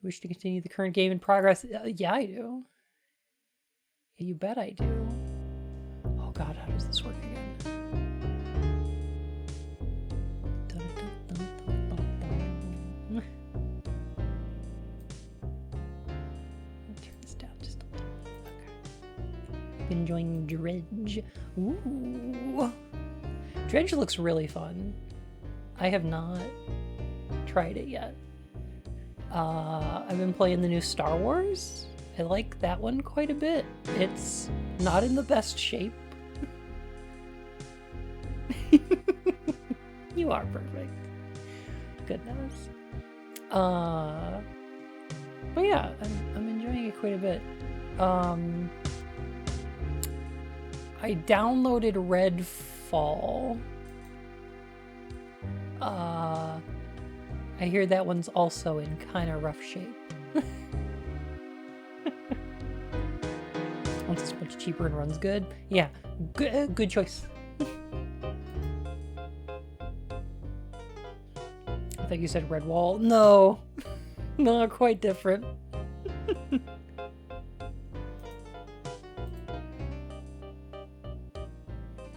Wish to continue the current game in progress? Yeah, I do. Yeah, you bet I do. Oh god, how does this work again? Dun, dun, dun, dun, dun, dun. Turn this down just a little bit. Okay. Been enjoying Dredge. Ooh. Dredge looks really fun. I have not tried it yet. I've been playing the new Star Wars. I like that one quite a bit. It's not in the best shape. You are perfect. Goodness. But yeah, I'm enjoying it quite a bit. I downloaded Redfall. I hear that one's also in kind of rough shape. Once it's much cheaper and runs good. Yeah, good choice. I thought you said Redwall. No, not quite different.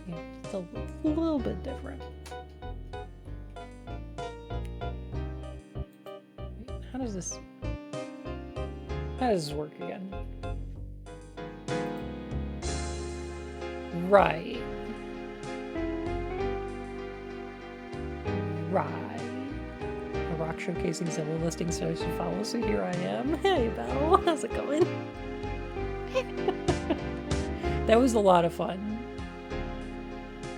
Yeah, it's a little bit different. How does this work again? Right. A rock showcasing Zillow listing so I should follow, so here I am. Hey Belle, how's it going? That was a lot of fun.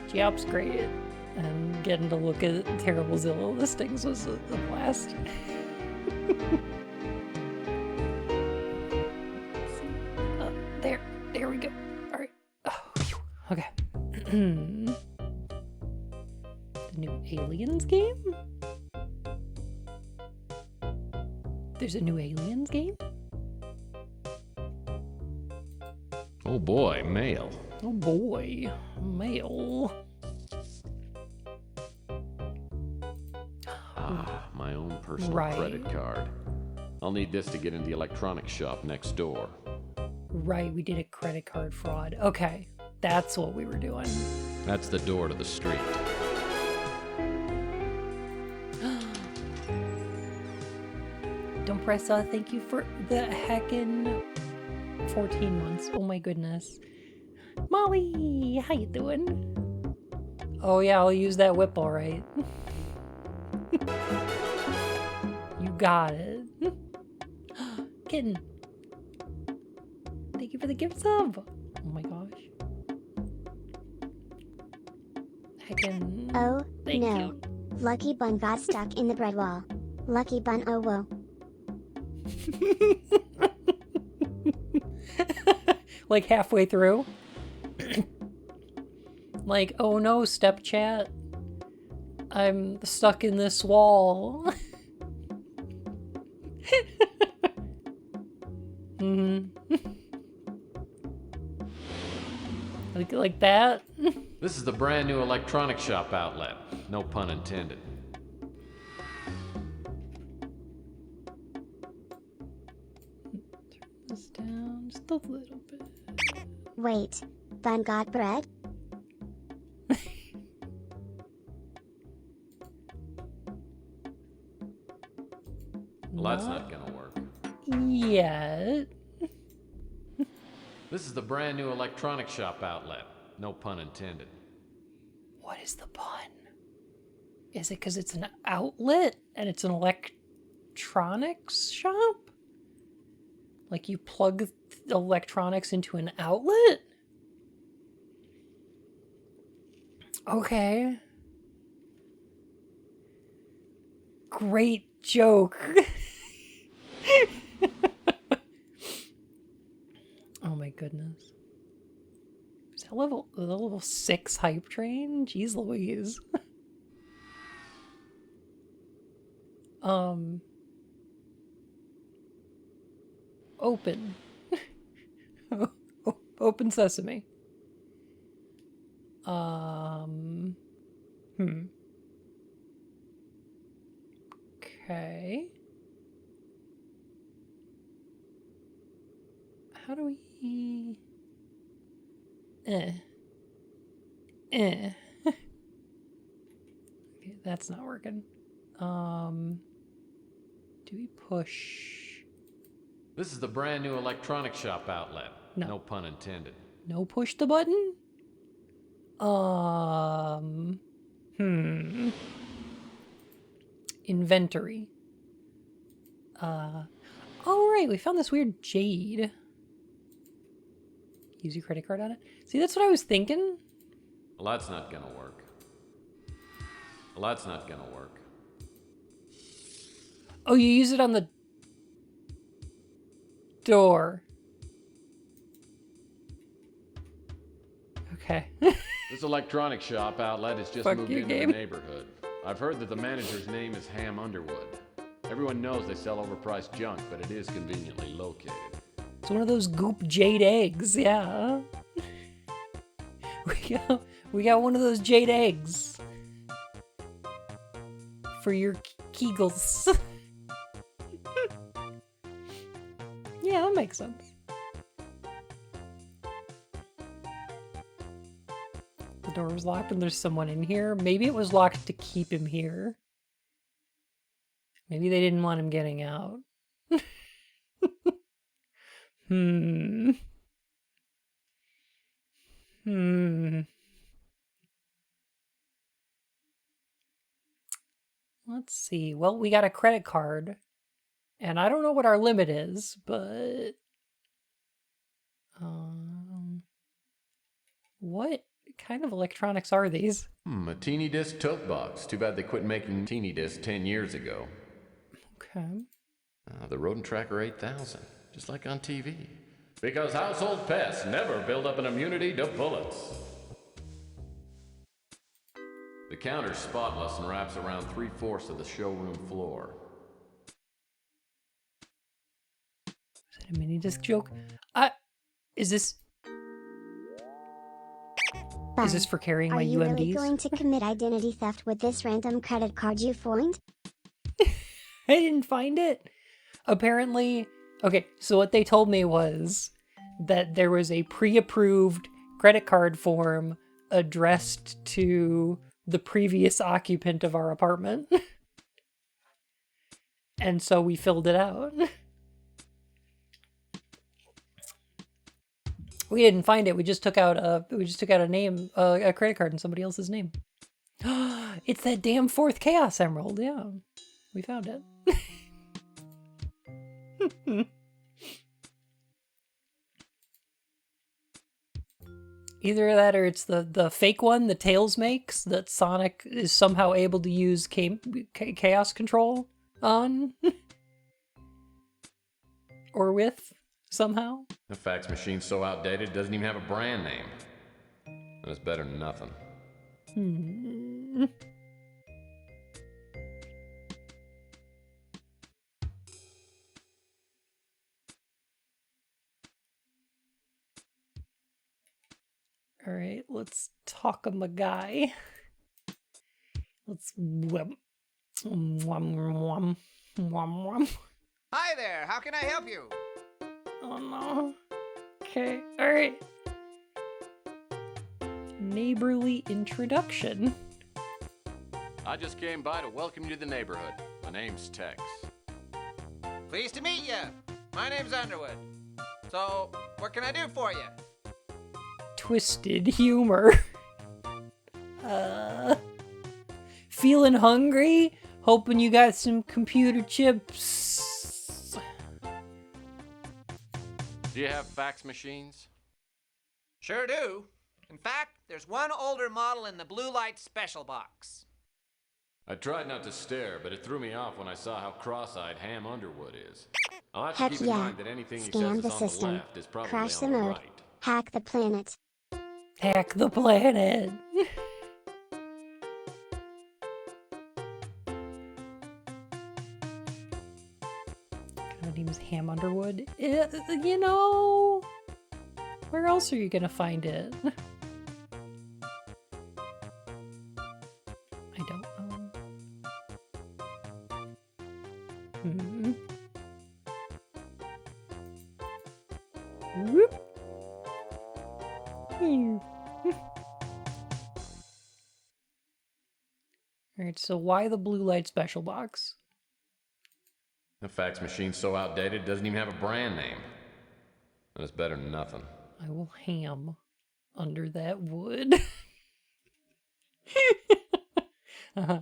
Geop's great, and getting to look at terrible Zillow listings was a blast. There we go. All right. Oh, okay. The new Aliens game? There's a new Aliens game? Oh boy, mail. Oh boy, mail. Ah, my own personal Right. credit card. I'll need this to get in the electronics shop next door. Right, we did a credit card fraud. Okay, that's what we were doing. That's the door to the street. Don't press thank you for the heckin' 14 months. Oh my goodness. Molly, how you doing? Oh yeah, I'll use that whip all right. You got it. Kitten. Thank you for the gift sub. Oh my gosh. Heckin'. Oh, Thank no. you. Lucky Bun got stuck in the bread wall. Lucky Bun, oh whoa. Like halfway through. Like, oh no, step chat. I'm stuck in this wall. Like that? This is the brand new electronics shop outlet. No pun intended. Turn this down just a little bit. Wait, Bun got bread? Well, that's not gonna work. Yet. This is the brand new electronics shop outlet. No pun intended. What is the pun? Is it because it's an outlet and it's an electronics shop? Like you plug electronics into an outlet? Okay. Great joke. Oh my goodness. Is that level 6 hype train? Jeez Louise. Open. Open sesame. Okay. How do we... Okay, that's not working. Do we push? This is the brand new electronic shop outlet. No. No pun intended. No push the button? Inventory. Oh right, we found this weird jade. Use your credit card on it. See, that's what I was thinking. Well, that's not gonna work. Well, that's not gonna work. Oh, you use it on the door. Okay. This electronic shop outlet has just Fuck moved you, into game. the neighborhood. I've heard that the manager's name is Ham Underwood. Everyone knows they sell overpriced junk, but it is conveniently located. It's one of those goop jade eggs, yeah. We got one of those jade eggs. For your kegels. Yeah, that makes sense. The door was locked and there's someone in here. Maybe it was locked to keep him here. Maybe they didn't want him getting out. Let's see. Well, we got a credit card. And I don't know what our limit is, but... what kind of electronics are these? A teeny disc tote box. Too bad they quit making teeny discs 10 years ago. Okay. The Rodent Tracker 8000. Just like on TV. Because household pests never build up an immunity to bullets. The counter's spotless and wraps around 3/4 of the showroom floor. Is that a mini disc joke? Is this for carrying my Are you UMDs? really going to commit identity theft with this random credit card you found? I didn't find it. Apparently, okay, so what they told me was that there was a pre-approved credit card form addressed to the previous occupant of our apartment. And so we filled it out. We didn't find it. We just took out a name, a credit card in somebody else's name. It's that damn fourth Chaos Emerald. Yeah, we found it. Either that or it's the fake one that Tails makes that Sonic is somehow able to use chaos control on. Or with, somehow. The fax machine's so outdated it doesn't even have a brand name. And it's better than nothing. All right, let's talk my guy. Let's wham. Hi there, how can I help you? Oh no. Okay, all right. Neighborly introduction. I just came by to welcome you to the neighborhood. My name's Tex. Pleased to meet you. My name's Underwood. So, what can I do for you? Twisted humor. Feeling hungry? Hoping you got some computer chips. Do you have fax machines? Sure do. In fact, there's one older model in the blue light special box. I tried not to stare, but it threw me off when I saw how cross-eyed Ham Underwood is. I'll have to Heck keep in yeah. mind that anything he Scan says the is on the system. left is probably Crash the on the mode. right. Hack the planet. Hack the planet. My name is Ham Underwood. You know, where else are you gonna find it? I don't know. Whoop. Phew. Alright, so why the blue light special box? The fax machine's so outdated, it doesn't even have a brand name. And it's better than nothing. I will ham under that wood. Uh-huh.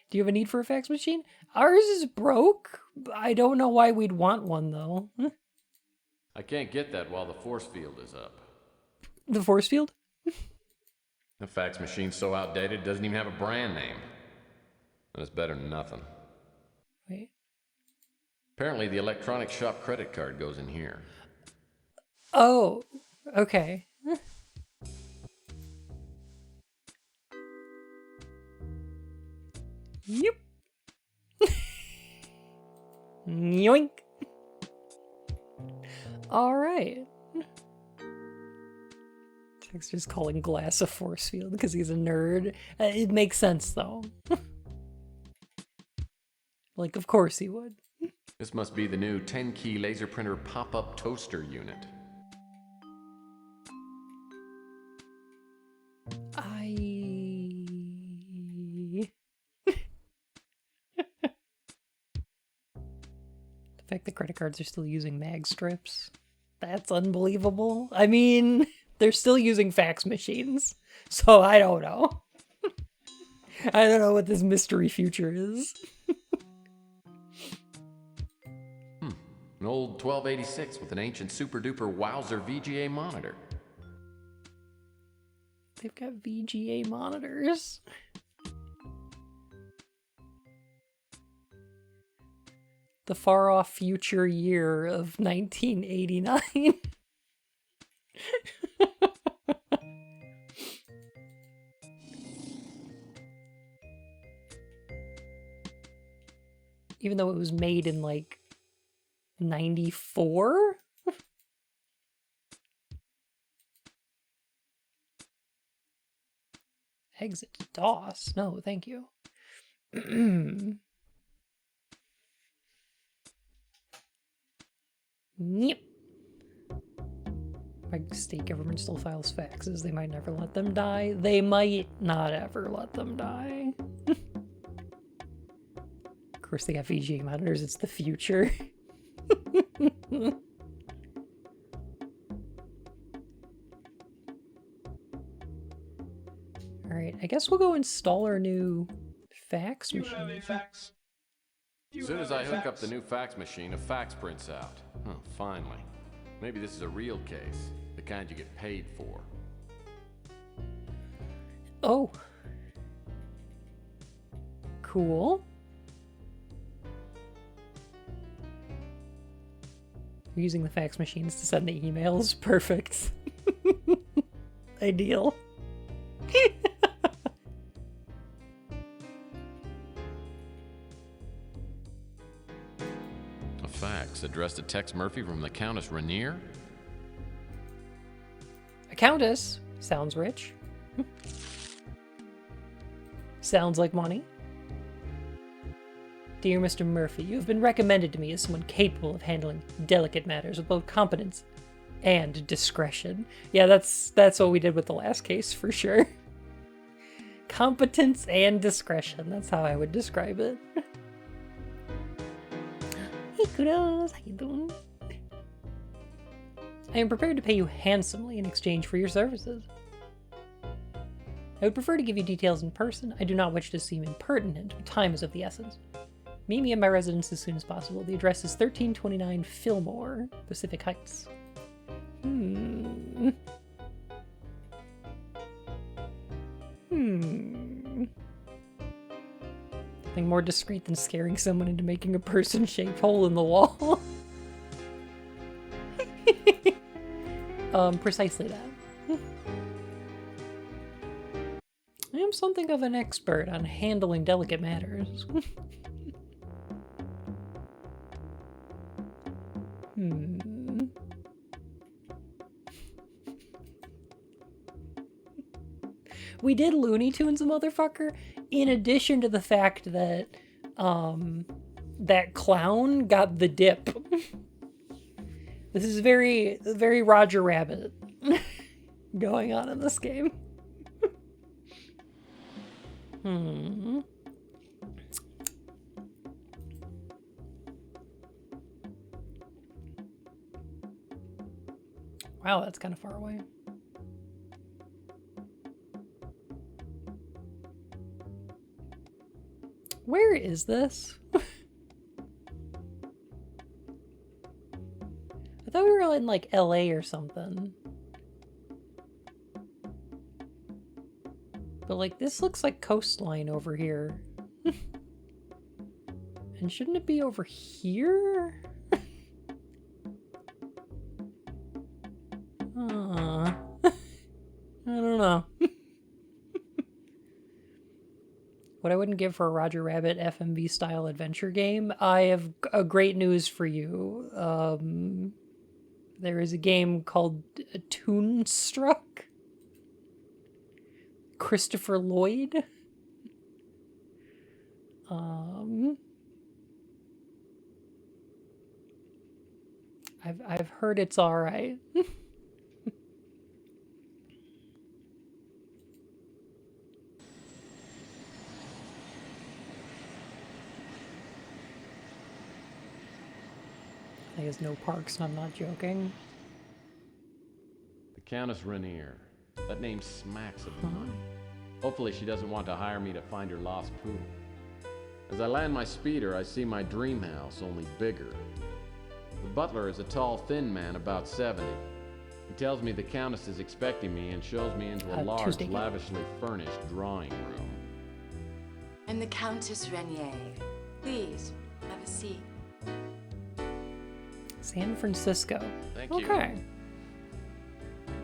Do you have a need for a fax machine? Ours is broke. I don't know why we'd want one, though. I can't get that while the force field is up. The force field? The fax machine's so outdated, it doesn't even have a brand name. And it's better than nothing. Wait. Apparently, the electronic shop credit card goes in here. Oh, okay. Yep. Yoink. All right. Dexter's calling glass a force field because he's a nerd. It makes sense, though. Like, of course he would. This must be the new 10-key laser printer pop-up toaster unit. The fact that credit cards are still using mag strips. That's unbelievable. I mean, they're still using fax machines. So I don't know. I don't know what this mystery future is. An old 1286 with an ancient super-duper wowzer VGA monitor. They've got VGA monitors. The far-off future year of 1989. Even though it was made in, like, 94? Exit DOS. No, thank you. Yep. My state government still files faxes. They might never let them die. They might not ever let them die. Of course, they got VGA monitors. It's the future. Alright, I guess we'll go install our new fax machine. As soon as I hook up the new fax machine, a fax prints out. Oh, finally. Maybe this is a real case. The kind you get paid for. Oh. Cool. We're using the fax machines to send the emails. Perfect. Ideal. A fax addressed to Tex Murphy from the Countess Rainier? A countess? Sounds rich. Sounds like money. Dear Mr. Murphy, you have been recommended to me as someone capable of handling delicate matters with both competence and discretion. Yeah, that's what we did with the last case, for sure. Competence and discretion. That's how I would describe it. Hey, kudos. How you doing? I am prepared to pay you handsomely in exchange for your services. I would prefer to give you details in person. I do not wish to seem impertinent, but time is of the essence. Meet me at my residence as soon as possible. The address is 1329 Fillmore, Pacific Heights. Nothing more discreet than scaring someone into making a person-shaped hole in the wall. Precisely that. I am something of an expert on handling delicate matters. We did Looney Tunes, motherfucker, in addition to the fact that that clown got the dip. This is very, very Roger Rabbit going on in this game. Hmm. Wow, that's kind of far away. Where is this? I thought we were in like LA or something. But like this looks like coastline over here. And shouldn't it be over here? I don't know. What I wouldn't give for a Roger Rabbit FMV style adventure game. I have a great news for you. There is a game called Toonstruck. Christopher Lloyd. I've heard it's all right. There's no parks, and I'm not joking. The Countess Rainier. That name smacks of money. Hopefully she doesn't want to hire me to find her lost poodle. As I land my speeder, I see my dream house, only bigger. The butler is a tall, thin man, about 70. He tells me the Countess is expecting me and shows me into a large, Tuesday. lavishly furnished drawing room. I'm the Countess Rainier. Please, have a seat. San Francisco. Thank you. Okay.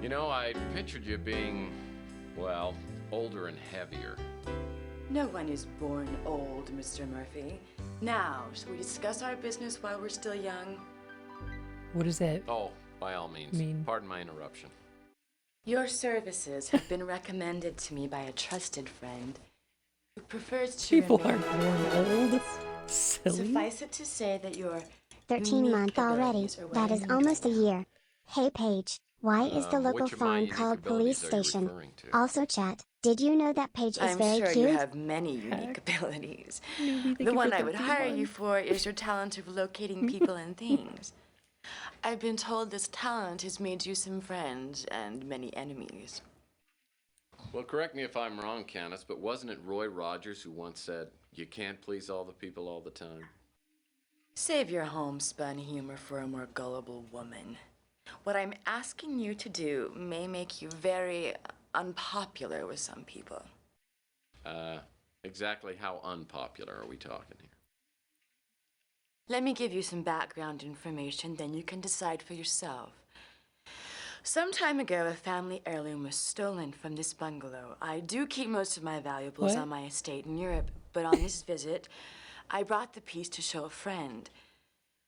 You know, I pictured you being, well, older and heavier. No one is born old, Mr. Murr-phy. Now, shall we discuss our business while we're still young? What is that? Oh, by all means. Mean. Pardon my interruption. Your services have been recommended to me by a trusted friend who prefers to People remain aren't born old. Silly. Suffice it to say that your 13-month already. abilities are That is well almost a known. year. Hey Paige, why is the local which of my farm unique called police abilities are you station? referring to? Also chat, did you know that Paige is I'm very sure cute? you have many unique abilities. Thank The you one for I would 13 hire you months. for is your talent of locating people and things. I've been told this talent has made you some friends and many enemies. Well, correct me if I'm wrong, Countess, but wasn't it Roy Rogers who once said, you can't please all the people all the time? Save your homespun humor for a more gullible woman. What I'm asking you to do may make you very unpopular with some people. Exactly how unpopular are we talking here? Let me give you some background information, then you can decide for yourself. Some time ago, a family heirloom was stolen from this bungalow. I do keep most of my valuables What? on my estate in Europe, but on this visit, I brought the piece to show a friend.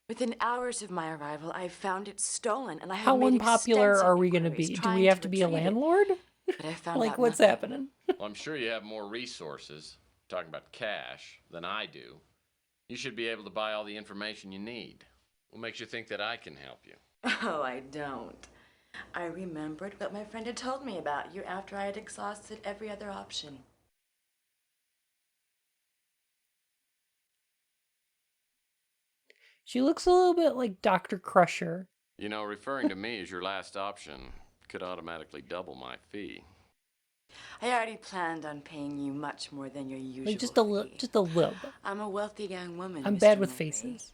Within hours of my arrival, I found it stolen, and I have How made unpopular extensive are we going to inquiries be? Do trying we have to be a retrieve it, landlord? but I found Like, out what's nothing. happening? Well, I'm sure you have more resources, talking about cash, than I do. You should be able to buy all the information you need. What makes you think that I can help you? Oh, I don't. I remembered what my friend had told me about you after I had exhausted every other option. She looks a little bit like Dr. Crusher. You know, referring to me as your last option could automatically double my fee. I already planned on paying you much more than your usual Like just a little, fee. just a little bit. I'm a wealthy young woman. I'm Mr. bad with Murr-phy. faces.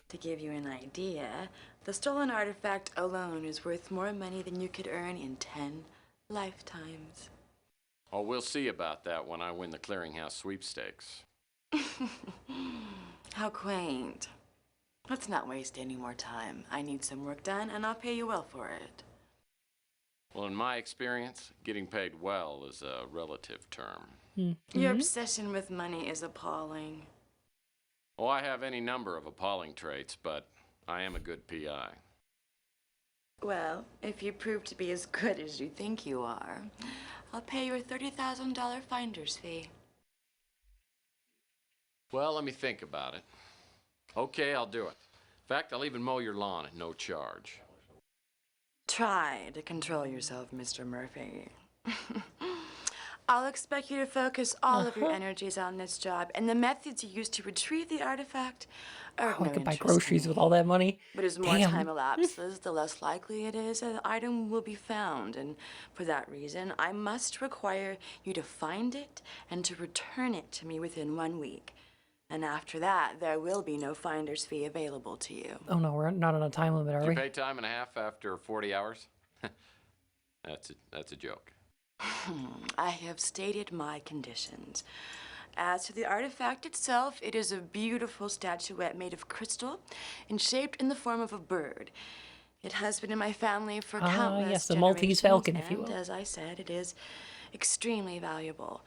To give you an idea, the stolen artifact alone is worth more money than you could earn in 10 lifetimes. Oh, we'll see about that when I win the clearinghouse sweepstakes. How quaint. Let's not waste any more time. I need some work done, and I'll pay you well for it. Well, in my experience, getting paid well is a relative term. Your obsession with money is appalling. Oh, I have any number of appalling traits, but I am a good PI. Well, if you prove to be as good as you think you are, I'll pay you a $30,000 finder's fee. Well, let me think about it. Okay, I'll do it. In fact, I'll even mow your lawn at no charge. Try to control yourself, Mr. Murphy. I'll expect you to focus all of your energies on this job, and the methods you use to retrieve the artifact are of Oh, I no could buy interest to groceries with me. all that money. But as more Damn. time elapses, the less likely it is an item will be found, and for that reason, I must require you to find it and to return it to me within 1 week. And after that, there will be no finder's fee available to you. Oh no, we're not on a time limit, are You we? pay time and a half after 40 hours? That's a joke. I have stated my conditions. As to the artifact itself, it is a beautiful statuette made of crystal and shaped in the form of a bird. It has been in my family for countless yes, the Maltese generations, falcon, if you and will. as I said, it is extremely valuable.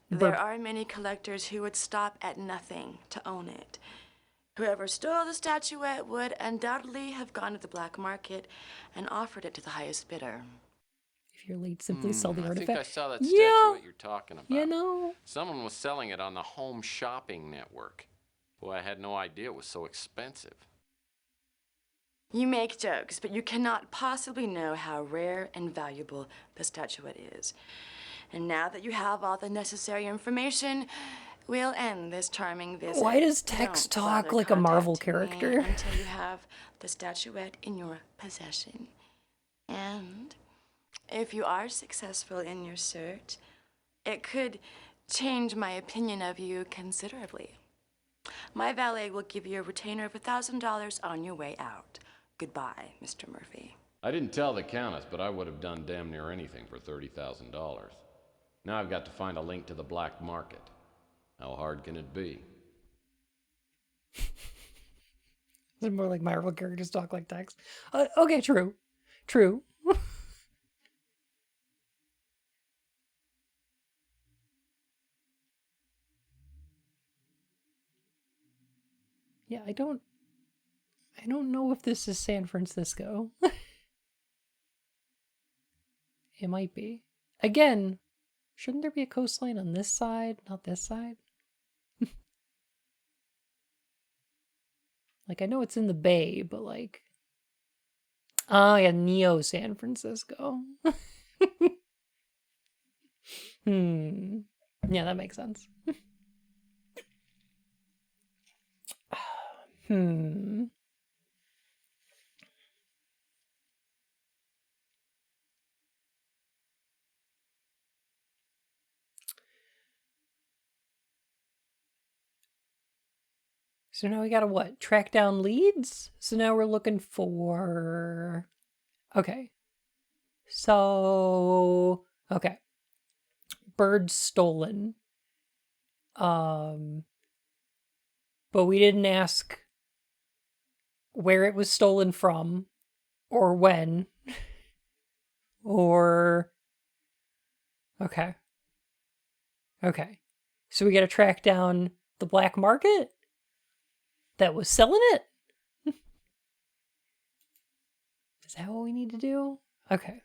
Bird. There are many collectors who would stop at nothing to own it. Whoever stole the statuette would undoubtedly have gone to the black market and offered it to the highest bidder. If you're late, simply sell the I artifact. think I saw that Yeah. statuette you're talking about. You know. Someone was selling it on the Home Shopping Network. Boy, I had no idea it was so expensive. You make jokes, but you cannot possibly know how rare and valuable the statuette is. And now that you have all the necessary information, we'll end this charming visit. Why does Heccs Don't talk bother like a Marvel contacting me character? until you have the statuette in your possession. And if you are successful in your search, it could change my opinion of you considerably. My valet will give you a retainer of $1,000 on your way out. Goodbye, Mr. Murphy. I didn't tell the Countess, but I would have done damn near anything for $30,000. Now I've got to find a link to the black market. How hard can it be? It's more like Marvel characters talk like Heccs. Okay, true. True. Yeah, I don't know if this is San Francisco. It might be. Again, shouldn't there be a coastline on this side, not this side? Like, I know it's in the bay, but like... Oh, yeah, Neo San Francisco. Yeah, that makes sense. So now we gotta what? Track down leads? So now we're looking for... Okay. So... Okay. Bird stolen. But we didn't ask where it was stolen from, or when, or... Okay. Okay. So we gotta track down the black market that was selling it? Is that what we need to do? Okay.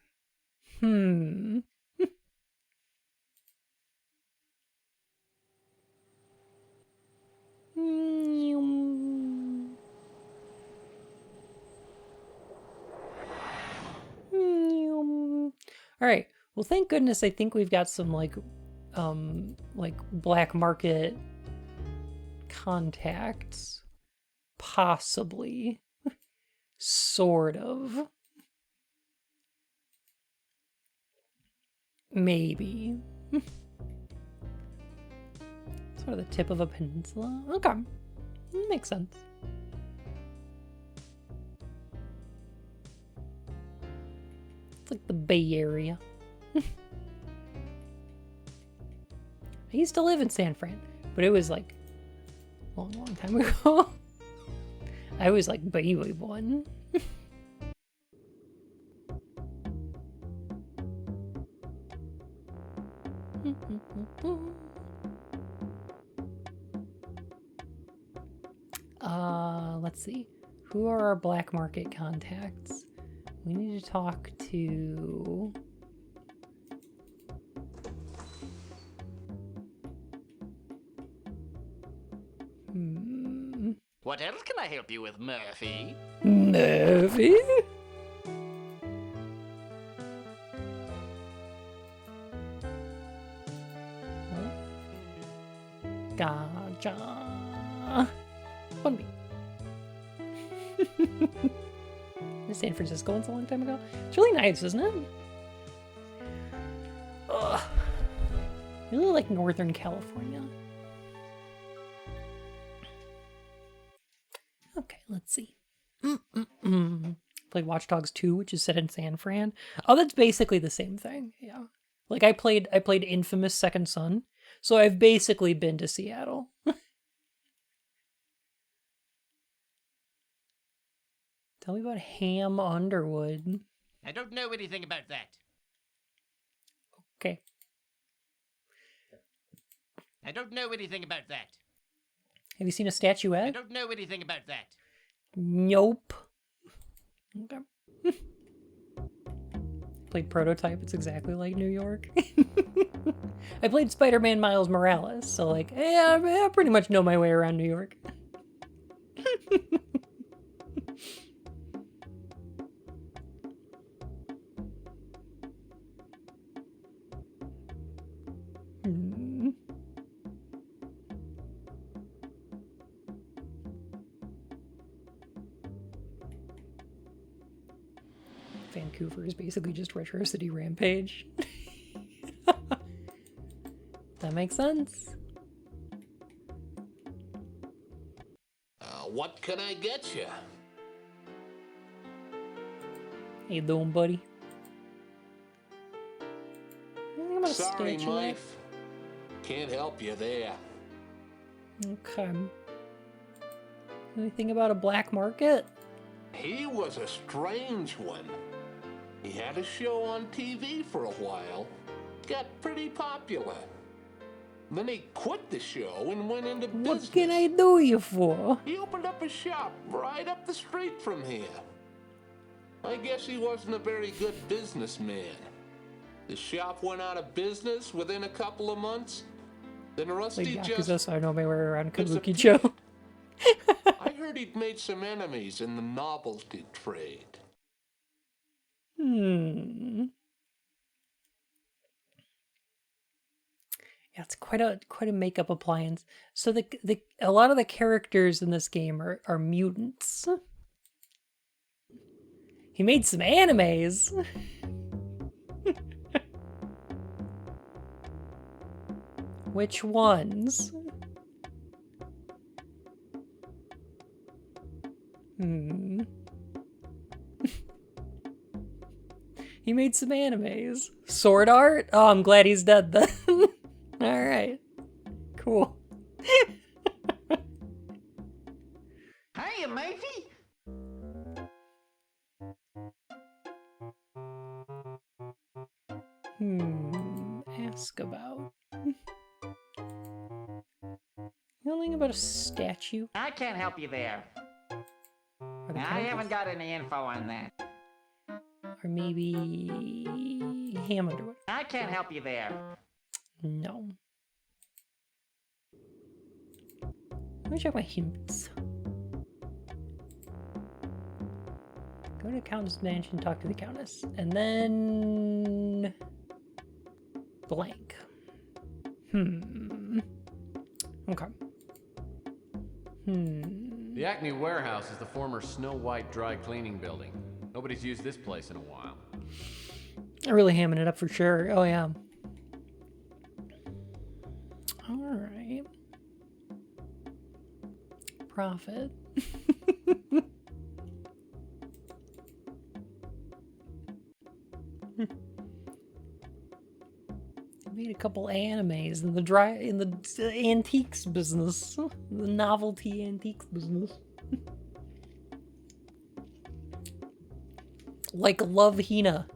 All right. Well, thank goodness. I think we've got some like black market contacts, possibly, sort of, maybe. Sort of the tip of a peninsula. Okay, makes sense. It's like the Bay Area. I used to live in San Fran, but it was like a long, long time ago. I was like baby one. Let's see. Who are our black market contacts? We need to talk to... What else can I help you with, Murphy? Murr-phy? Cha-cha. Bun-by. San Francisco once a long time ago. It's really nice, isn't it? Ugh. I really like Northern California. Okay, let's see. Played Watch Dogs 2, which is set in San Fran. Oh, that's basically the same thing. Yeah. Like I played Infamous Second Son, so I've basically been to Seattle. Tell me about Ham Underwood. I don't know anything about that. Okay. I don't know anything about that. Have you seen a I statuette? don't know anything about that. Nope. Okay. Played Prototype. It's exactly like New York. I played Spider-Man Miles Morales, so like, yeah, I pretty much know my way around New York. Vancouver is basically just Retro City Rampage. That makes sense. What can I get you? How you doing, buddy? I'm gonna Sorry, stitch you up. Murph. Can't help you there. Okay. Anything about a black market? He was a strange one. He had a show on TV for a while. Got pretty popular. Then he quit the show and went into business. What can I do you for? He opened up a shop right up the street from here. I guess he wasn't a very good businessman. The shop went out of business within a couple of months. Then Like Rusty Yakuza, just... so I know my way around Kabuki disappeared. Joe. I heard he'd made some enemies in the novelty trade. Yeah, it's quite a makeup appliance. So a lot of the characters in this game are mutants. He made some animes. Which ones? He made some animes. Sword Art? Oh, I'm glad he's dead then. Alright. Cool. Hiya, Murphy. Ask about. Something about a statue? I can't help you there. Or, the I characters? haven't got any info on that. Or maybe Ham Underwood? I can't help you there. No. Let me check my hints. Go to Countess Mansion, talk to the Countess. And then... blank. Okay. The Acme Warehouse is the former Snow White dry cleaning building. Nobody's used this place in a while. I'm really hamming it up for sure. Oh, yeah. Alright. Profit. Made a couple animes in the antiques business, the novelty antiques business. Like Love Hina.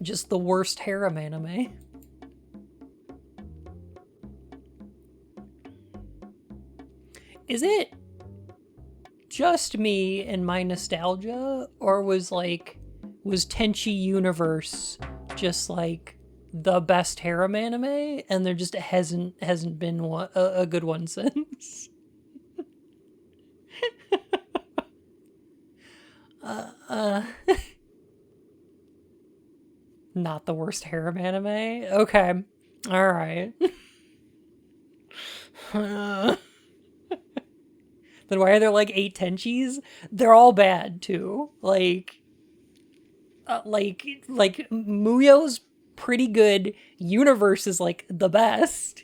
Just the worst harem anime. Is it just me and my nostalgia, or was Tenchi Universe just like the best harem anime, and there just hasn't been a good one since? Not the worst harem anime? Okay. Alright. Then why are there like 8 Tenchis? They're all bad too. Like Muyo's pretty good. Universe is like the best.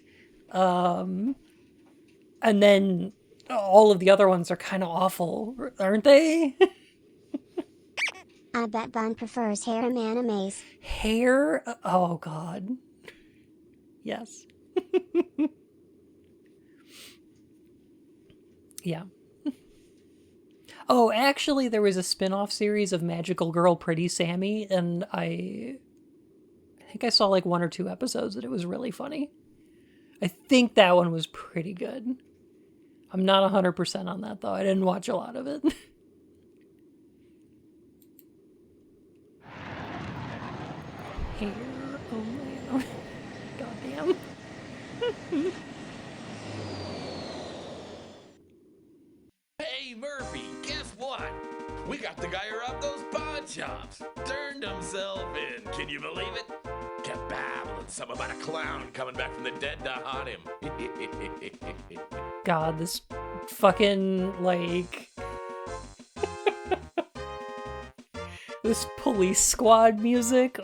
And then all of the other ones are kind of awful, aren't they? I bet Bun prefers harem animes. Hair? Oh god. Yes. Yeah. Oh, actually, there was a spin-off series of Magical Girl Pretty Sammy, and I think I saw like 1 or 2 episodes, and it was really funny. I think that one was pretty good. I'm not 100% on that, though. I didn't watch a lot of it. Hair. Oh, man. Goddamn. Hey, Murr-phy, guess what? We got the guy who robbed those pawn shops. Turned himself in. Can you believe it? Kept babbling something about a clown coming back from the dead to haunt him. God, this fucking, like... this police squad music.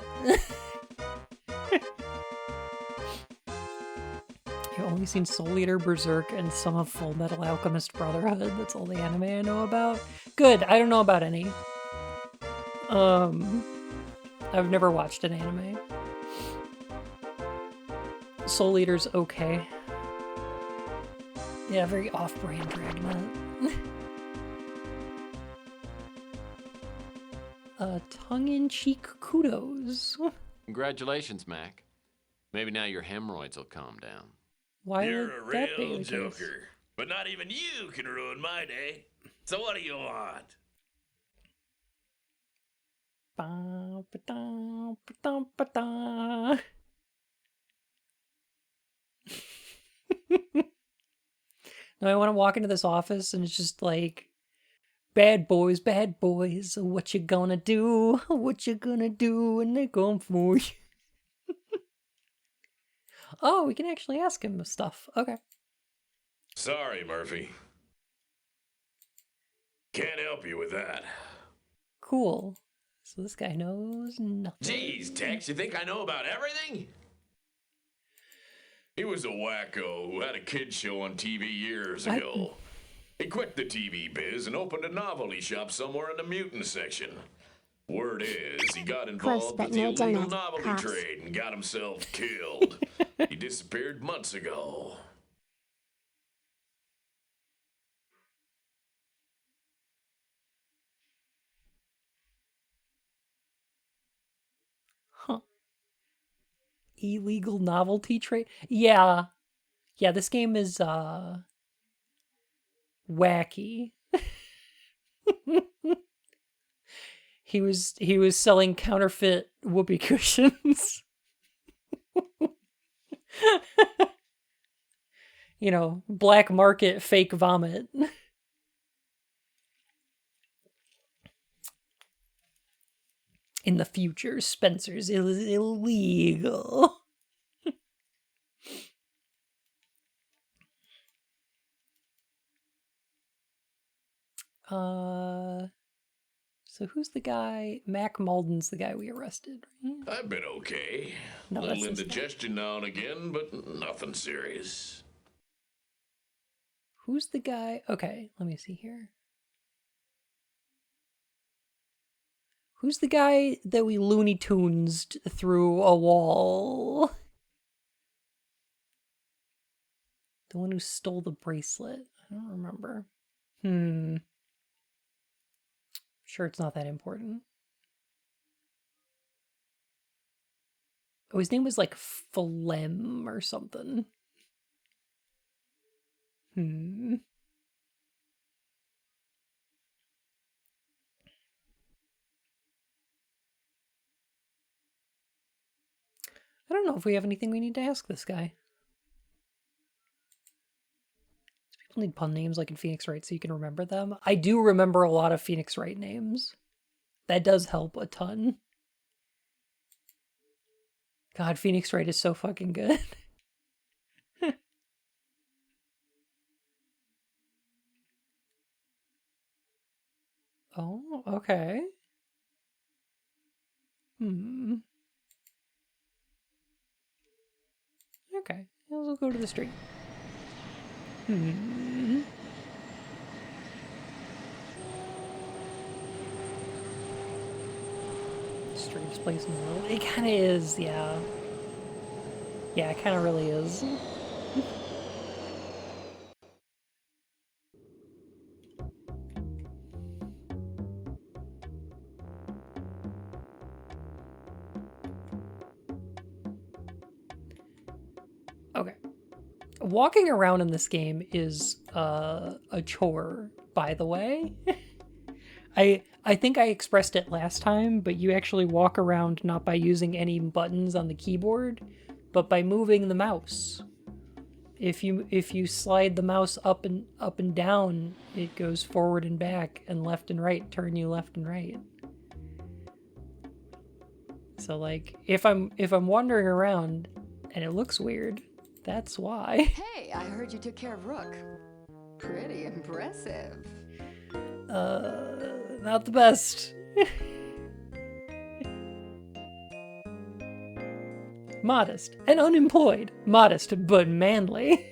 I've only seen Soul Eater, Berserk, and some of Full Metal Alchemist Brotherhood. That's all the anime I know about. Good, I don't know about any. I've never watched an anime. Soul Eater's okay. Yeah, very off-brand Dragnet. Tongue-in-cheek kudos. Congratulations, Mac. Maybe now your hemorrhoids will calm down. Why You're would a that be real the case? joker. But not even you can ruin my day. So what do you want? Ba-ba-da-ba-da-ba-da. Now I want to walk into this office and it's just like, bad boys, what you gonna do? What you gonna do when they come for you? Oh, we can actually ask him stuff. Okay. Sorry, Murr-phy. Can't help you with that. Cool. So this guy knows nothing. Jeez, Tex, you think I know about everything? He was a wacko who had a kid show on TV years ago. He quit the TV biz and opened a novelty shop somewhere in the mutant section. Word is, he got Close, involved but with the no illegal donut. novelty Cops. trade and got himself killed. He disappeared months ago. Huh. Illegal novelty trade? Yeah. Yeah, this game is, wacky. He was selling counterfeit whoopee cushions. You know, black market fake vomit. In the future, Spencer's illegal. So who's the guy? Mac Malden's the guy we arrested, right? I've been okay. No, that's Little this guy. indigestion now and again, but nothing serious. Who's the guy? Okay, let me see here. Who's the guy that we Looney Tunes through a wall? The one who stole the bracelet. I don't remember. Sure, it's not that important. Oh, his name was like Phlegm or something. I don't know if we have anything we need to ask this guy. People need pun names like in Phoenix Wright so you can remember them. I do remember a lot of Phoenix Wright names. That does help a ton. God, Phoenix Wright is so fucking good. Oh, okay. Hmm. Okay, we'll go to the street. Hmm. Strangest place in the world. It kind of is, yeah. Yeah, it kind of really is. Okay. Walking around in this game is a chore, by the way. I think I expressed it last time, but you actually walk around not by using any buttons on the keyboard, but by moving the mouse. If you slide the mouse up and down, it goes forward and back and left and right, turn you left and right. So like if I'm wandering around and it looks weird, that's why. Hey, I heard you took care of Rook. Pretty impressive. Not the best. Modest and unemployed. Modest but manly.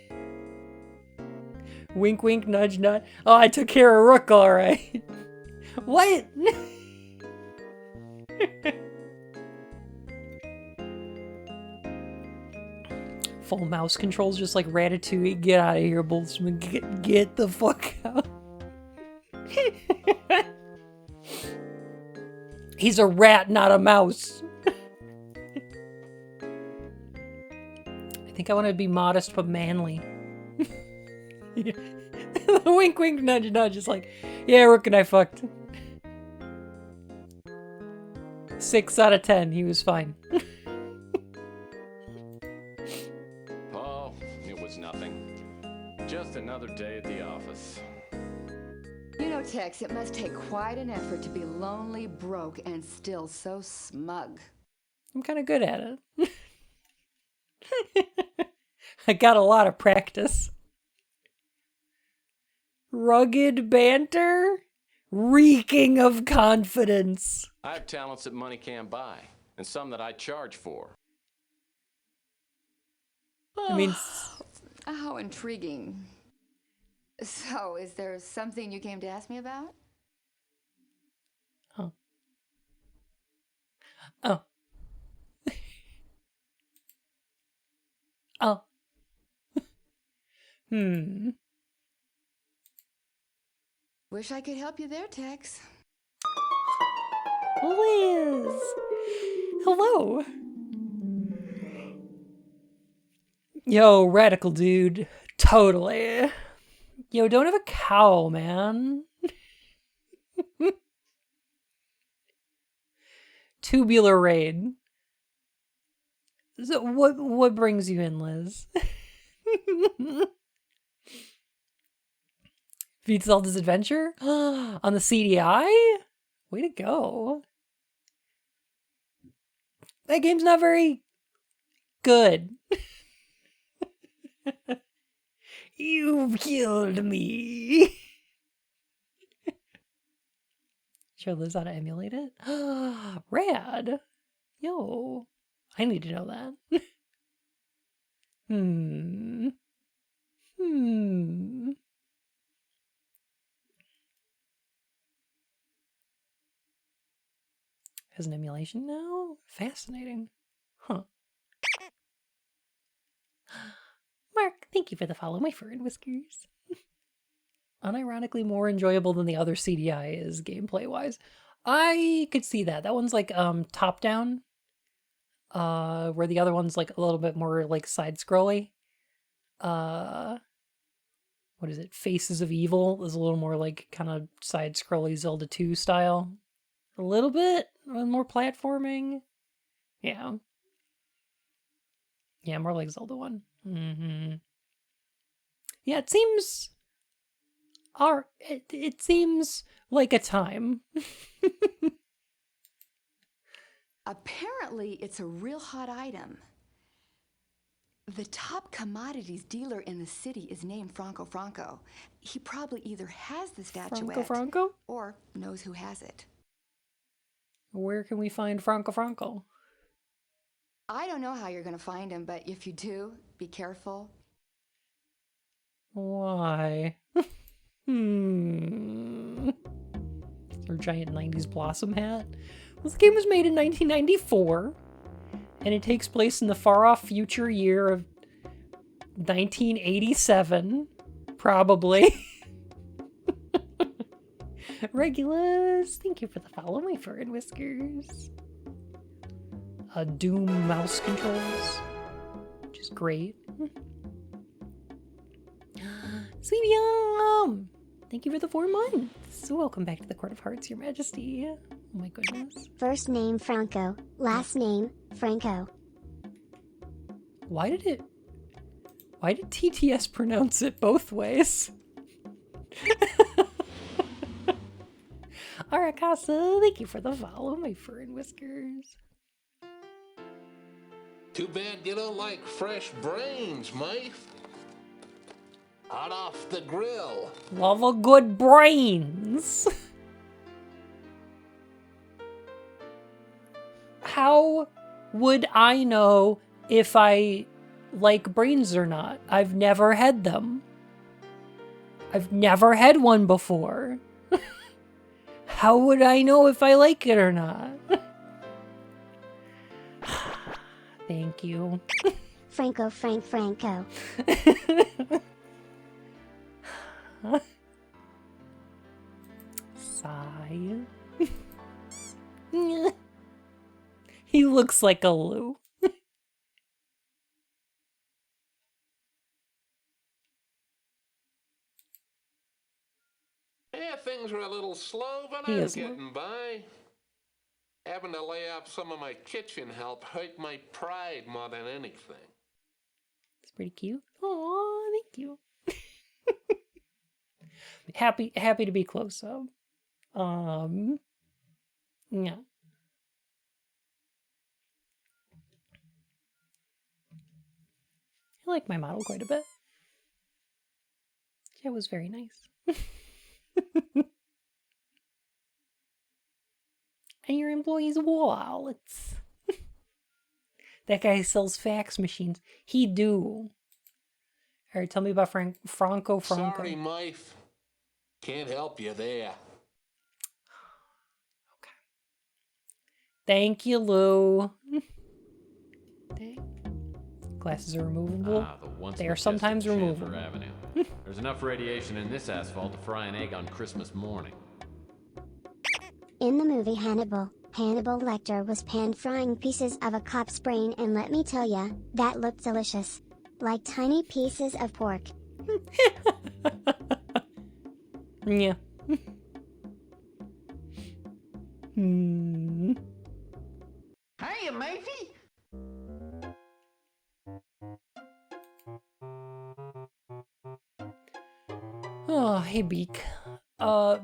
Wink wink nudge nudge. Oh, I took care of Rook alright. What? Full mouse controls just like Ratatouille. Get out of here, Boltzmann. Get the fuck out. He's a rat, not a mouse. I think I want to be modest but manly. Wink, wink, nudge, nudge. It's like, yeah, Rook and I fucked. 6 out of 10. He was fine. Oh, it was nothing. Just another day at the office. You know, Tex, it must take quite an effort to be lonely, broke, and still so smug. I'm kind of good at it. I got a lot of practice. Rugged banter, reeking of confidence. I have talents that money can't buy, and some that I charge for. I mean, How intriguing. So, is there something you came to ask me about? oh. Oh. Oh. Wish I could help you there, Tex. Liz. Hello. Yo, radical dude. Totally. Yo, don't have a cow, man. Tubular raid. So what brings you in, Liz? Beat Zelda's Adventure? On the CDI? Way to go. That game's not very good. You've killed me. Show Liz how to emulate it? Rad. Yo. I need to know that. Has an emulation now? Fascinating. Huh. Mark, thank you for the follow, my fur and whiskers. Unironically more enjoyable than the other CDI is gameplay-wise. I could see that. That one's like top-down. Where the other one's like a little bit more like side-scrolly. What is it? Faces of Evil is a little more like kind of side-scrolly Zelda 2 style. A little bit more platforming. Yeah. Yeah, more like Zelda 1. Yeah, it seems... It seems like a time. Apparently, it's a real hot item. The top commodities dealer in the city is named Franco Franco. He probably either has the statuette Franco? or knows who has it. Where can we find Franco? I don't know how you're going to find him, but if you do, be careful. Why? Her giant 90s Blossom hat. Well, this game was made in 1994, and it takes place in the far-off future year of 1987, probably. Regulus, thank you for the follow, my fur and whiskers. Doom mouse controls, which is great. Sweetie, thank you for the 4 months. Welcome back to the Court of Hearts, Your Majesty. Oh my goodness. First name Franco, last name Franco. Why did TTS pronounce it both ways? Arakasa, thank you for the follow, my fur and whiskers. Too bad you don't like fresh brains, mate. Hot off the grill. Love a good brains. How would I know if I like brains or not? I've never had them. I've never had one before. How would I know if I like it or not? Thank you. Franco. Sigh. He looks like a Lou. Yeah, things are a little slow, but He I'm is getting by. Having to lay off some of my kitchen help hurt my pride more than anything. It's pretty cute. Aw, thank you. happy to be close up. Yeah. I like my model quite a bit. It was very nice. And your employees' wallets. That guy sells fax machines. He do. Alright, tell me about Franco. Sorry, mate. Can't help you there. Okay. Thank you, Lou. Glasses are removable. They are sometimes removable. Avenue. There's enough radiation in this asphalt to fry an egg on Christmas morning. In the movie Hannibal, Hannibal Lecter was pan-frying pieces of a cop's brain, and let me tell ya, that looked delicious. Like tiny pieces of pork. Yeah. Hiya, Murphy. Oh, hey, Beak.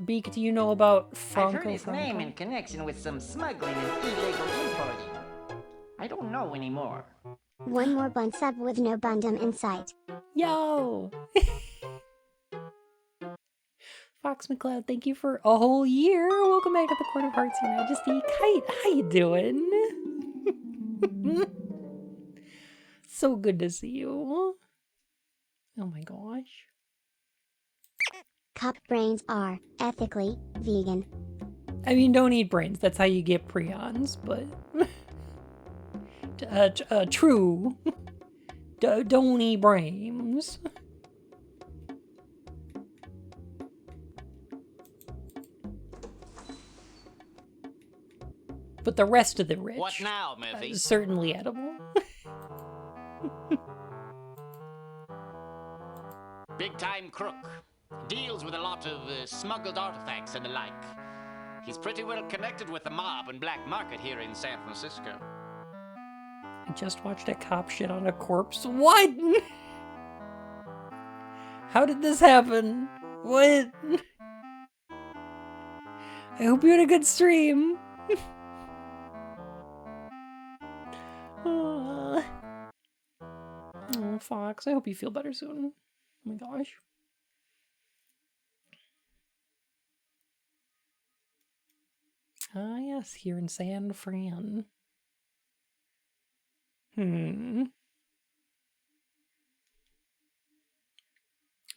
Beak, do you know about Franco? I've heard his name in connection with some smuggling and illegal importing. I don't know anymore. One more bun sub with no bundum in sight. Yo! Fox McCloud, thank you for a whole year. Welcome back to the Court of Hearts, Your Majesty. Kite, how you doing? So good to see you. Oh my gosh. Cup brains are, ethically, vegan. I mean, don't eat brains. That's how you get prions, but... true. Don't eat brains. But the rest of the rich... What now, Murphy? Certainly edible. Big-time crook. Deals with a lot of smuggled artifacts and the like. He's pretty well connected with the mob and black market here in San Francisco. I just watched a cop shit on a corpse. What? How did this happen? What? I hope you had a good stream. Fox. I hope you feel better soon. Oh my gosh. Ah, yes, here in San Fran.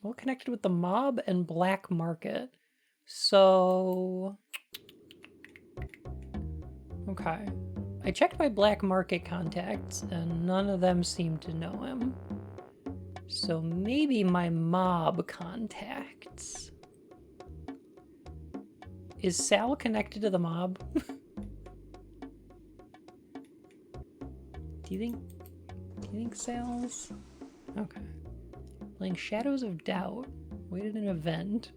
Well, connected with the mob and black market. So... Okay. I checked my black market contacts, and none of them seem to know him. So maybe my mob contacts. Is Sal connected to the mob? Do you think Sal's? Okay. Playing Shadows of Doubt. Waited an event.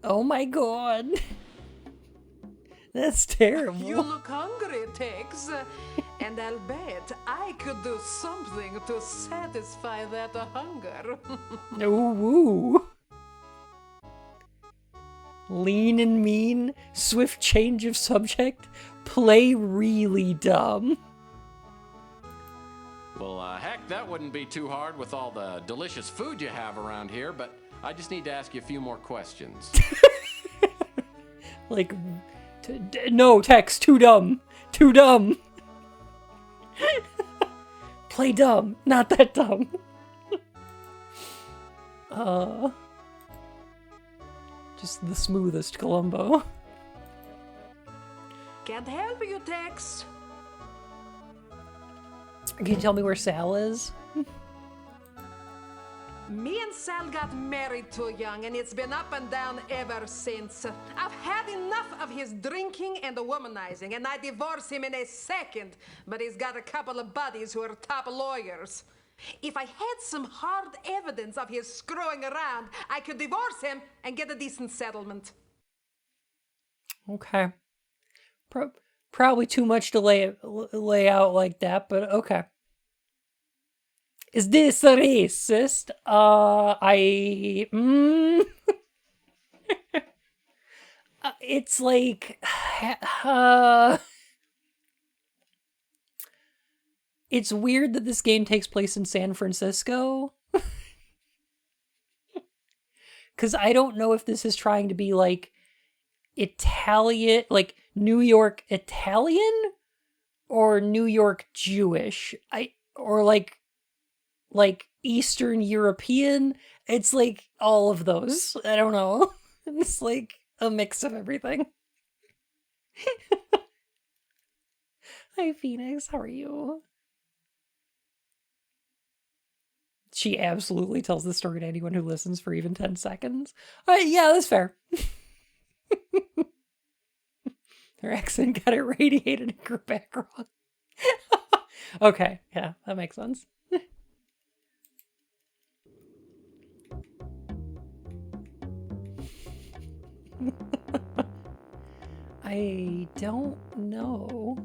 Oh my god! That's terrible. You look hungry, Heccs. And I'll bet I could do something to satisfy that hunger. UwU. Lean and mean, swift change of subject, play really dumb. Well, heck, that wouldn't be too hard with all the delicious food you have around here, but I just need to ask you a few more questions. Like, no, Heccs, too dumb. Too dumb. Play dumb, not that dumb. Just the smoothest Columbo. Can't help you, Heccs. Can you tell me where Sal is? Me and Sal got married too young, and it's been up and down ever since. I've had enough of his drinking and the womanizing, and I divorce him in a second, but he's got a couple of buddies who are top lawyers. If I had some hard evidence of his screwing around, I could divorce him and get a decent settlement. Okay. Probably too much to lay out like that, but okay. Is this racist? It's like, it's weird that this game takes place in San Francisco. Because I don't know if this is trying to be like Italian, like New York Italian, or New York Jewish. Or like Eastern European. It's like all of those. I don't know. It's like a mix of everything. Hi, Phoenix. How are you? She absolutely tells the story to anyone who listens for even 10 seconds. Yeah, that's fair. Her accent got it radiated and grew back wrong. Okay, yeah, that makes sense. I don't know.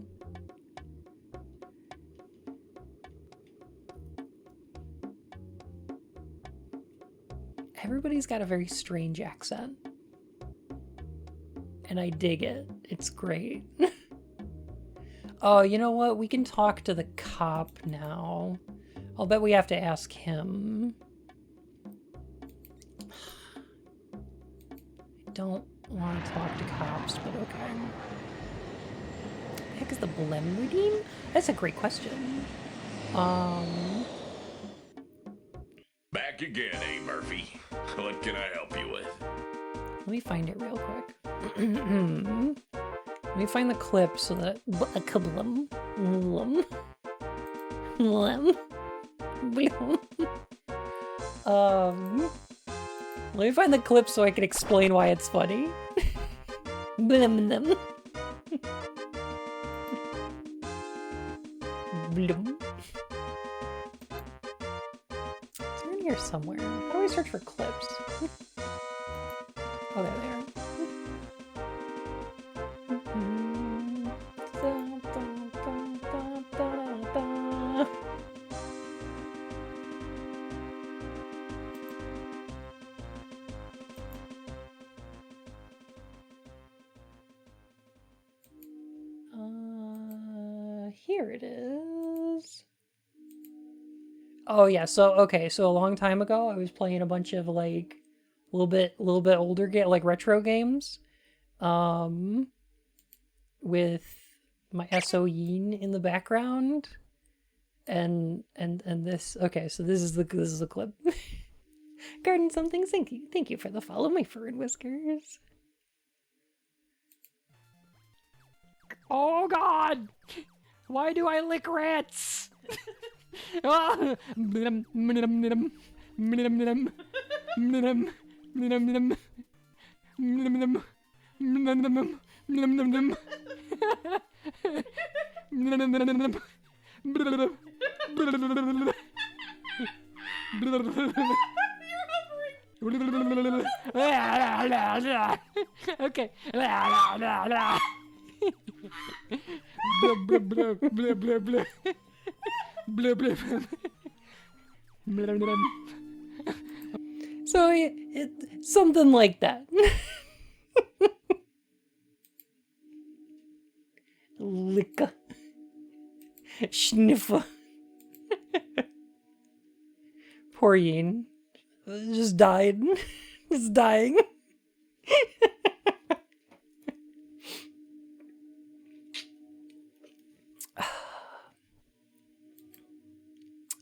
Everybody's got a very strange accent. And I dig it. It's great. Oh, you know what? We can talk to the cop now. I'll bet we have to ask him. I don't want to talk to cops, but okay. What the heck is the Blemredeem? That's a great question. Back again, eh, Murphy? What can I help you with? Let me find it real quick. Let me find the clip so that let me find the clip so I can explain why it's funny. Blum. Blum. It's around here somewhere. How do I search for clips? Oh, there they are. Here it is. Oh yeah, so okay, so a long time ago I was playing a bunch of like little bit older like retro games. With my SOEing in the background. And this okay, so this is the clip. Garden something, thank you for the follow, my fur and whiskers. Oh god! Why do I lick rats? Ah! Okay. So something like that. Licka. Schniffer. Poor Yin. Just died. Just dying.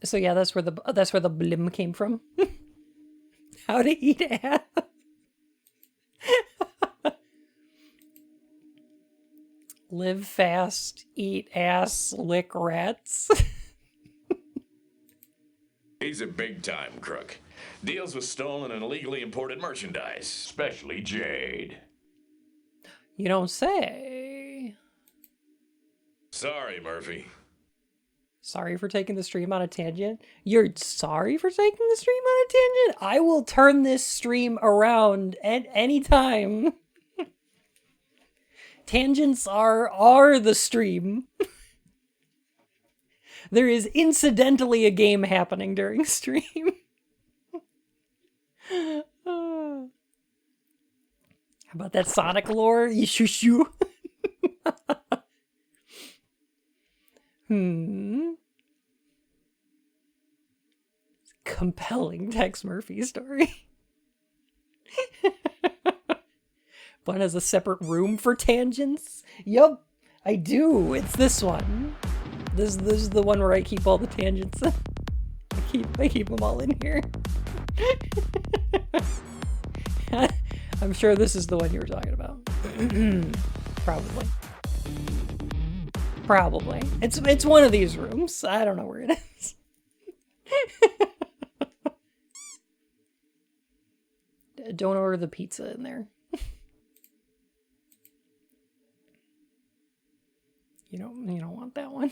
So yeah, that's where the blim came from. How to eat ass. Live fast, eat ass, lick rats. He's a big-time crook. Deals with stolen and illegally imported merchandise, especially jade. You don't say. Sorry, Murphy. Sorry for taking the stream on a tangent? You're sorry for taking the stream on a tangent? I will turn this stream around at any time. Tangents are the stream. There is incidentally a game happening during stream. How about that Sonic lore? Yishushu. Compelling Tex Murphy story. Bun has a separate room for tangents. Yup, I do. It's this one. This is the one where I keep all the tangents. I keep them all in here. I'm sure this is the one you were talking about. Probably. It's one of these rooms. I don't know where it is. Don't order the pizza in there. You don't want that one.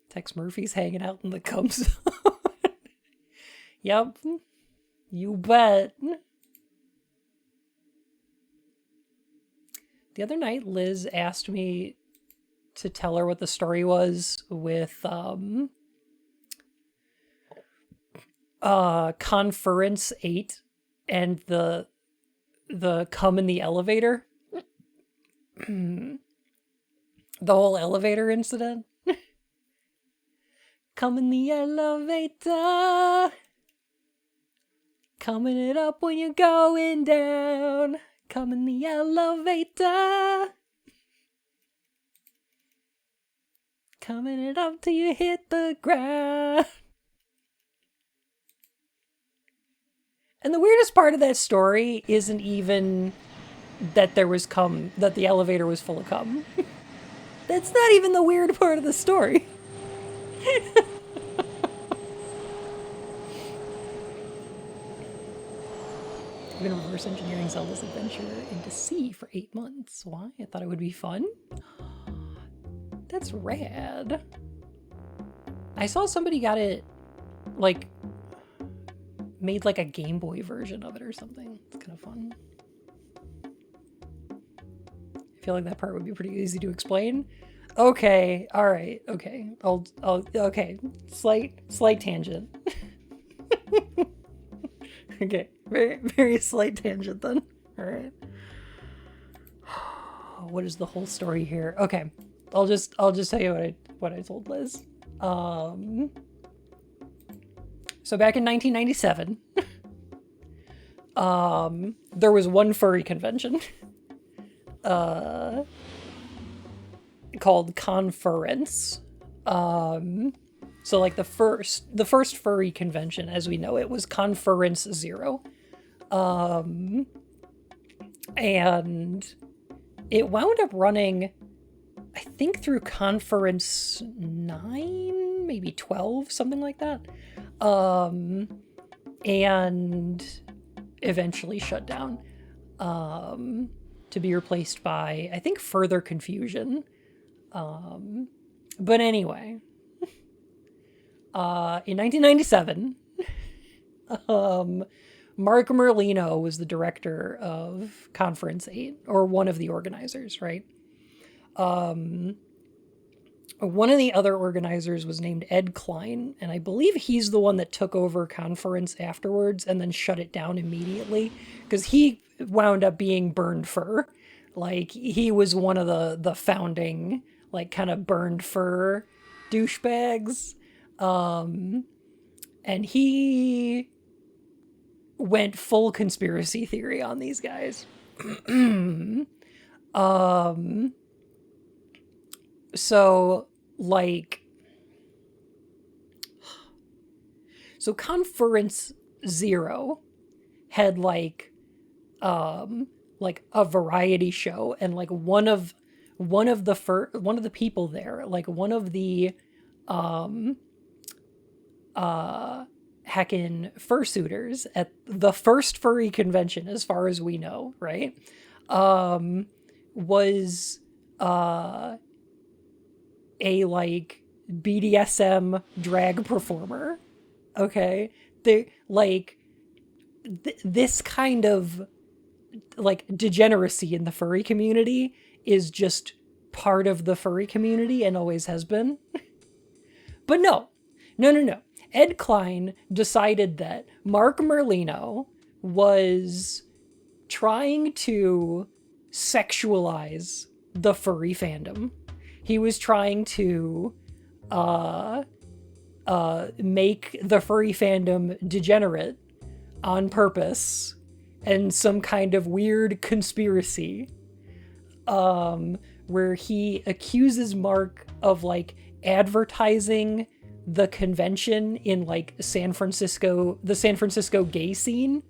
Tex Murphy's hanging out in the cum zone. Yep. You bet. The other night, Liz asked me to tell her what the story was with Conference 8 and the cum in the elevator. The whole elevator incident. Come in the elevator. Coming it up when you're going down. Come in the elevator. Coming it up till you hit the ground. And the weirdest part of that story isn't even that there was cum, that the elevator was full of cum. That's not even the weird part of the story. I'm gonna reverse engineering Zelda's adventure into C for 8 months. Why? I thought it would be fun. That's rad. I saw somebody got it, like, made like a Game Boy version of it or something. It's kind of fun. I feel like that part would be pretty easy to explain. Okay, all right, okay. Okay. Slight tangent. Okay, very slight tangent then. All right. what is the whole story here? Okay, I'll just tell you what I told Liz. So back in 1997, there was one furry convention called Conference. So like the first furry convention as we know it was Conference 0. And it wound up running, I think, through Conference 9, maybe 12, something like that. And eventually shut down, to be replaced by, I think, Further Confusion. But anyway, in 1997, Mark Merlino was the director of Conference 8, or one of the organizers, right? One of the other organizers was named Ed Klein, and I believe he's the one that took over Conference afterwards and then shut it down immediately, because he wound up being burned fur. Like, he was one of the founding, like, kind of burned fur douchebags. And he went full conspiracy theory on these guys. So, like, so Conference 0 had like a variety show, and like one of the people there, like one of the heckin' fursuiters at the first furry convention, as far as we know, right? Was a like BDSM drag performer. Okay, they like this kind of like degeneracy in the furry community is just part of the furry community and always has been. But no. Ed Klein decided that Mark Merlino was trying to sexualize the furry fandom. He was trying to make the furry fandom degenerate on purpose, and some kind of weird conspiracy where he accuses Mark of like advertising the convention in like the San Francisco gay scene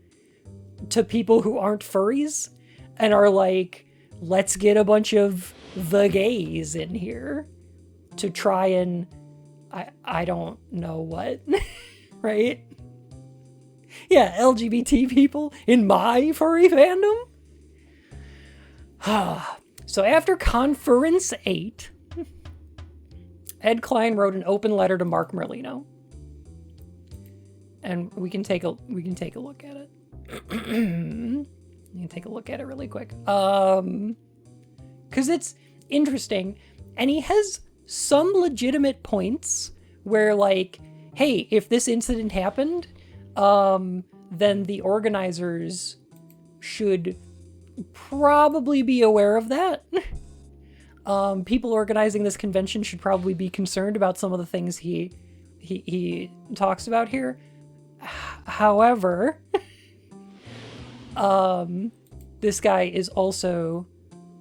to people who aren't furries, and are like, let's get a bunch of the gays in here to try and I don't know what, right? Yeah, LGBT people in my furry fandom. So after Conference 8, Ed Klein wrote an open letter to Mark Merlino, and we can take a look at it. You can take a look at it really quick, because it's interesting, and he has some legitimate points where, like, hey, if this incident happened, then the organizers should probably be aware of that. People organizing this convention should probably be concerned about some of the things he talks about here. However, this guy is also,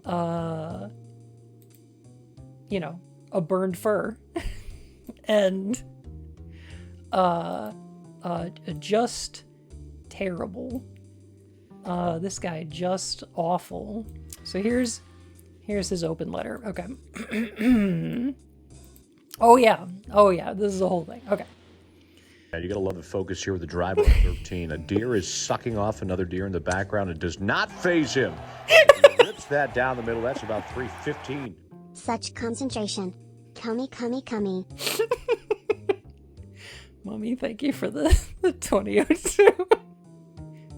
a burned fur, and just terrible. This guy just awful. So here's his open letter. Okay. Oh yeah, this is the whole thing. Okay. Yeah, you gotta love the focus here with the driver on 13. A deer is sucking off another deer in the background. It does not faze him. He rips that down the middle. That's about 315. Such concentration. Cummy. Mommy, thank you for the 2002.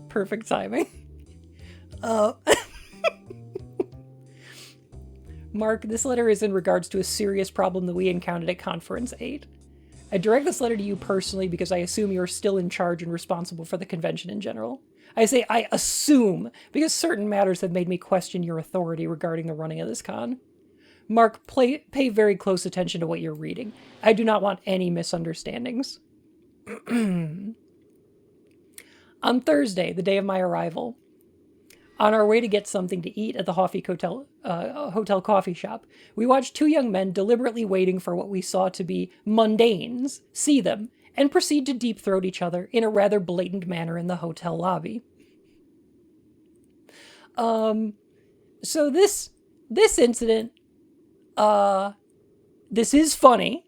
Perfect timing. Mark, this letter is in regards to a serious problem that we encountered at Conference 8. I direct this letter to you personally because I assume you're still in charge and responsible for the convention in general. I say I assume because certain matters have made me question your authority regarding the running of this con. Mark, pay very close attention to what you're reading. I do not want any misunderstandings. On Thursday, the day of my arrival, on our way to get something to eat at the Hoffe Hotel coffee shop, we watched two young men deliberately waiting for what we saw to be mundanes see them and proceed to deep-throat each other in a rather blatant manner in the hotel lobby. So this incident, this is funny.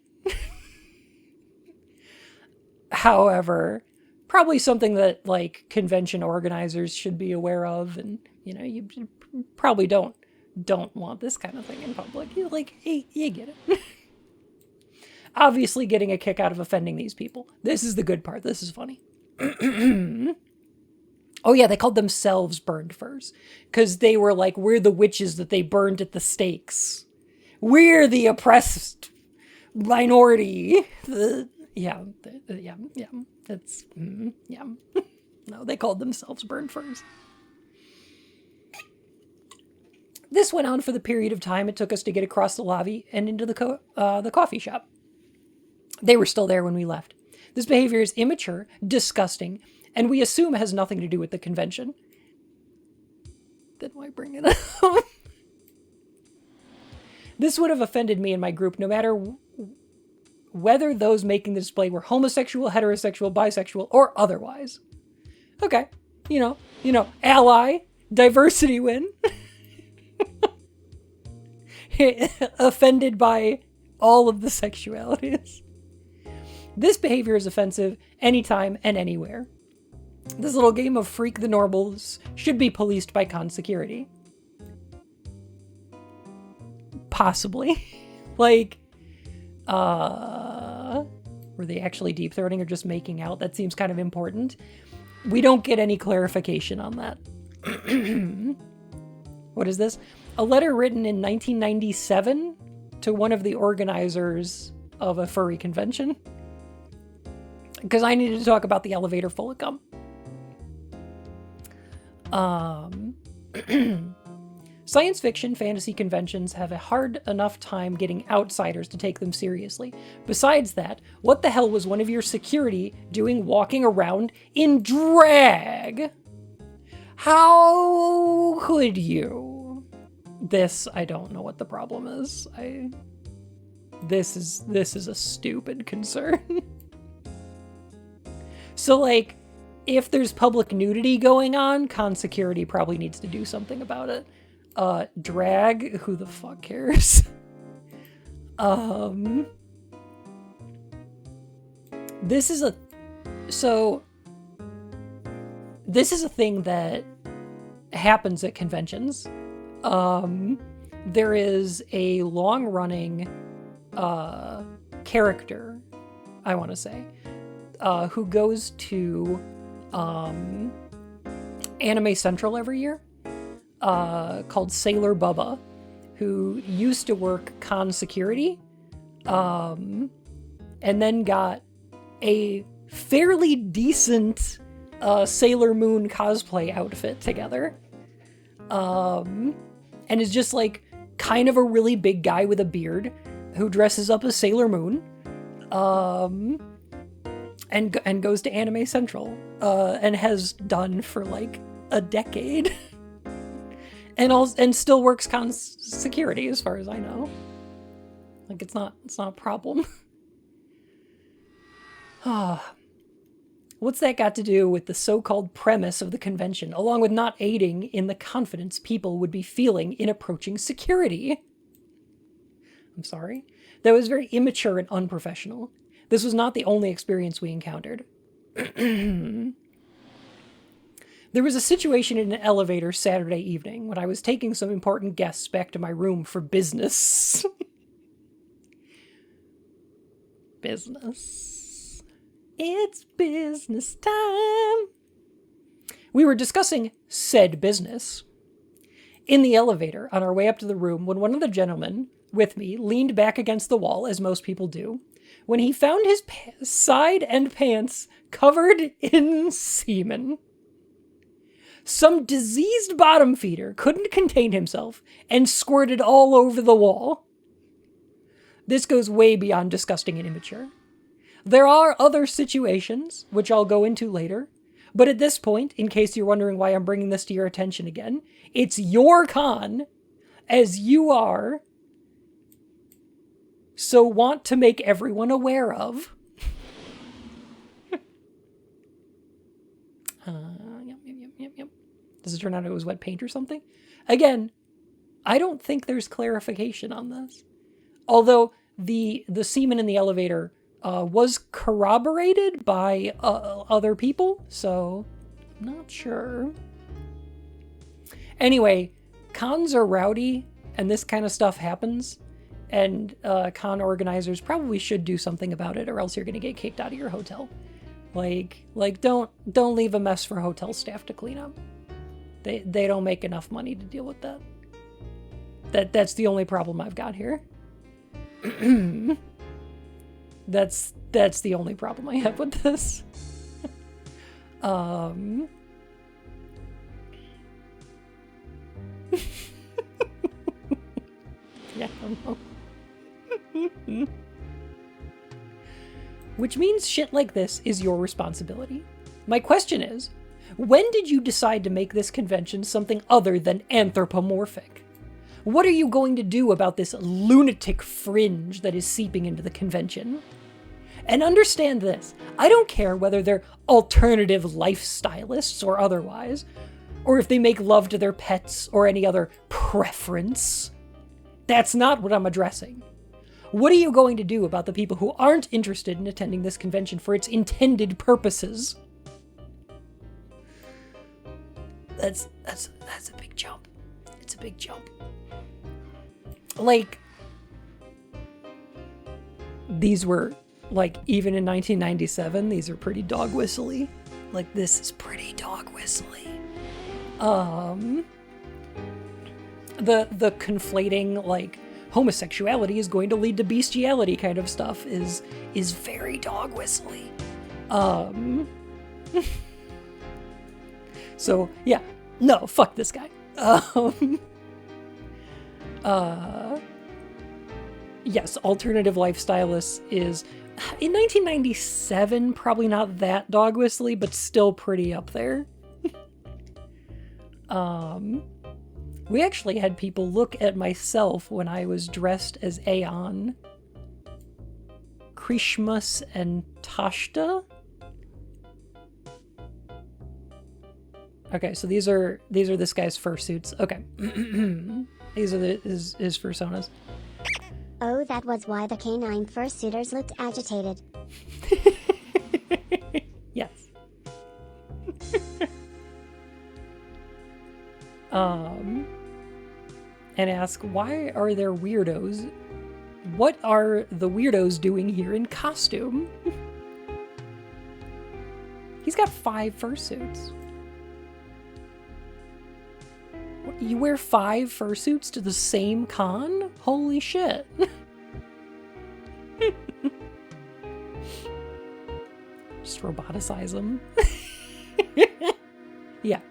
However, probably something that, like, convention organizers should be aware of, and, you know, you probably don't want this kind of thing in public. You're like, hey, you get it. Obviously getting a kick out of offending these people. This is the good part. This is funny. Oh yeah, they called themselves Burned Furs, because they were like, we're the witches that they burned at the stakes. We're the oppressed minority. Yeah. That's, yeah. No, they called themselves Burned Furs. This went on for the period of time it took us to get across the lobby and into the coffee shop. They were still there when we left. This behavior is immature, disgusting, and we assume has nothing to do with the convention. Then why bring it up? This would have offended me and my group no matter whether those making the display were homosexual, heterosexual, bisexual, or otherwise. Okay. You know, ally, diversity win. Offended by all of the sexualities. This behavior is offensive anytime and anywhere. This little game of Freak the Normals should be policed by con security. Possibly. Like, were they actually deep throating or just making out? That seems kind of important. We don't get any clarification on that. What is this? A letter written in 1997 to one of the organizers of a furry convention. Because I needed to talk about the elevator full of cum. Science fiction fantasy conventions have a hard enough time getting outsiders to take them seriously. Besides that, what the hell was one of your security doing walking around in drag? How could you? This, I don't know what the problem is. This is a stupid concern. So, like, if there's public nudity going on, con security probably needs to do something about it. Drag, who the fuck cares? This is a thing that happens at conventions. There is a long-running character, I want to say, who goes to Anime Central every year, called Sailor Bubba, who used to work con security, and then got a fairly decent Sailor Moon cosplay outfit together, and is just like kind of a really big guy with a beard who dresses up as Sailor Moon, and goes to Anime Central, and has done for like a decade, and still works con security as far as I know. Like, it's not a problem. What's that got to do with the so-called premise of the convention, along with not aiding in the confidence people would be feeling in approaching security? I'm sorry. That was very immature and unprofessional. This was not the only experience we encountered. There was a situation in an elevator Saturday evening when I was taking some important guests back to my room for business. Business. It's business time. We were discussing said business in the elevator on our way up to the room when one of the gentlemen with me leaned back against the wall, as most people do, when he found his side and pants covered in semen. Some diseased bottom feeder couldn't contain himself and squirted all over the wall. This goes way beyond disgusting and immature. There are other situations, which I'll go into later, but at this point, in case you're wondering why I'm bringing this to your attention again, it's your con, as you are, so want to make everyone aware of. Yep. Does it turn out it was wet paint or something? Again, I don't think there's clarification on this. Although the semen in the elevator was corroborated by other people, so I'm not sure. Anyway, cons are rowdy, and this kind of stuff happens, and con organizers probably should do something about it, or else you're going to get kicked out of your hotel. Like don't leave a mess for hotel staff to clean up. They don't make enough money to deal with that. That's the only problem I've got here. That's the only problem I have with this. Yeah, I don't know. Which means shit like this is your responsibility. My question is, when did you decide to make this convention something other than anthropomorphic? What are you going to do about this lunatic fringe that is seeping into the convention? And understand this, I don't care whether they're alternative lifestylists or otherwise, or if they make love to their pets or any other preference. That's not what I'm addressing. What are you going to do about the people who aren't interested in attending this convention for its intended purposes? That's a big jump. It's a big jump. Like, these were, like, even in 1997, these are pretty dog whistly. Like, this is pretty dog whistly. The conflating, like, homosexuality is going to lead to bestiality kind of stuff is very dog whistly. So yeah, no, fuck this guy. Yes, alternative lifestylists is in 1997 probably not that dog whistly, but still pretty up there. We actually had people look at myself when I was dressed as Aeon, Krishmus, and Tashta. Okay, so these are this guy's fursuits. Okay, these are his fursonas. Oh, that was why the canine fursuiters looked agitated. Yes. And ask, why are there weirdos? What are the weirdos doing here in costume? He's got 5 fursuits. You wear 5 fursuits to the same con? Holy shit. Just roboticize them. Yeah.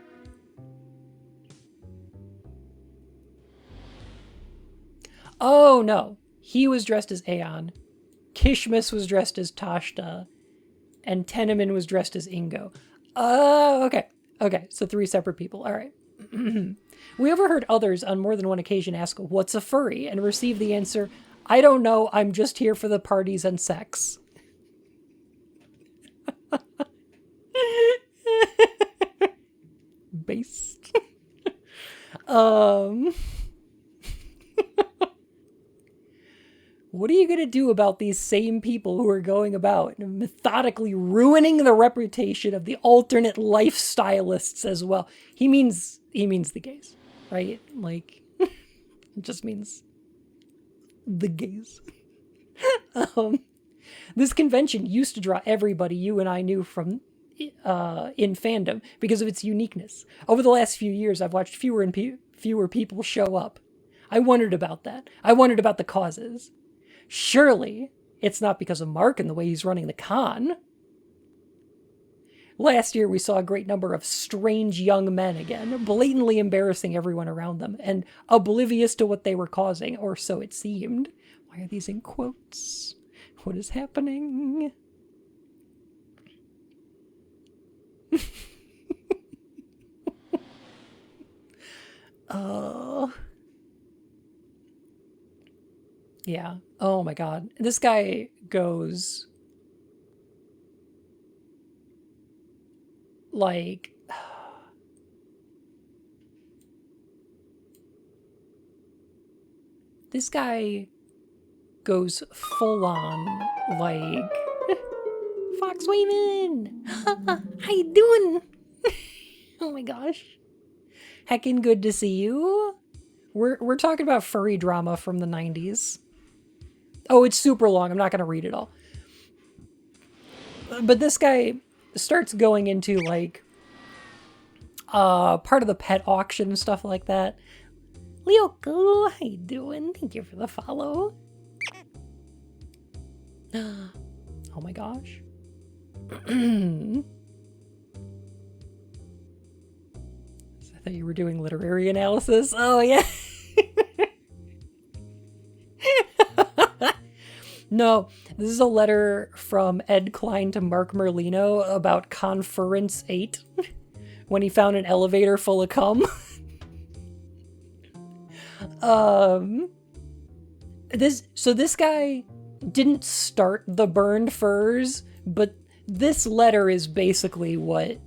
Oh no, he was dressed as Aeon, Kishmus was dressed as Tashta, and Teneman was dressed as Ingo. Okay, so 3 separate people, alright. We overheard others on more than one occasion ask, what's a furry? And receive the answer, I don't know, I'm just here for the parties and sex. Based. What are you going to do about these same people who are going about and methodically ruining the reputation of the alternate lifestylists as well? He means the gays, right? Like, it just means the gays. This convention used to draw everybody you and I knew from in fandom because of its uniqueness. Over the last few years, I've watched fewer and fewer people show up. I wondered about that. I wondered about the causes. Surely, it's not because of Mark and the way he's running the con. Last year, we saw a great number of strange young men again, blatantly embarrassing everyone around them and oblivious to what they were causing, or so it seemed. Why are these in quotes? What is happening? Yeah. Oh my god. This guy goes like this guy goes full on like Fox Wayman. How you doing? Oh my gosh. Heckin' good to see you. We're talking about furry drama from the 90s. Oh, it's super long. I'm not going to read it all. But this guy starts going into like part of the pet auction and stuff like that. Lyoko, how you doing? Thank you for the follow. Oh my gosh. I thought you were doing literary analysis. Oh yeah. No, this is a letter from Ed Klein to Mark Merlino about Conference 8 when he found an elevator full of cum. This guy didn't start the burned furs, but this letter is basically what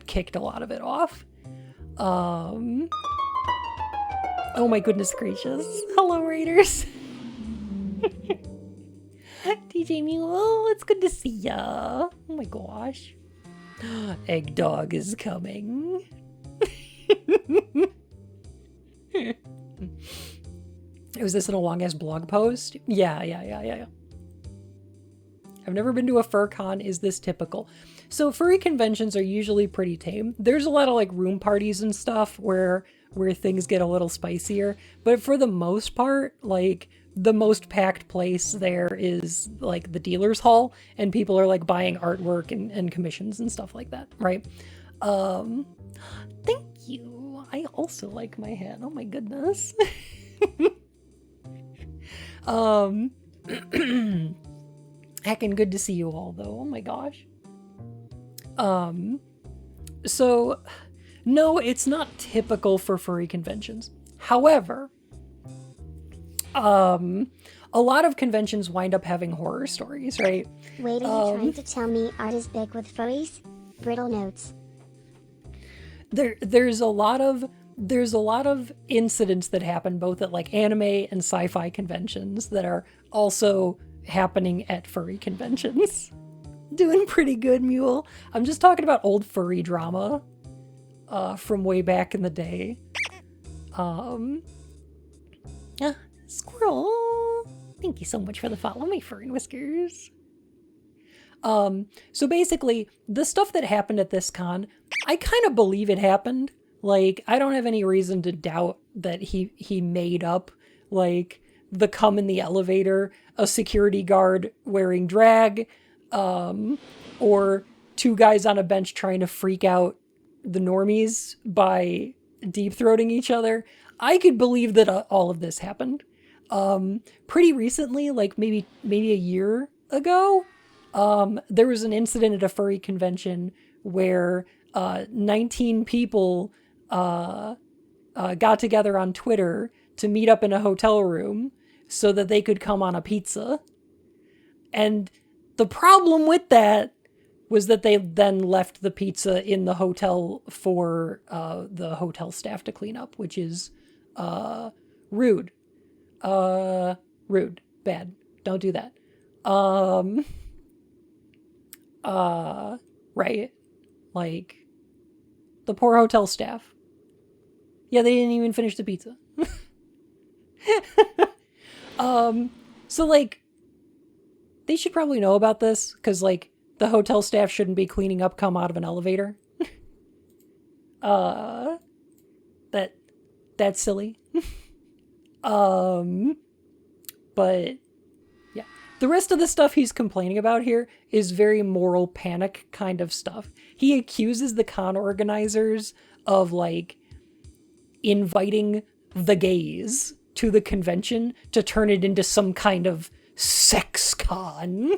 kicked a lot of it off. Oh my goodness gracious. Hello, Raiders. DJ Mule, it's good to see ya. Oh my gosh. Egg Dog is coming. Was this in a long ass blog post? Yeah. I've never been to a fur con. Is this typical? So furry conventions are usually pretty tame. There's a lot of like room parties and stuff where things get a little spicier, but for the most part, like the most packed place there is like the dealer's hall, and people are like buying artwork and commissions and stuff like that, right? Thank you. I also like my hat. Oh my goodness. Heckin' good to see you all though. Oh my gosh. So no, it's not typical for furry conventions. However, a lot of conventions wind up having horror stories, right? Wait, are you trying to tell me art is big with furries? Brittle notes. There's a lot of incidents that happen both at like anime and sci-fi conventions that are also happening at furry conventions. Doing pretty good, Mule. I'm just talking about old furry drama from way back in the day. Squirrel. Thank you so much for the follow, my fur and whiskers. So basically, the stuff that happened at this con, I kind of believe it happened. Like, I don't have any reason to doubt that he made up, like, the cum in the elevator, a security guard wearing drag, or two guys on a bench trying to freak out the normies by deep-throating each other. I could believe that all of this happened. Pretty recently, like maybe a year ago, there was an incident at a furry convention where 19 people got together on Twitter to meet up in a hotel room so that they could come on a pizza. And the problem with that was that they then left the pizza in the hotel for the hotel staff to clean up, which is rude. Rude. Bad. Don't do that. Right? Like, the poor hotel staff. Yeah, they didn't even finish the pizza. So, like, they should probably know about this, because, like, the hotel staff shouldn't be cleaning up cum out of an elevator. That's silly. But, yeah. The rest of the stuff he's complaining about here is very moral panic kind of stuff. He accuses the con organizers of, like, inviting the gays to the convention to turn it into some kind of sex con.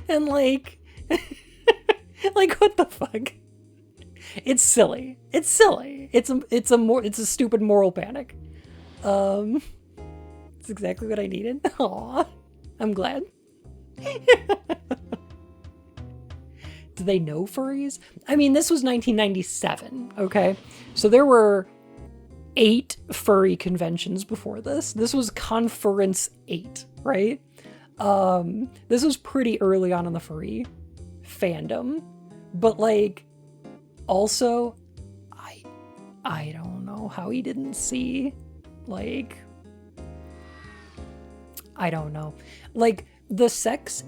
And, like, like, what the fuck? It's silly. It's silly. It's a stupid moral panic. It's exactly what I needed. Aw, I'm glad. Do they know furries? I mean, this was 1997, okay? So there were 8 furry conventions before this. This was Conference 8, right? This was pretty early on in the furry fandom. But, like, also, I don't know how he didn't see, like, I don't know. Like, the sex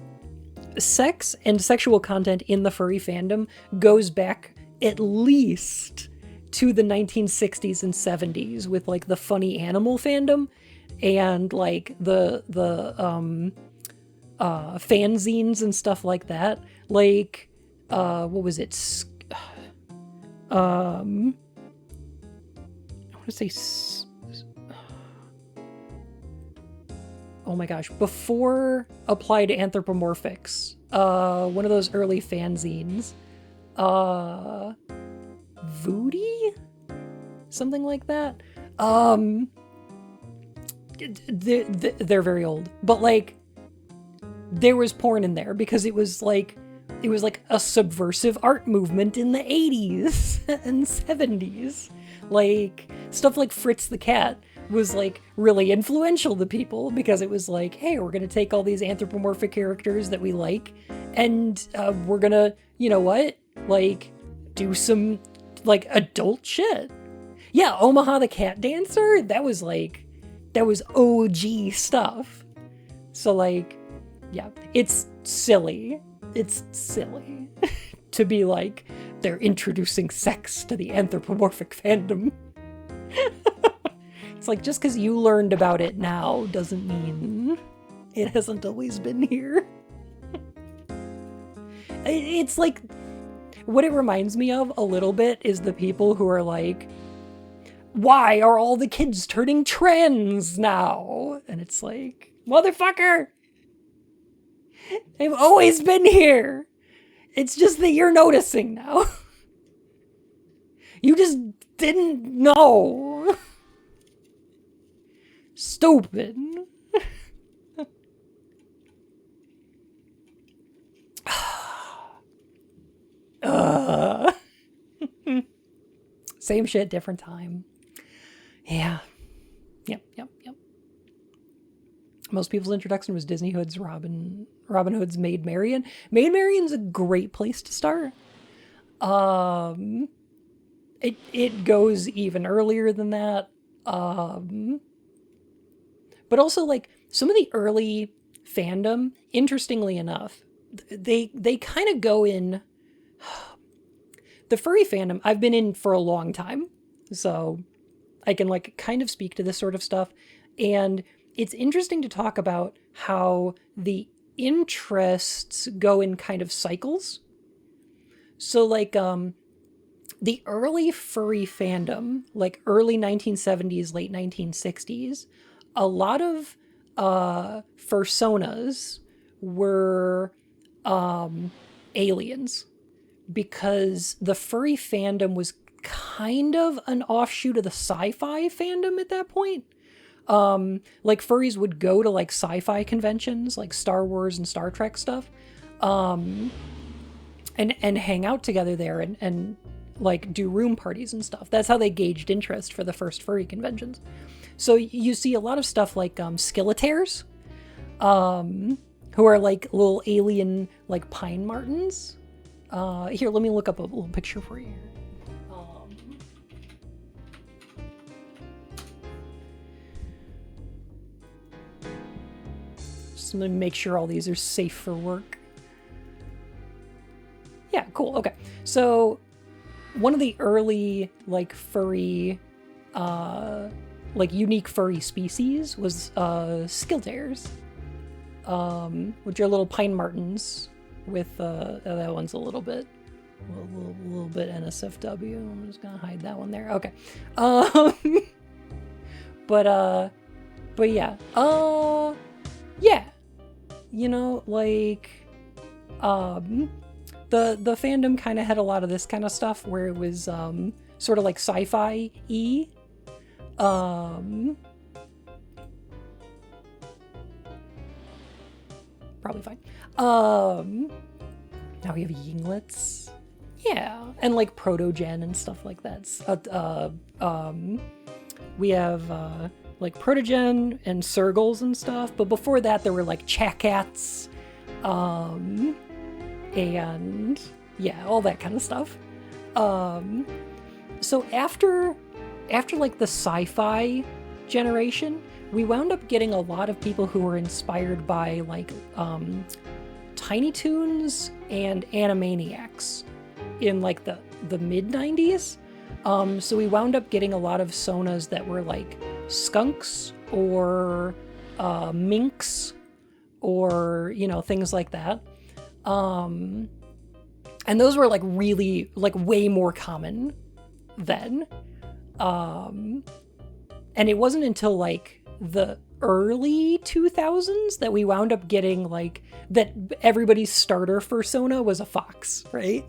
and sexual content in the furry fandom goes back at least to the 1960s and 70s with, like, the funny animal fandom and, like, the fanzines and stuff like that. Like, what was it? I want to say, oh my gosh, before Applied Anthropomorphics, one of those early fanzines, Voodie? Something like that. They're very old, but, like, there was porn in there because it was like a subversive art movement in the 80s and 70s. Like, stuff like Fritz the Cat was, like, really influential to people because it was like, hey, we're gonna take all these anthropomorphic characters that we like and we're gonna, you know what, like, do some, like, adult shit. Yeah, Omaha the Cat Dancer, that was OG stuff. So, like, yeah, it's silly. It's silly to be like, they're introducing sex to the anthropomorphic fandom. It's like, just because you learned about it now doesn't mean it hasn't always been here. It's like, what it reminds me of a little bit is the people who are like, why are all the kids turning trans now? And it's like, motherfucker! They've always been here. It's just that you're noticing now. You just didn't know. Stupid. Same shit, different time. Yeah. Yep. Most people's introduction was Disney Hood's Robin Hood's Maid Marian. Maid Marian's a great place to start. It goes even earlier than that. But also, like, some of the early fandom, interestingly enough, they kind of go in. The furry fandom I've been in for a long time, so I can, like, kind of speak to this sort of stuff. And it's interesting to talk about how the interests go in kind of cycles. So, like, the early furry fandom, like early 1970s, late 1960s, a lot of fursonas were aliens, because the furry fandom was kind of an offshoot of the sci-fi fandom at that point. Like, furries would go to, like, sci-fi conventions, like Star Wars and Star Trek stuff, and hang out together there and like, do room parties and stuff. That's how they gauged interest for the first furry conventions. So you see a lot of stuff like skilletaires, who are, like, little alien, like, pine martens. Here, let me look up a little picture for you. Just gonna make sure all these are safe for work. Yeah, cool. Okay. So one of the early, like, furry, like, unique furry species was skilletaires. which are little pine martens with, that one's a little bit NSFW. I'm just gonna hide that one there. Okay. But yeah. Yeah. You know, like, the fandom kind of had a lot of this kind of stuff where it was, sort of like sci-fi-y. Probably fine. Now we have Yinglets. Yeah, and like Protogen and stuff like that. We have like Protogen and Sergals and stuff, but before that there were like Chakats, and yeah, all that kind of stuff. So after like the sci-fi generation, we wound up getting a lot of people who were inspired by like Tiny Toons and Animaniacs in like the mid 90s. So we wound up getting a lot of sonas that were like skunks or minks or, you know, things like that. And those were like really like way more common then. And it wasn't until like the early 2000s that we wound up getting like that everybody's starter fursona was a fox, right?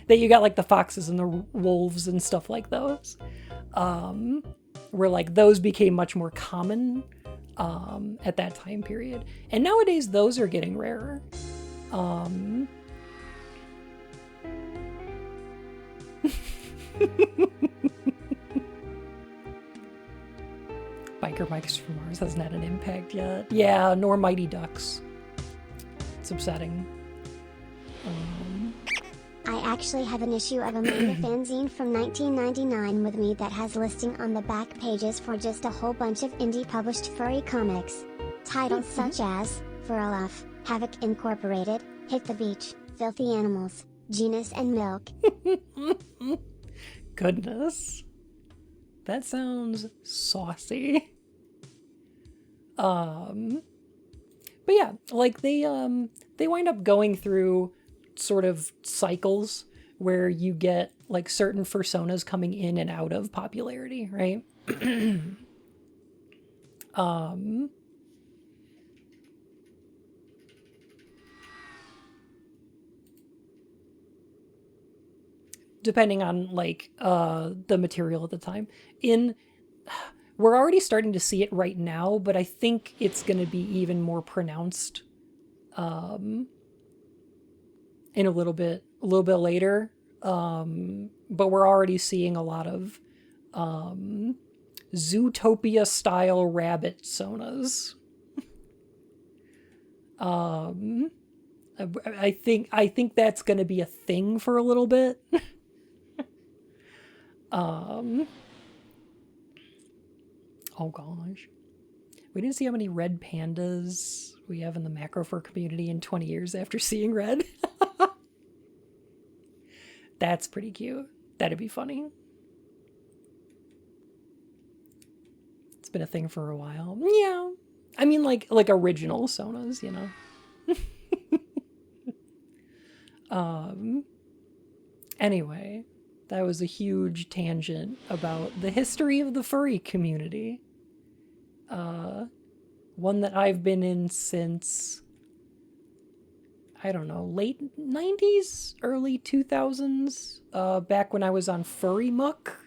That you got like the foxes and the wolves and stuff like those. Where like those became much more common at that time period. And nowadays those are getting rarer. Biker Mike's from Mars hasn't had an impact yet. Yeah, nor Mighty Ducks. It's upsetting. I actually have an issue of a manga fanzine from 1999 with me that has listing on the back pages for just a whole bunch of indie published furry comics. Titles such as Furlaf, Havoc Incorporated, Hit the Beach, Filthy Animals, Genus and Milk. Goodness. That sounds saucy. But yeah, like they wind up going through sort of cycles where you get like certain fursonas coming in and out of popularity, right? Depending on like the material at the time. We're already starting to see it right now, but I think it's going to be even more pronounced in a little bit later. But we're already seeing a lot of Zootopia style rabbit sonas. I think that's going to be a thing for a little bit. Oh gosh. We didn't see how many red pandas we have in the macro fur community in 20 years after seeing red. That's pretty cute. That'd be funny. It's been a thing for a while. Yeah. I mean like original sonas, you know. Anyway, that was a huge tangent about the history of the furry community. One that I've been in since, I don't know, late 90s, early 2000s, back when I was on Furry Muck.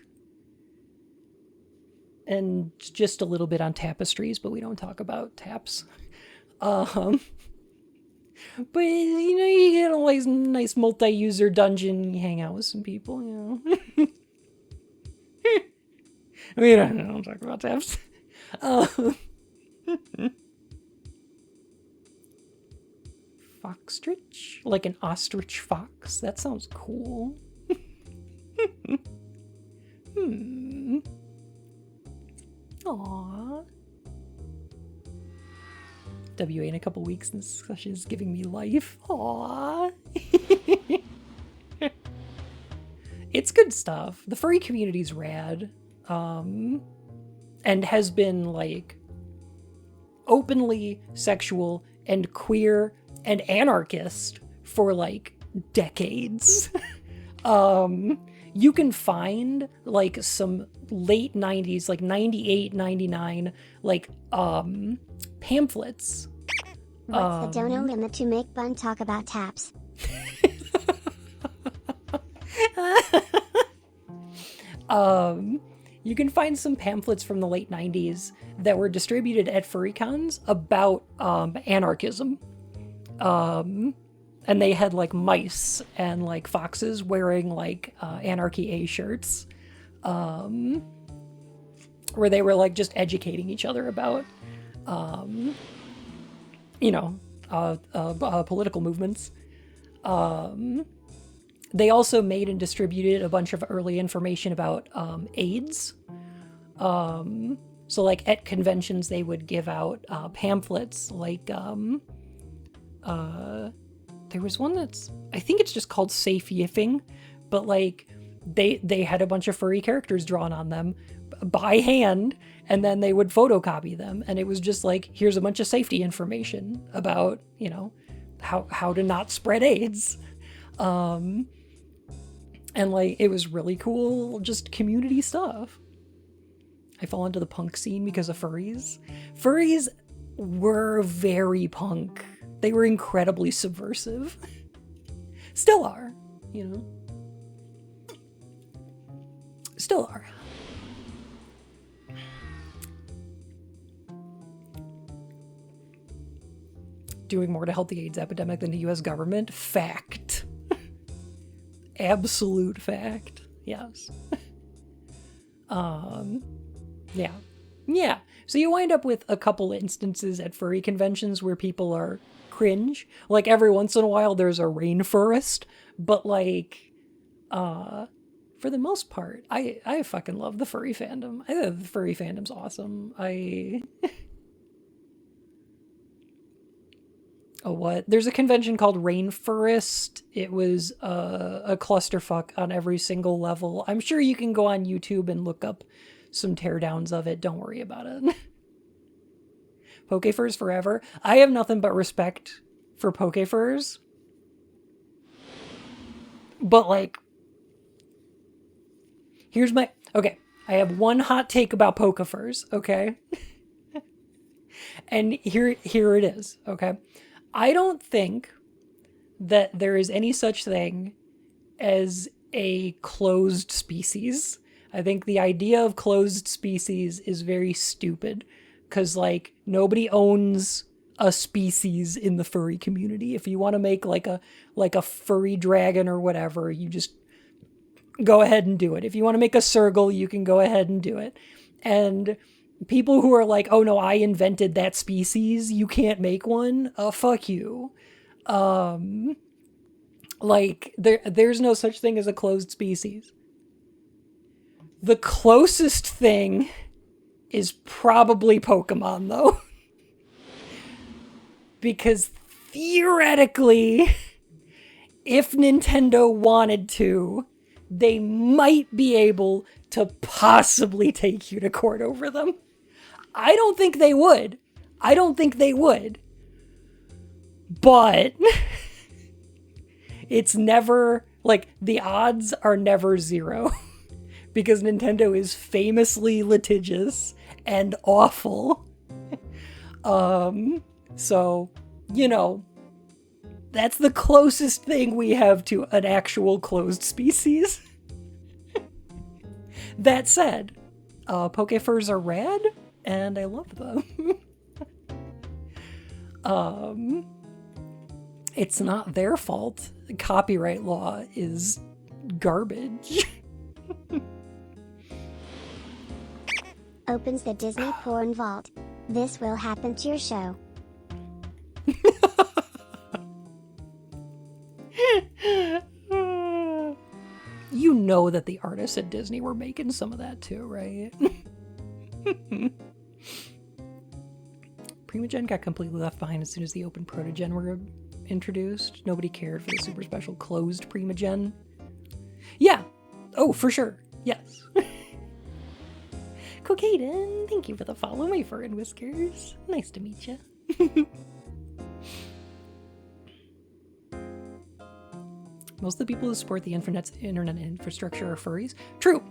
And just a little bit on tapestries, but we don't talk about taps. But, you know, you get a nice multi-user dungeon, you hang out with some people, you know. We don't talk about taps. Foxtrich? Like an ostrich fox? That sounds cool. Aww. WA in a couple weeks and she's giving me life. Aww. It's good stuff. The furry community's rad. And has been like openly sexual and queer and anarchist for like decades. You can find like some late 90s, like 98, 99, like pamphlets. What's the dono limit to make Bun talk about taps? You can find some pamphlets from the late 90s that were distributed at furrycons about anarchism. And they had like mice and like foxes wearing like Anarchy A shirts, where they were like just educating each other about, political movements. They also made and distributed a bunch of early information about AIDS. So like at conventions, they would give out pamphlets like, there was one that's, I think it's just called Safe Yiffing, but like they had a bunch of furry characters drawn on them by hand, and then they would photocopy them. And it was just like, here's a bunch of safety information about, how to not spread AIDS. And like, it was really cool, just community stuff. I fall into the punk scene because of furries. Furries were very punk. They were incredibly subversive. Still are, Still are. Doing more to help the AIDS epidemic than the US government? Fact. Absolute fact. Yes. Yeah. Yeah. So you wind up with a couple instances at furry conventions where people are cringe. Like every once in a while there's a rainforest, but like for the most part, I fucking love the furry fandom. I think the furry fandom's awesome. Oh, what? There's a convention called Rainforest. It was a clusterfuck on every single level. I'm sure you can go on YouTube and look up some teardowns of it. Don't worry about it. Pokefurs forever. I have nothing but respect for Pokefurs. But like, here's my, okay, I have one hot take about Pokefurs, okay? And here it is, okay? I don't think that there is any such thing as a closed species. I think the idea of closed species is very stupid because, like, nobody owns a species in the furry community. If you want to make like a furry dragon or whatever, you just go ahead and do it. If you want to make a Sergal, you can go ahead and do it. And people who are like, oh no, I invented that species, you can't make one, fuck you. Like, there's no such thing as a closed species. The closest thing is probably Pokemon, though. Because theoretically, if Nintendo wanted to, they might be able to possibly take you to court over them. I don't think they would. But it's never, like, the odds are never zero. Because Nintendo is famously litigious and awful. So, that's the closest thing we have to an actual closed species. That said, Pokefurs are rad, and I love them. It's not their fault. Copyright law is garbage. Opens the Disney porn vault. This will happen to your show. You know that the artists at Disney were making some of that too, right? Primogen got completely left behind as soon as the open Protogen were introduced. Nobody cared for the super special closed Primogen. Yeah. Oh, for sure. Yes. Cocaden, thank you for the follow, my fur and whiskers. Nice to meet you. Most of the people who support the internet infrastructure are furries. True.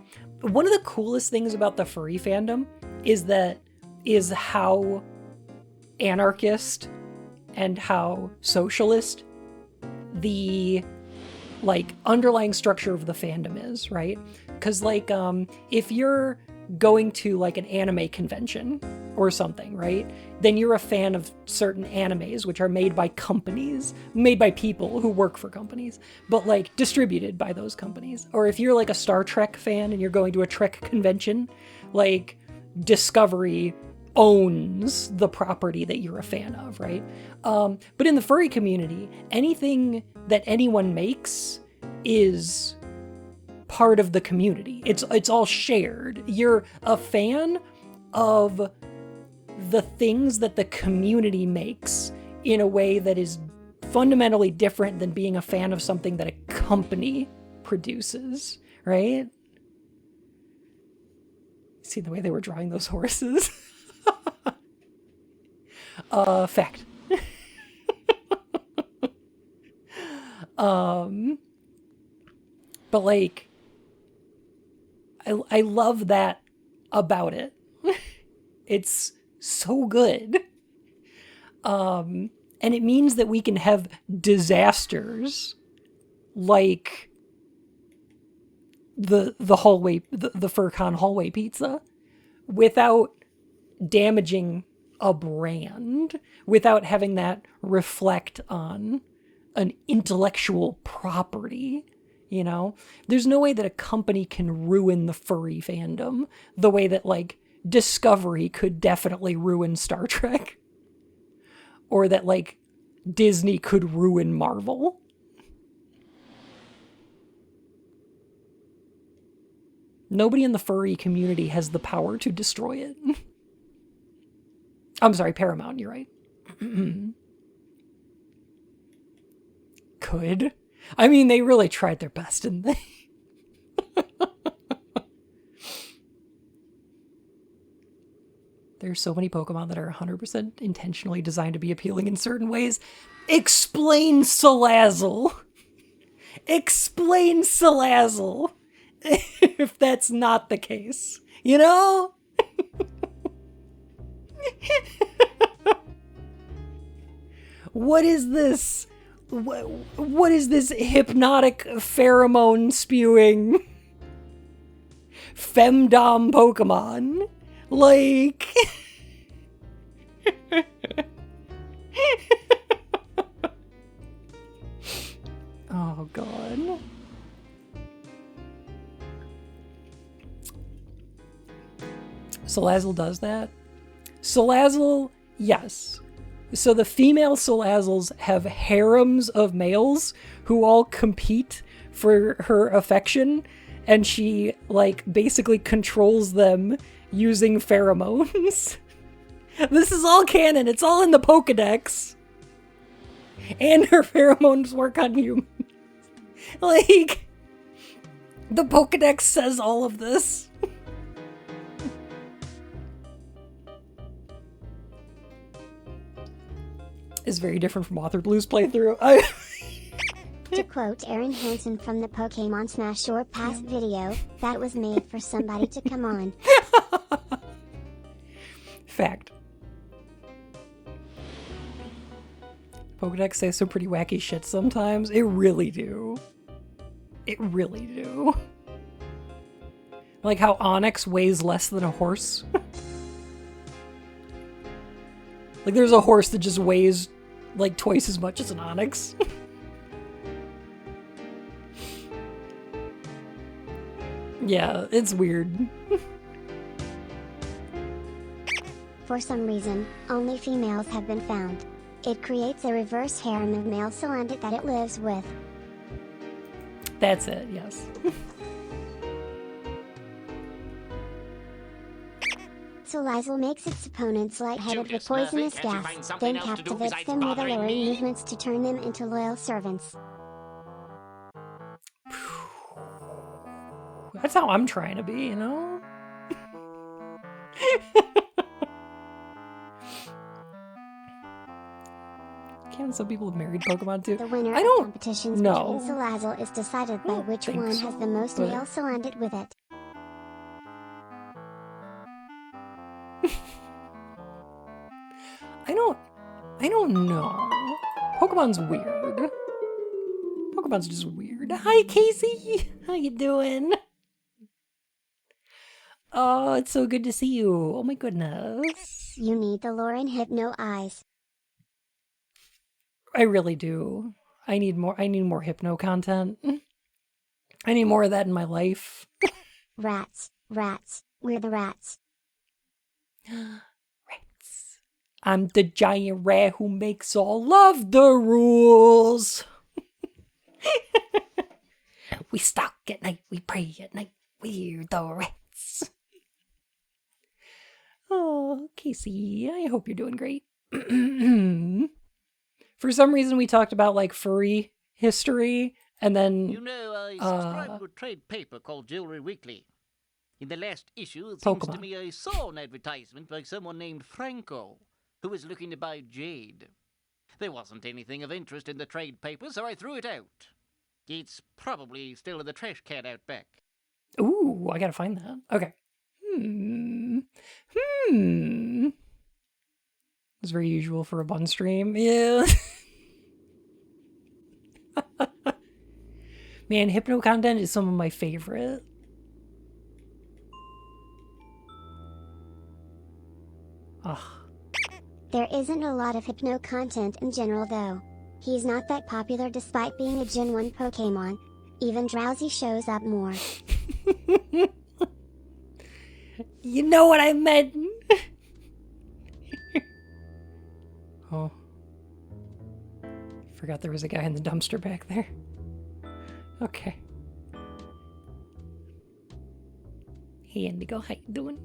One of the coolest things about the furry fandom is how anarchist and how socialist the like underlying structure of the fandom is, right? Because like if you're going to like an anime convention or something, right, then you're a fan of certain animes which are made by companies, made by people who work for companies, but like distributed by those companies. Or if you're like a Star Trek fan and you're going to a Trek convention, like Discovery owns the property that you're a fan of, right? But in the furry community, anything that anyone makes is part of the community. It's all shared. You're a fan of the things that the community makes in a way that is fundamentally different than being a fan of something that a company produces, right? See the way they were drawing those horses? Fact. But like, I love that about it. It's so good. And it means that we can have disasters like the hallway, the FurCon hallway pizza without damaging a brand, without having that reflect on an intellectual property. You know, there's no way that a company can ruin the furry fandom the way that like Discovery could definitely ruin Star Trek, or that like Disney could ruin Marvel. Nobody in the furry community has the power to destroy it. I'm sorry, Paramount, you're right. Could. I mean, they really tried their best, didn't they? There's so many Pokemon that are 100% intentionally designed to be appealing in certain ways. Explain Salazzle. Explain Salazzle. If that's not the case. You know? What is this? What is this hypnotic pheromone spewing femdom Pokemon? Like... Oh, God. Salazzle does that? Salazzle, yes. So the female Salazzles have harems of males who all compete for her affection, and she, like, basically controls them using pheromones. This is all canon. It's all in the Pokedex. And her pheromones work on humans. Like, the Pokedex says all of this. Is very different from Author Blue's playthrough. To quote Aaron Hansen from the Pokemon Smash or Pass video, that was made for somebody to come on. Fact. Pokedex say some pretty wacky shit sometimes. It really do. It really do. Like how Onyx weighs less than a horse. Like there's a horse that just weighs like twice as much as an Onyx. Yeah, it's weird. For some reason, only females have been found. It creates a reverse harem of male Salandit that it lives with. That's it, yes. Salazzle makes its opponents lightheaded with poisonous gas, then captivates them with alluring movements to turn them into loyal servants. That's how I'm trying to be, you know? Can't Some people have married Pokemon too. The winner I of don't competitions know. between Salazzle is decided by which think one so, has the most but- male Salandit with it. I don't know. Pokemon's weird. Pokemon's just weird. Hi, Casey. How you doing? Oh, it's so good to see you. Oh my goodness. You need the Lauren Hypno eyes. I really do. I need more Hypno content. I need more of that in my life. Rats, rats, we're the rats. Rats. I'm the giant rat who makes all of the rules. We stalk at night, we pray at night, we're the rats. Oh, Casey, I hope you're doing great. For some reason, we talked about like furry history, and then You know, I subscribe to a trade paper called Jewelry Weekly. In the last issue, it seems to Pokemon. me I saw an advertisement by someone named Franco, who was looking to buy jade. There wasn't anything of interest in the trade paper, so I threw it out. It's probably still in the trash can out back. Ooh, I gotta find that. Okay. It's very usual for a Bun stream. Yeah. Man, Hypno content is some of my favorite. Ugh. There isn't a lot of Hypno content in general though. He's not that popular despite being a Gen 1 Pokemon. Even Drowsy shows up more. You know what I meant. Oh. Forgot there was a guy in the dumpster back there. Okay. Hey Indigo, how you doing?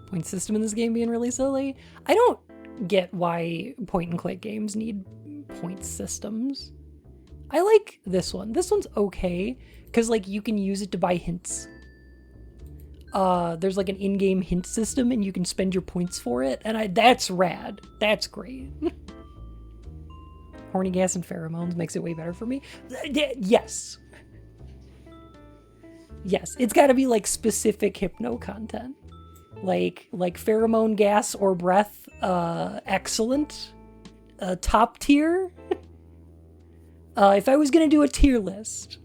Point system in this game being really silly. I don't get why point and click games need point systems. I like this one. This one's okay, because like you can use it to buy hints. There's like an in-game hint system and you can spend your points for it, and that's rad. That's great. Horny gas and pheromones makes it way better for me. Yes. Yes, it's got to be like specific Hypno content. Like pheromone gas or breath, excellent. Top tier. If I was gonna do a tier list.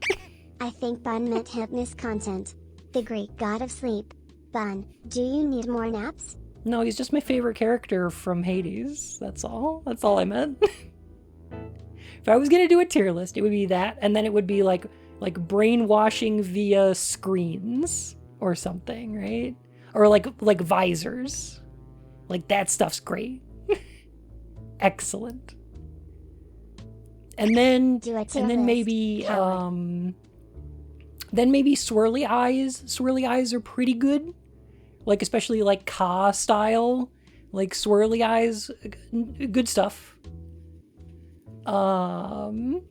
I think Bun meant Hypnus content. The Greek god of sleep. Bun, do you need more naps? No, he's just my favorite character from Hades. That's all. That's all I meant. If I was gonna do a tier list, it would be that, and then it would be like brainwashing via screens or something, right? Or like visors. Like that stuff's great. Excellent. And then maybe swirly eyes. Swirly eyes are pretty good. Like especially like Ka style. Like swirly eyes, good stuff. And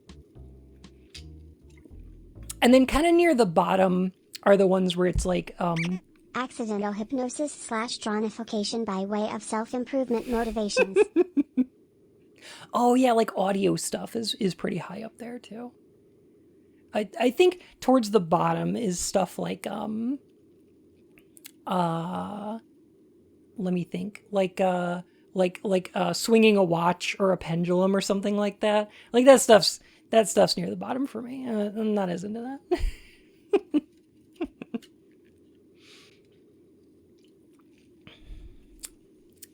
then kind of near the bottom are the ones where it's like accidental hypnosis / dronification by way of self-improvement motivations. Oh yeah, like audio stuff is pretty high up there too. I think towards the bottom is stuff like let me think, like swinging a watch or a pendulum or something like that. Like that stuff's near the bottom for me. I'm not as into that.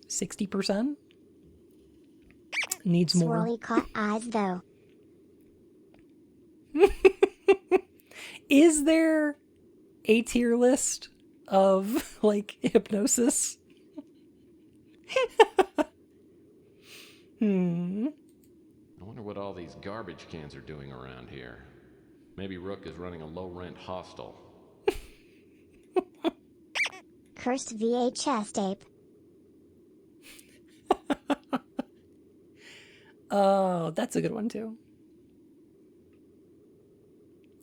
60%? Needs more. Swirly caught eyes though. Is there a tier list of like hypnosis? I wonder what all these garbage cans are doing around here. Maybe Rook is running a low-rent hostel. Cursed VHS tape. Oh, that's a good one too.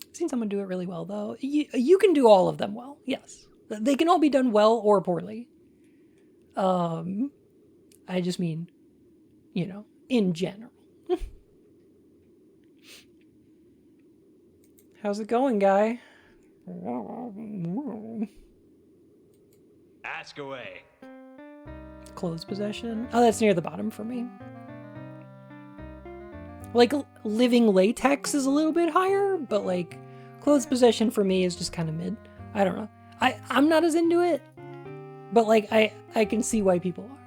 I've seen someone do it really well though. You can do all of them well, yes. They can all be done well or poorly. I just mean, you know, in general. How's it going, guy? Ask away. Clothes possession. Oh, that's near the bottom for me. Like, living latex is a little bit higher, but like, clothes possession for me is just kind of mid. I don't know. I'm not as into it, but like, I can see why people are.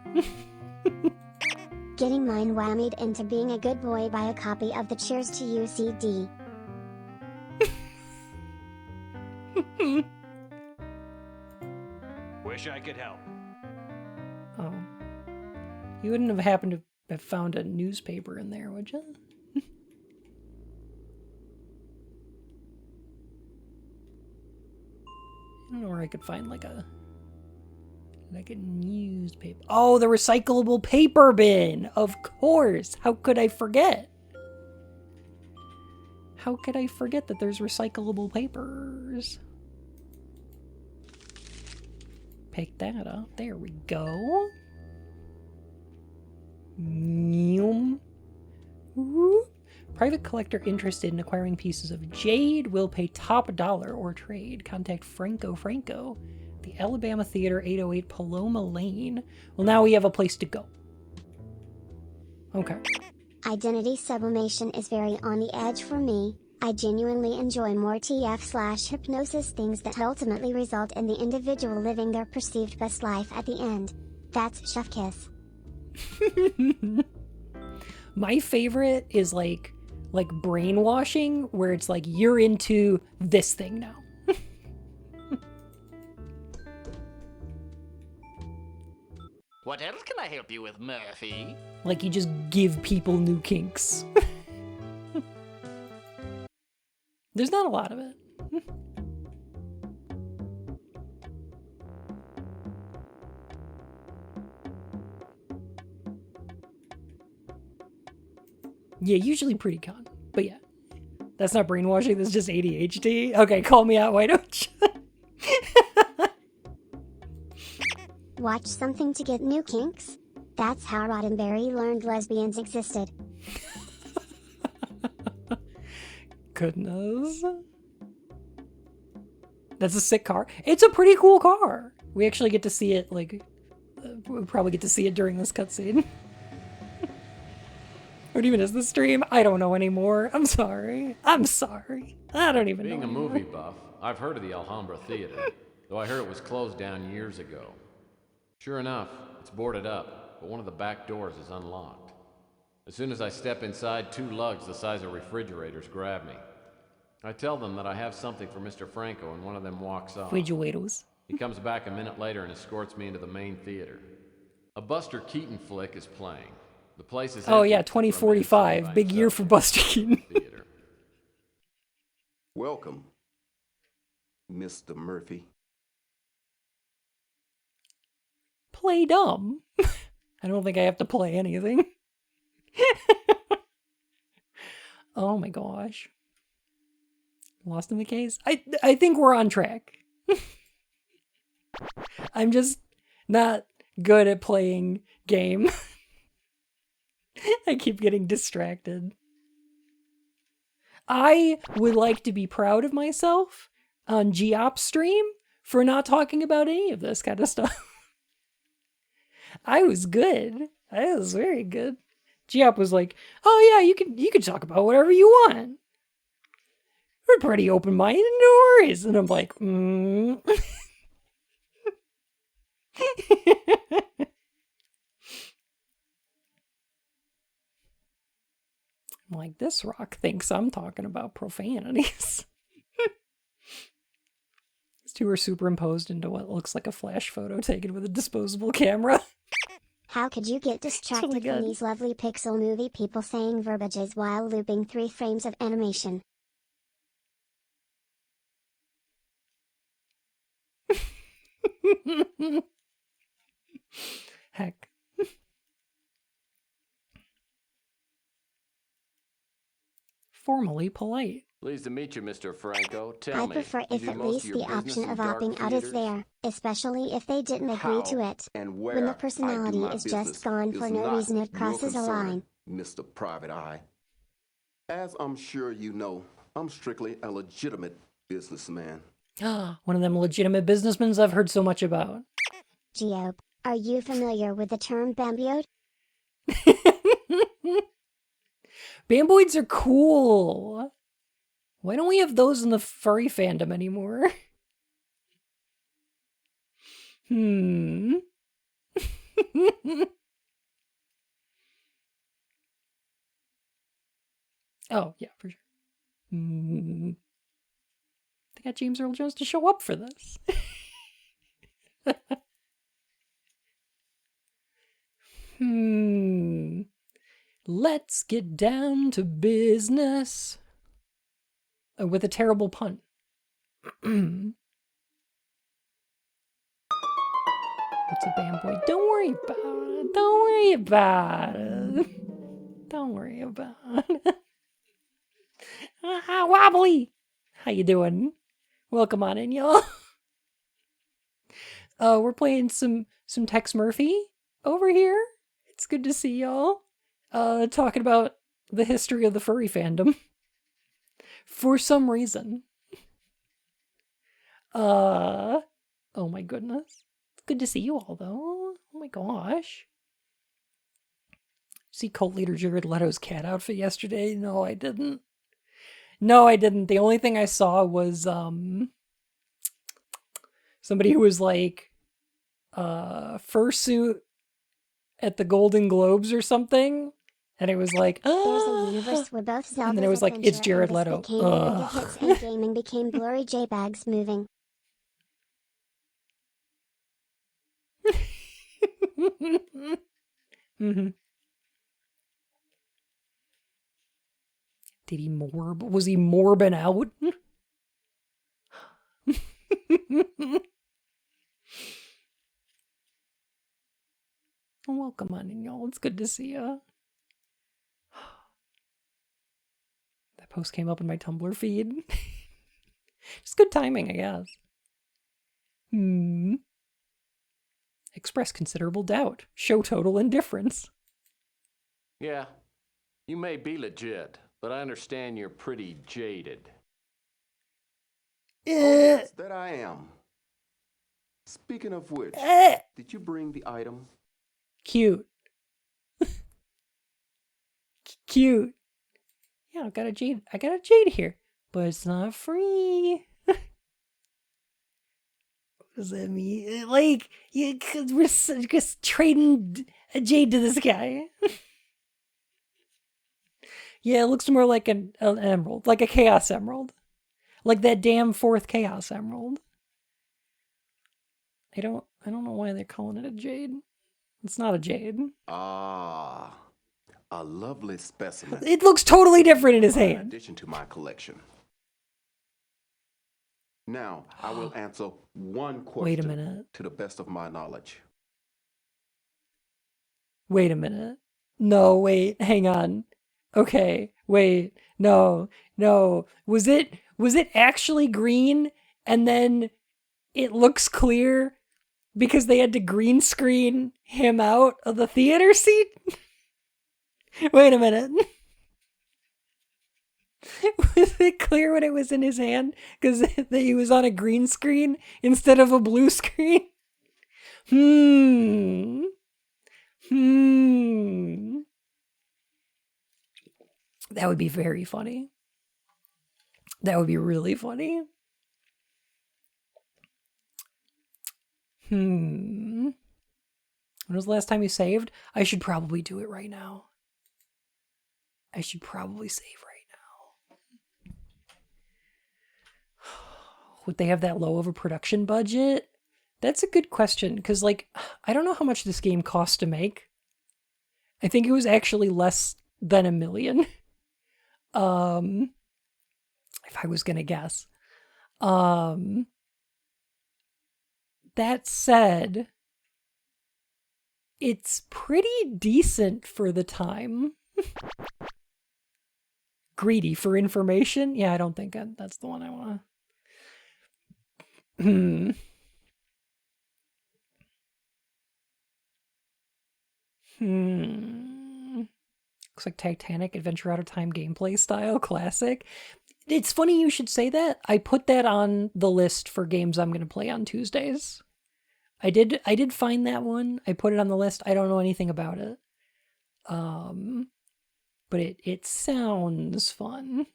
Getting mine whammied into being a good boy by a copy of the Cheers to You CD. Wish I could help. Oh. You wouldn't have happened to have found a newspaper in there, would you? I don't know where I could find like a newspaper. Oh, the recyclable paper bin! Of course! How could I forget? How could I forget that there's recyclable papers? Pick that up. There we go. Private collector interested in acquiring pieces of jade will pay top dollar or trade. Contact Franco. The Alabama Theater, 808 Paloma Lane. Well, now we have a place to go. Okay. Identity sublimation is very on the edge for me. I genuinely enjoy more TF/hypnosis things that ultimately result in the individual living their perceived best life at the end. That's chef kiss. My favorite is like brainwashing, where it's like, you're into this thing now. What else can I help you with, Murr-phy? Like, you just give people new kinks. There's not a lot of it. Yeah, usually pretty con. But yeah. That's not brainwashing, that's just ADHD. Okay, call me out, why don't you? Watch something to get new kinks? That's how Roddenberry learned lesbians existed. Goodness. That's a sick car. It's a pretty cool car. We actually get to see it, like, we'll probably get to see it during this cutscene. What even is the stream? I don't know anymore. I'm sorry. I don't even know. Being a anymore. movie buff, I've heard of the Alhambra Theater, though I heard it was closed down years ago. Sure enough, it's boarded up, but one of the back doors is unlocked. As soon as I step inside, 2 lugs the size of refrigerators grab me. I tell them that I have something for Mr. Franco, and one of them walks off. Refrigerators. He comes back a minute later and escorts me into the main theater. A Buster Keaton flick is playing. The place is Oh empty yeah, for a man 2045. by Big year himself for in Buster the Keaton. theater. Welcome, Mr. Murr-phy. Play dumb. I don't think I have to play anything. Oh my gosh. Lost in the case? I think we're on track. I'm just not good at playing game. I keep getting distracted. I would like to be proud of myself on GOP stream for not talking about any of this kind of stuff. I was good. I was very good. GOP was like, "Oh yeah, you can talk about whatever you want. We're pretty open-minded, no worries." And I'm like, I'm like, this rock thinks I'm talking about profanities. These two are superimposed into what looks like a flash photo taken with a disposable camera. How could you get distracted really from good. these lovely pixel movie people saying verbiages while looping 3 frames of animation? Heck. Formally polite. Pleased to meet you, Mr. Franco. Tell I me, prefer you if do at most least of your the option business in of dark opting out is theaters? there, especially if they didn't agree to How it. and where When the I do personality my is business just gone is for no not reason it your crosses a concern, line. Mr. Private Eye. As I'm sure you know, I'm strictly a legitimate businessman. One of them legitimate businessmen I've heard so much about. Geob, are you familiar with the term bambioid? Bamboids are cool. Why don't we have those in the furry fandom anymore? Oh, yeah, for sure. They got James Earl Jones to show up for this. Let's get down to business. With a terrible pun. What's a bamboid? Don't worry about it. Don't worry about it. Don't worry about it. Wobbly! How you doing? Welcome on in, y'all. We're playing some Tex Murr-phy over here. It's good to see y'all. Talking about the history of the furry fandom. For some reason. Oh my goodness. It's good to see you all, though. Oh my gosh. See cult leader Jared Leto's cat outfit yesterday? No, I didn't. The only thing I saw was somebody who was like fursuit at the Golden Globes or something, and it was like, There's a universe where both Zelda's and then it was like, it's Jared Leto. became mega hits and gaming became blurry JPEGs moving. Did he morb? Was he morbing out? Welcome on in, y'all. It's good to see ya. That post came up in my Tumblr feed. Just good timing, I guess. Express considerable doubt. Show total indifference. Yeah, you may be legit, but I understand you're pretty jaded. Yes, that I am. Speaking of which, did you bring the item? Cute. Cute. Yeah, I got a jade here, but it's not free. What does that mean? Like, we're just trading a jade to this guy. Yeah, it looks more like an emerald, like a chaos emerald, like that damn fourth chaos emerald. I don't know why they're calling it a jade. It's not a jade. Ah, a lovely specimen. It looks totally different in his hand. In addition to my collection. Now, I will answer one question. Wait a minute. To the best of my knowledge. Wait a minute. No, wait, hang on. Okay, wait, no. Was it actually green and then it looks clear because they had to green screen him out of the theater seat? Wait a minute. Was it clear when it was in his hand because he was on a green screen instead of a blue screen? That would be very funny. That would be really funny. When was the last time you saved? I should probably do it right now. I should probably save right now. Would they have that low of a production budget? That's a good question, because, like, I don't know how much this game cost to make. I think it was actually less than $1 million. If I was gonna guess. That said, it's pretty decent for the time. Greedy for information? Yeah, I don't think that's the one I want to... Looks like Titanic Adventure Out of Time gameplay style classic. It's funny you should say that. I put that on the list for games I'm going to play on Tuesdays. I did find that one. I put it on the list. I don't know anything about it. But it sounds fun.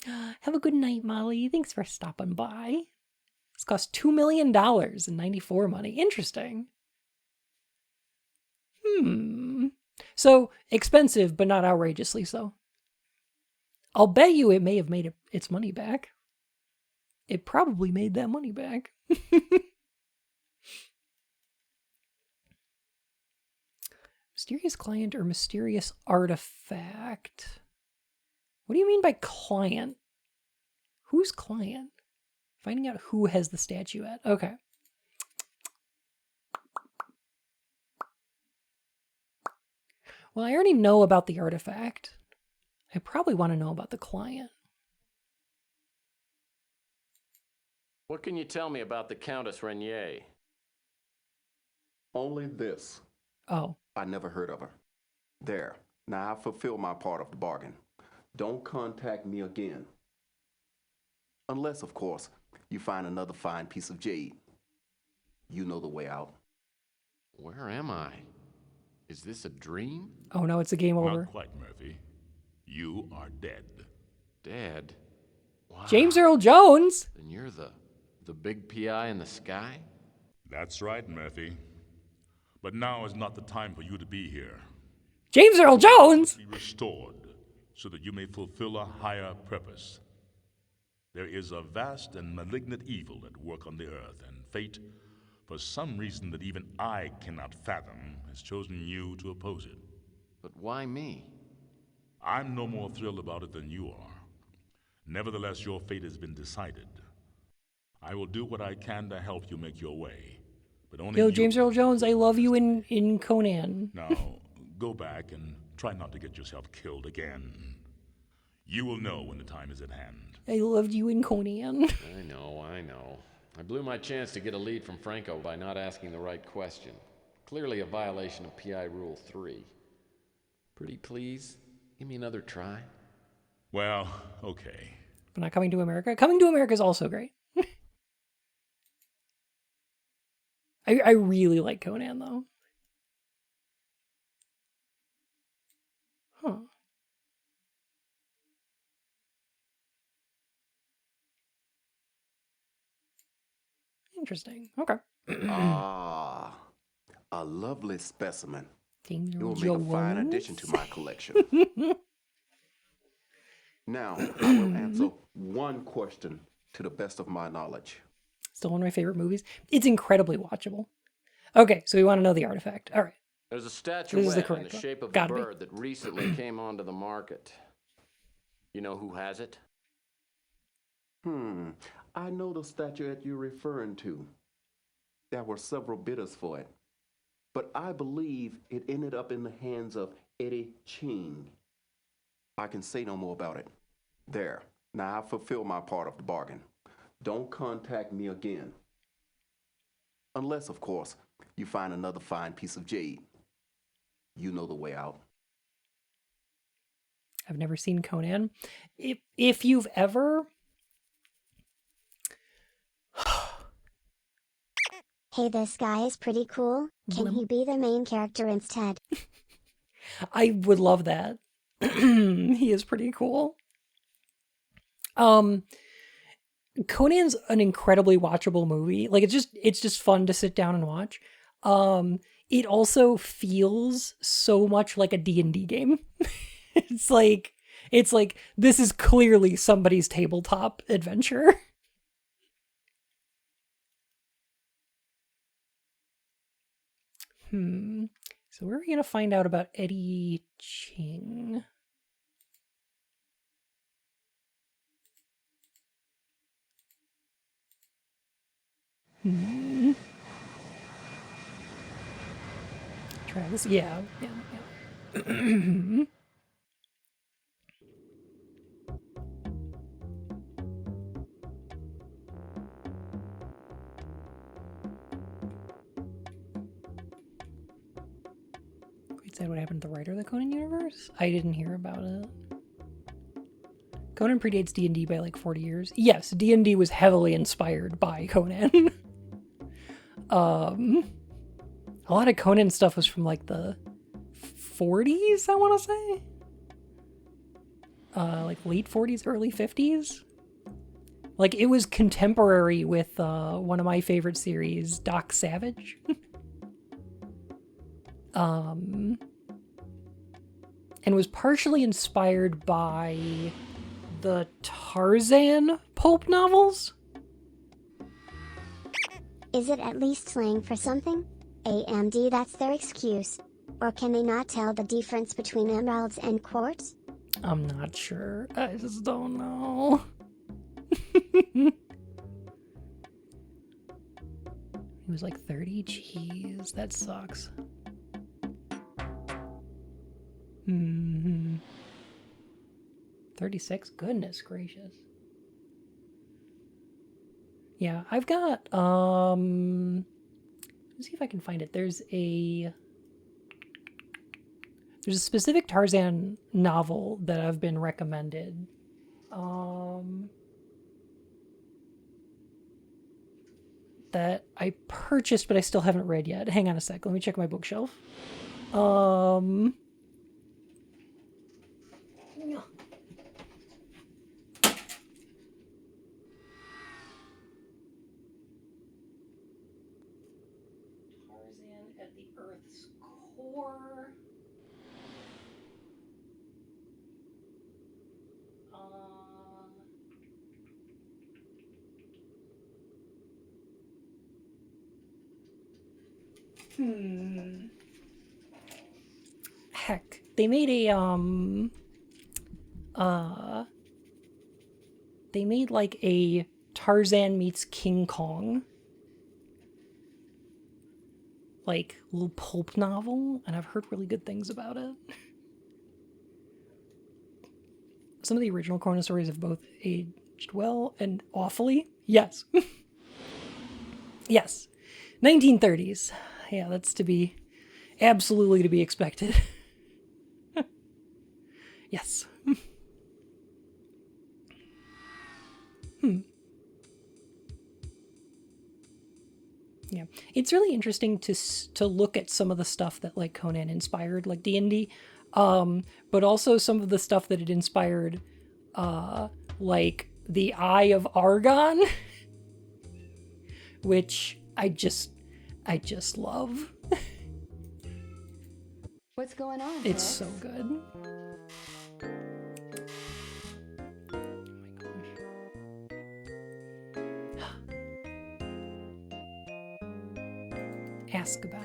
Have a good night, Molly. Thanks for stopping by. This cost $2 million in 94 money. Interesting. So, expensive, but not outrageously so. I'll bet you it may have made its money back. It probably made that money back. Mysterious client or mysterious artifact? What do you mean by client? Who's client? Finding out who has the statuette. Okay. Well, I already know about the artifact. I probably want to know about the client. What can you tell me about the Countess Renier? Only this. Oh. I never heard of her. There. Now I fulfill my part of the bargain. Don't contact me again. Unless, of course, you find another fine piece of jade. You know the way out. Where am I? Is this a dream? Oh no, it's a game over. Not quite, Murphy. You are dead. Dead? Wow. James Earl Jones? Then you're the big PI in the sky? That's right, Murphy. But now is not the time for you to be here. James Earl Jones? Be restored so that you may fulfill a higher purpose. There is a vast and malignant evil at work on the earth, and fate, for some reason that even I cannot fathom, has chosen you to oppose it. But why me? I'm no more thrilled about it than you are. Nevertheless, your fate has been decided. I will do what I can to help you make your way. But only Yo, James Earl Jones, I love you in Conan. Now, go back and try not to get yourself killed again. You will know when the time is at hand. I loved you in Conan. I know. I blew my chance to get a lead from Franco by not asking the right question. Clearly a violation of PI Rule 3. Pretty please, give me another try. Well, okay. But not Coming to America? Coming to America is also great. I really like Conan, though. Huh. Interesting. Okay. Ah, a lovely specimen. James It will make Jones. a fine addition to my collection. Now, I will answer one question to the best of my knowledge. Still one of my favorite movies. It's incredibly watchable. Okay, so we want to know the artifact. All right. There's a This is statuette the in correct the one. shape of a Gotta be. bird that recently came onto the market. You know who has it? I know the statuette you're referring to. There were several bidders for it. But I believe it ended up in the hands of Eddie Ching. I can say no more about it. There. Now I fulfill my part of the bargain. Don't contact me again. Unless, of course, you find another fine piece of jade. You know the way out. I've never seen Conan. If you've ever... Hey, this guy is pretty cool. Can he be the main character instead? I would love that. He is pretty cool. Conan's an incredibly watchable movie. Like it's just fun to sit down and watch. It also feels so much like a D&D game. It's like this is clearly somebody's tabletop adventure. So where are we going to find out about Eddie Ching? Travis, yeah. Sad what happened to the writer of the Conan universe? I didn't hear about it. Conan predates D&D by like 40 years. Yes, D&D was heavily inspired by Conan. A lot of Conan stuff was from like the 40s, I want to say. Like late 40s, early 50s. Like it was contemporary with one of my favorite series, Doc Savage. And was partially inspired by the Tarzan pulp novels. Is it at least slang for something? AMD, that's their excuse. Or can they not tell the difference between emeralds and quartz? I'm not sure. I just don't know. He was like 30? Jeez, that sucks. 36? Goodness gracious. Yeah, I've got, let's see if I can find it. There's a specific Tarzan novel that I've been recommended. That I purchased, but I still haven't read yet. Hang on a sec. Let me check my bookshelf. Tarzan at the Earth's core. Heck, they made like a Tarzan meets King Kong, like little pulp novel, and I've heard really good things about it. Some of the original Conan stories have both aged well and awfully. Yes. Yes. 1930s. Yeah, that's absolutely to be expected. Yes. Yeah, it's really interesting to look at some of the stuff that like Conan inspired, like D&D, but also some of the stuff that it inspired, like the Eye of Argon, which I just love. What's going on? It's Heccs? so good. Ask about.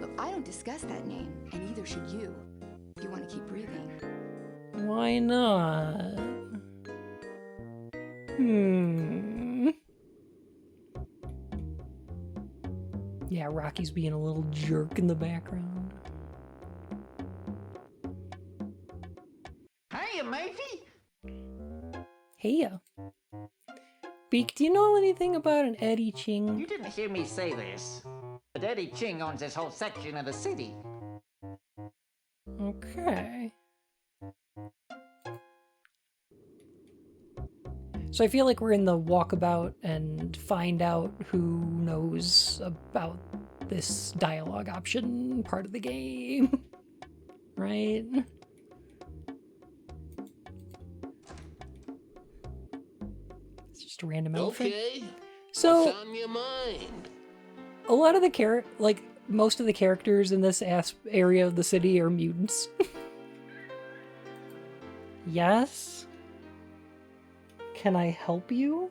Look, I don't discuss that name, and neither should you. If you want to keep breathing. Why not? Yeah, Rocky's being a little jerk in the background. Hiya, Murphy. Hey, Beak, do you know anything about an Eddie Ching? You didn't hear me say this, but Eddie Ching owns this whole section of the city. Okay. So I feel like we're in the walkabout and find out who knows about this dialogue option part of the game. Right? It's just a random outfit. Okay. So What's on your mind? a lot of the most of the characters in this area of the city are mutants. Yes? Can I help you?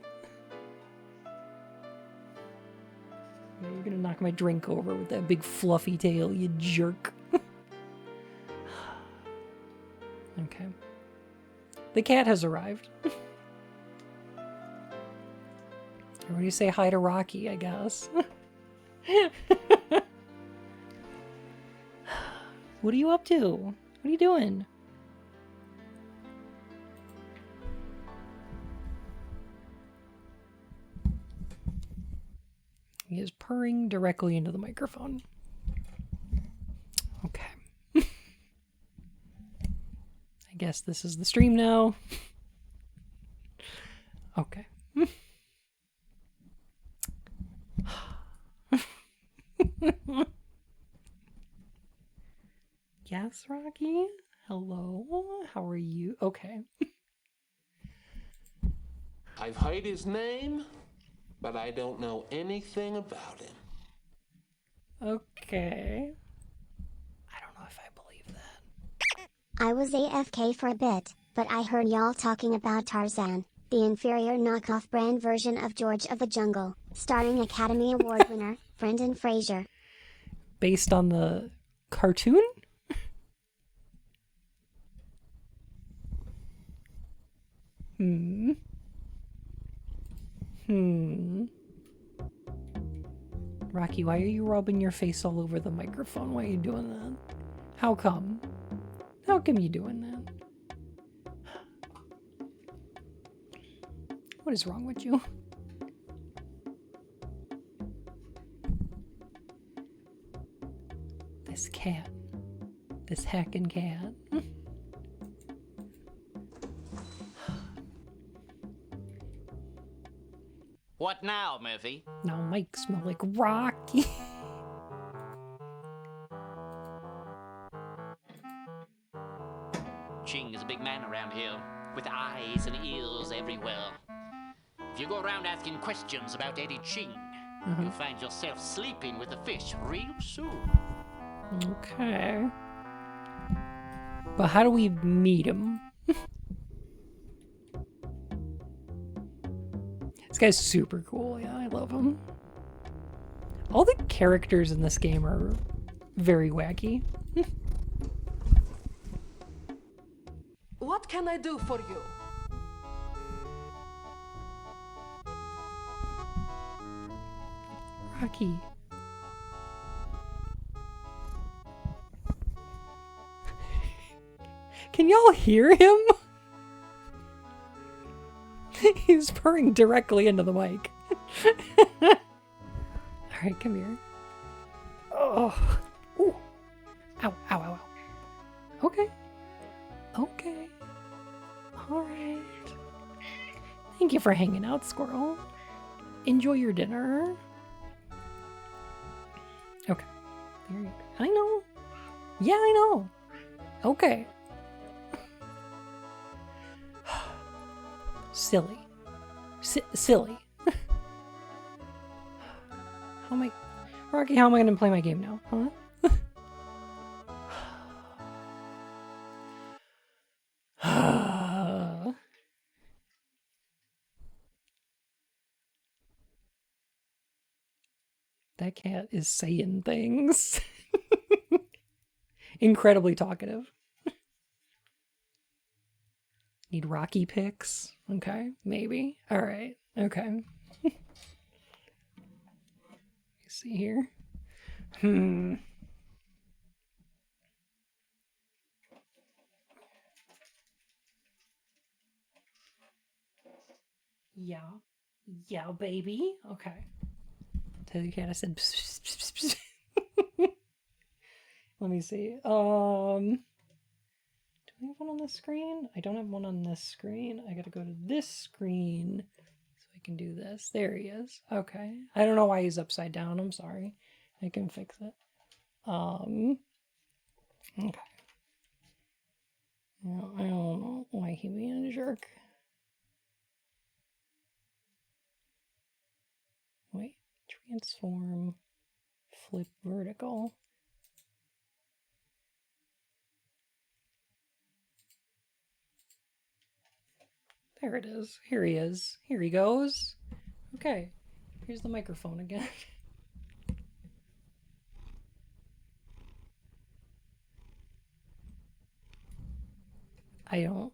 You're gonna knock my drink over with that big fluffy tail, you jerk. Okay. The cat has arrived. Everybody say hi to Rocky, I guess. What are you up to? What are you doing? He is purring directly into the microphone. I guess this is the stream now. Okay. Yes, Rocky? Hello? How are you? Okay. I've heard his name, but I don't know anything about him. Okay. I don't know if I believe that. I was AFK for a bit, but I heard y'all talking about Tarzan, the inferior knockoff brand version of George of the Jungle, starring Academy Award winner Brendan Fraser. Based on the cartoon? Rocky, why are you rubbing your face all over the microphone? Why are you doing that? How come? How come you doing that? What is wrong with you? This cat. This heckin' cat. What now, Murphy? Now Mike smell like Rocky. Ching is a big man around here, with eyes and ears everywhere. If you go around asking questions about Eddie Ching, you'll find yourself sleeping with the fish real soon. Okay. But how do we meet him? This guy's super cool. Yeah, I love him. All the characters in this game are very wacky. What can I do for you? Rocky. Can y'all hear him? He's purring directly into the mic. Alright, come here. Oh. Ooh. Ow, ow, ow, ow. Okay. Okay. Alright. Thank you for hanging out, squirrel. Enjoy your dinner. Okay. There you go. I know. Yeah, I know. Okay. Silly. Silly. How am I... Rocky, how am I going to play my game now? Huh? That cat is saying things. Incredibly talkative. Need Rocky pics? Okay, maybe. Alright, okay. See here. Yeah. Yeah, baby. Okay. Tell the cat I said pss, pss, pss, pss. Let me see. Do I have one on this screen? I don't have one on this screen. I gotta go to this screen so I can do this. There he is. Okay. I don't know why he's upside down. I'm sorry. I can fix it. Okay. Well, I don't know why he being a jerk. Wait. Transform. Flip vertical. There it is. Here he is. Here he goes. Okay. Here's the microphone again. I don't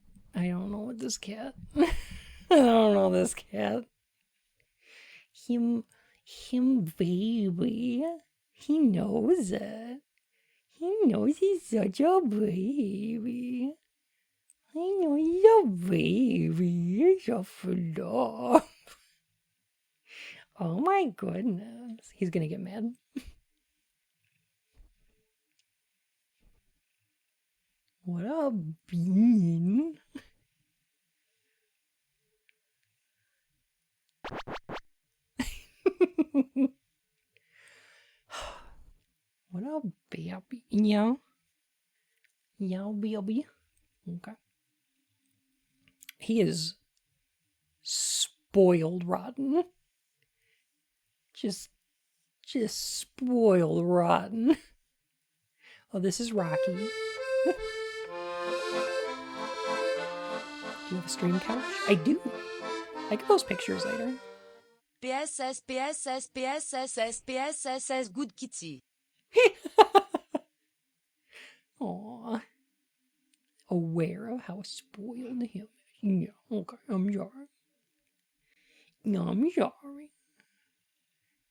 know what this cat. I don't know this cat. Him baby. He knows it. He knows he's such a baby. I know he's a baby. He's a flop. Oh my goodness. He's gonna get mad. What a bean. What a baby. Yeah. Yeah, baby. Okay. He is spoiled rotten. Just spoiled rotten. Oh, this is Rocky. Do you have a stream couch? I do. I can post pictures later. PSS, PSS, PSS, PSS, good kitty. Aww. Aware of how spoiled him is. Yeah, okay, I'm sorry. I'm sorry.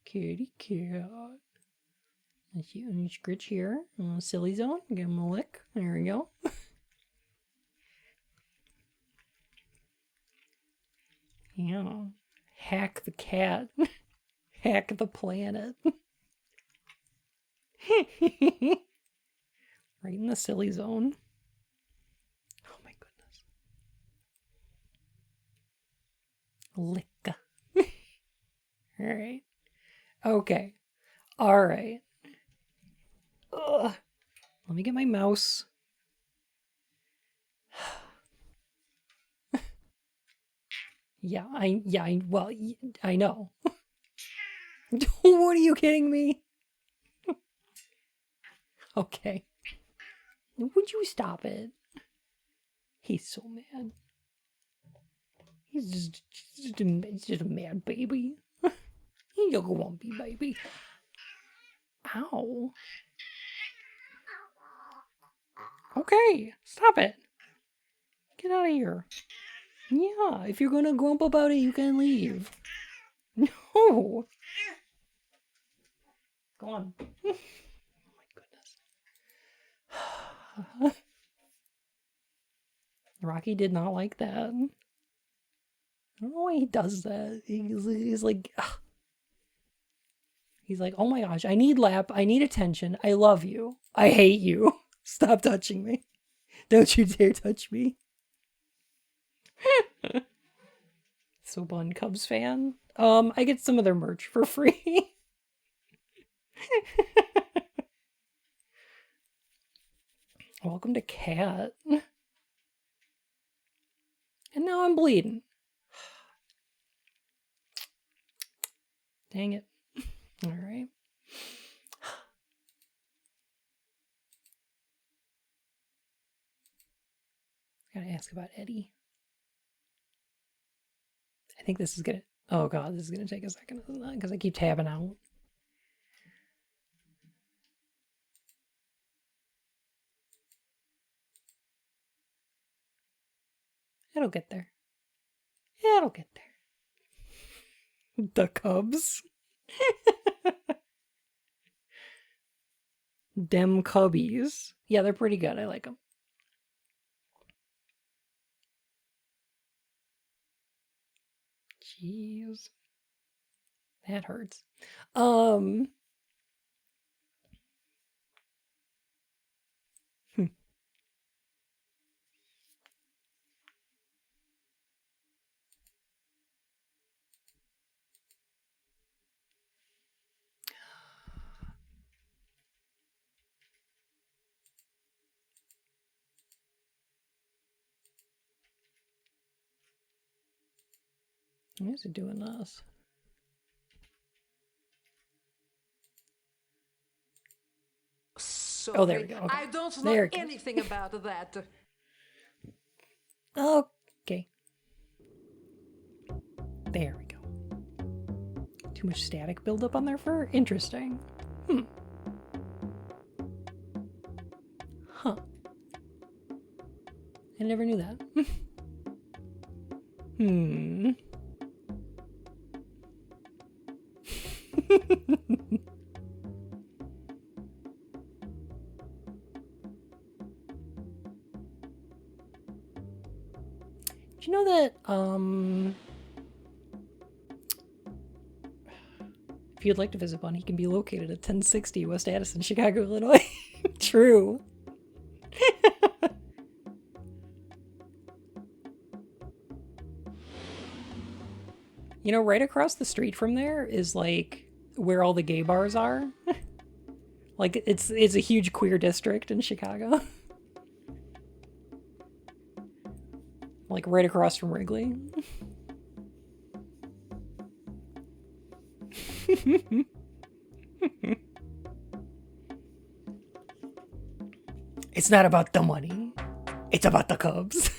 Kitty cat. Let's see, and scritch here. Silly zone. Give him a lick. There we go. Yeah. Hack the cat. Hack the planet. Right in the silly zone. Oh my goodness. Lick. Alright. Okay. Alright. Let me get my mouse. I know. What are you kidding me? Okay. Would you stop it? He's so mad. He's just a mad baby. He's a grumpy baby. Ow. Okay, stop it. Get out of here. Yeah, if you're gonna grump about it, you can leave. No. Go on. Oh my goodness. Rocky did not like that. I don't know why he does that. He's like, ugh. He's like, oh my gosh, I need lap. I need attention. I love you. I hate you. Stop touching me. Don't you dare touch me. So Bun Cubs fan. I get some of their merch for free. Welcome to Cat. And now I'm bleeding. Dang it. All right. Gotta ask about Eddie. I think this is gonna... Oh god, this is gonna take a second, isn't it? Because I keep tabbing out. It'll get there. It'll get there. The Cubs. Dem Cubbies. Yeah, they're pretty good. I like them. Jeez. That hurts. Why is it doing this? Sorry, Oh, there we go. Okay. I don't know There it goes. anything about that. Okay. There we go. Too much static buildup on their fur? Interesting. Huh. I never knew that. Do you know that, if you'd like to visit Bun, he can be located at 1060 West Addison, Chicago, Illinois. True. You know, right across the street from there is like where all the gay bars are. Like it's a huge queer district in Chicago. Like right across from Wrigley. It's not about the money. It's about the Cubs.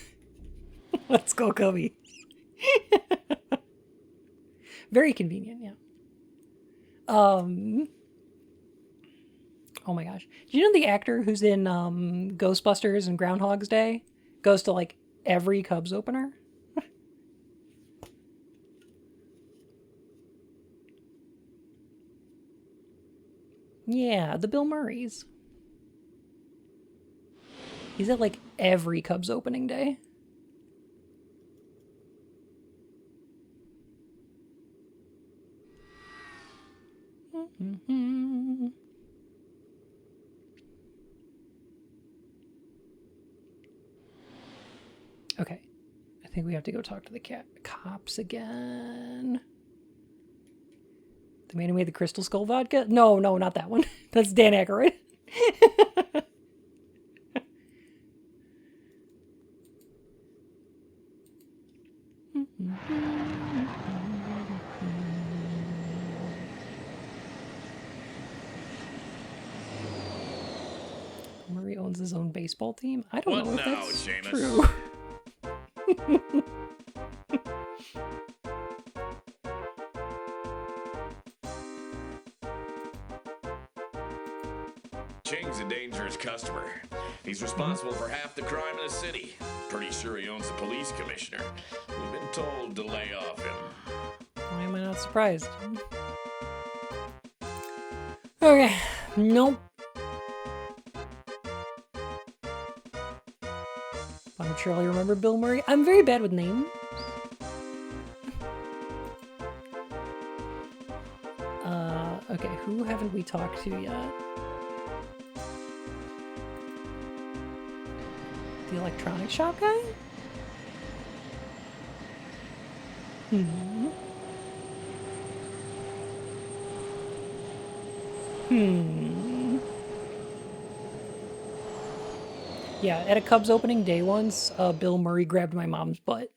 Let's go, Cubby. Very convenient, yeah. Oh my gosh. Do you know the actor who's in Ghostbusters and Groundhog's Day goes to like every Cubs opener? Yeah, the Bill Murrays. He's at like every Cubs opening day. Okay. I think we have to go talk to the cops again. The man who made the Crystal Skull vodka? No, not that one. That's Dan Aykroyd. Murray owns his own baseball team? I don't know if that's true. Ching's a dangerous customer. He's responsible for half the crime in the city. Pretty sure he owns the police commissioner. We've been told to lay off him. Why am I not surprised? Okay, nope. I'm sure I remember Bill Murray. I'm very bad with names. Okay, who haven't we talked to yet? The electronic shop guy? Yeah, at a Cubs opening day once, Bill Murray grabbed my mom's butt.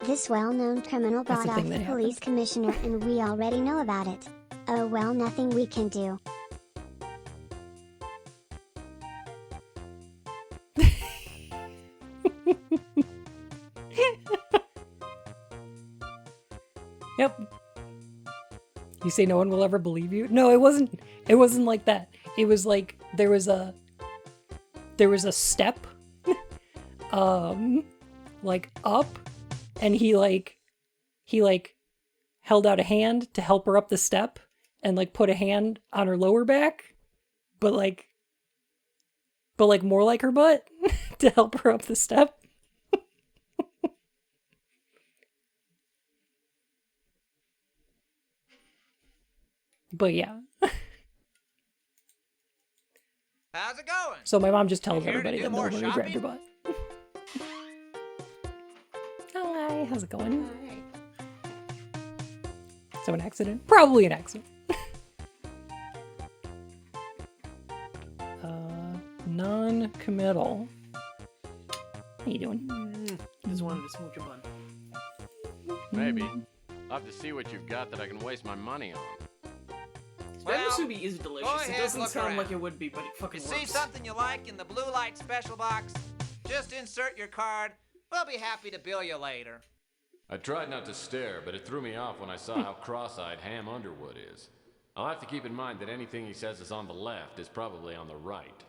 This well-known criminal bought off the police commissioner and we already know about it. Oh well, nothing we can do. Yep. You say no one will ever believe you? No, it wasn't like that. It was like there was a step like up, and he held out a hand to help her up the step and like put a hand on her lower back, but more like her butt to help her up the step. But yeah. How's it going? So my mom just tells everybody that Bill Murray grabbed her butt. Hi, how's it going? Hi. So an accident? Probably an accident. Non-committal. How you doing? Just wanted to smooch your bun. Maybe. I'll have to see what you've got that I can waste my money on. Well, this movie is delicious. go ahead, It doesn't look sound around. like it would be, but it fucking You works. see something you like in the blue light special box? Just insert your card. We'll be happy to bill you later. I tried not to stare, but it threw me off when I saw how cross-eyed Ham Underwood is. I'll have to keep in mind that anything he says is on the left is probably on the right.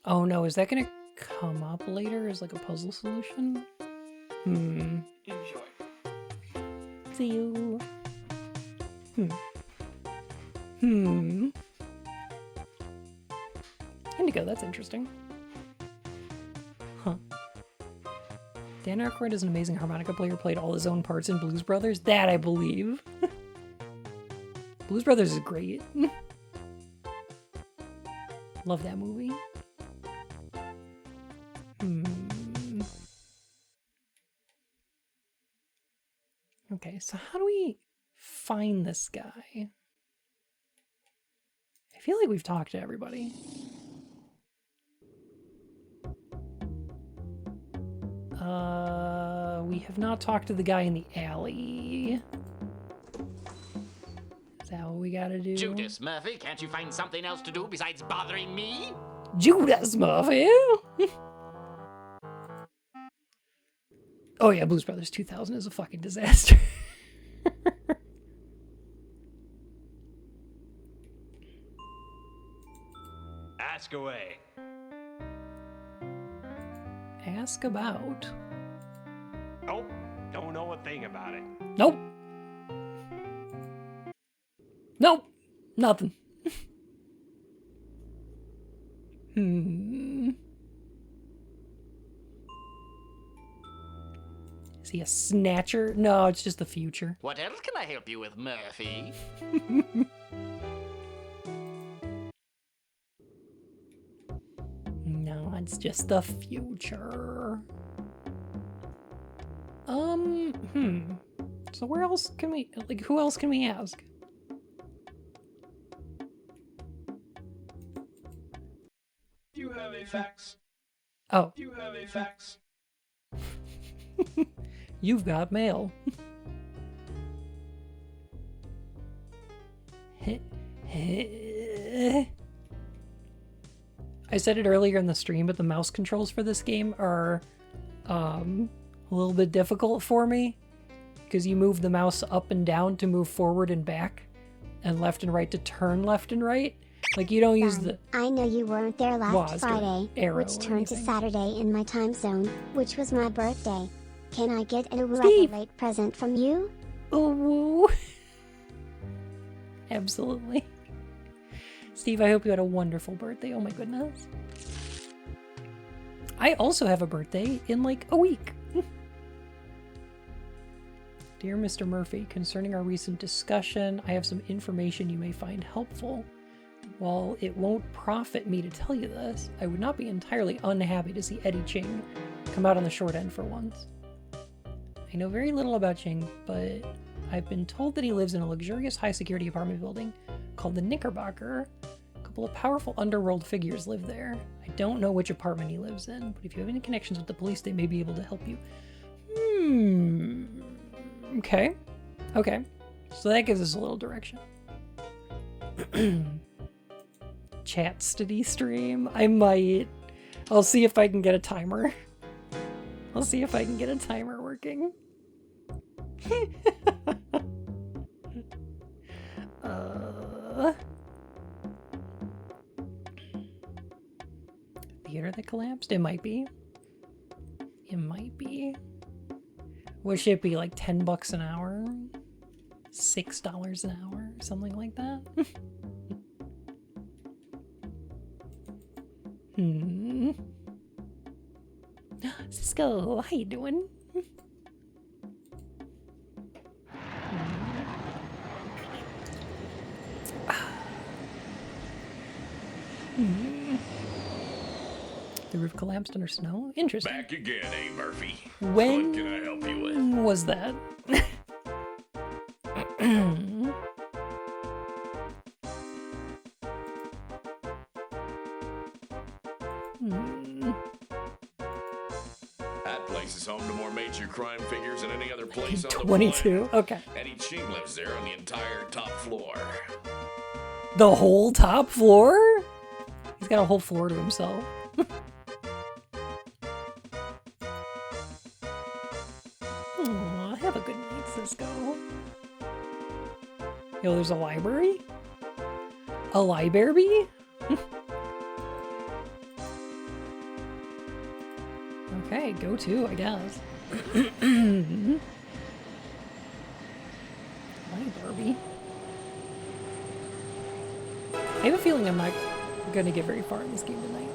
Oh no, is that gonna come up later as like a puzzle solution? Enjoy. See you. Indigo, that's interesting. Huh. Dan Aykroyd is an amazing harmonica player, played all his own parts in Blues Brothers. That I believe. Blues Brothers is great. Love that movie. Okay, so how do we find this guy? I feel like we've talked to everybody. We have not talked to the guy in the alley. Is that what we gotta do? Judas Murphy, can't you find something else to do besides bothering me? Judas Murphy! Oh yeah, Blues Brothers 2000 is a fucking disaster. Ask away. Ask about. Nope, don't know a thing about it. Nope. Nope. Nothing. Is he a snatcher? No, it's just the future. What else can I help you with, Murphy? No, it's just the future. So where else can we, like, who else can we ask? You have a fax. Oh. You have a fax. You've got mail. I said it earlier in the stream, but the mouse controls for this game are a little bit difficult for me because you move the mouse up and down to move forward and back and left and right to turn left and right. Like, you don't use the... I know you weren't there last Friday, arrow which or turned to anything. Saturday in my time zone, which was my birthday. Can I get a Steve! late present from you? UwU. Absolutely. Steve, I hope you had a wonderful birthday. Oh my goodness. I also have a birthday in like a week. Dear Mr. Murphy, concerning our recent discussion, I have some information you may find helpful. While it won't profit me to tell you this, I would not be entirely unhappy to see Eddie Ching come out on the short end for once. I know very little about Ching, but I've been told that he lives in a luxurious high-security apartment building called the Knickerbocker. A couple of powerful underworld figures live there. I don't know which apartment he lives in, but if you have any connections with the police, they may be able to help you. Okay. Okay. So that gives us a little direction. Chat study stream. I might. I'll see if I can get a timer. I'll see if I can get a timer working. Theater that collapsed? It might be. It might be. What should it be, like $10 an hour? $6 an hour? Something like that? Cisco, how you doing? The roof collapsed under snow? Interesting. Back again, eh, Murphy? When What can I help you with? was that? That place is home to more major crime figures than any other place on the 22? Okay. planet. Eddie Ching lives there on the entire top floor. The whole top floor? He's got a whole floor to himself. Aw, have a good night, Cisco. Yo, there's a library? A library? Okay, go to, I guess. Library. I have a feeling I'm not gonna get very far in this game tonight.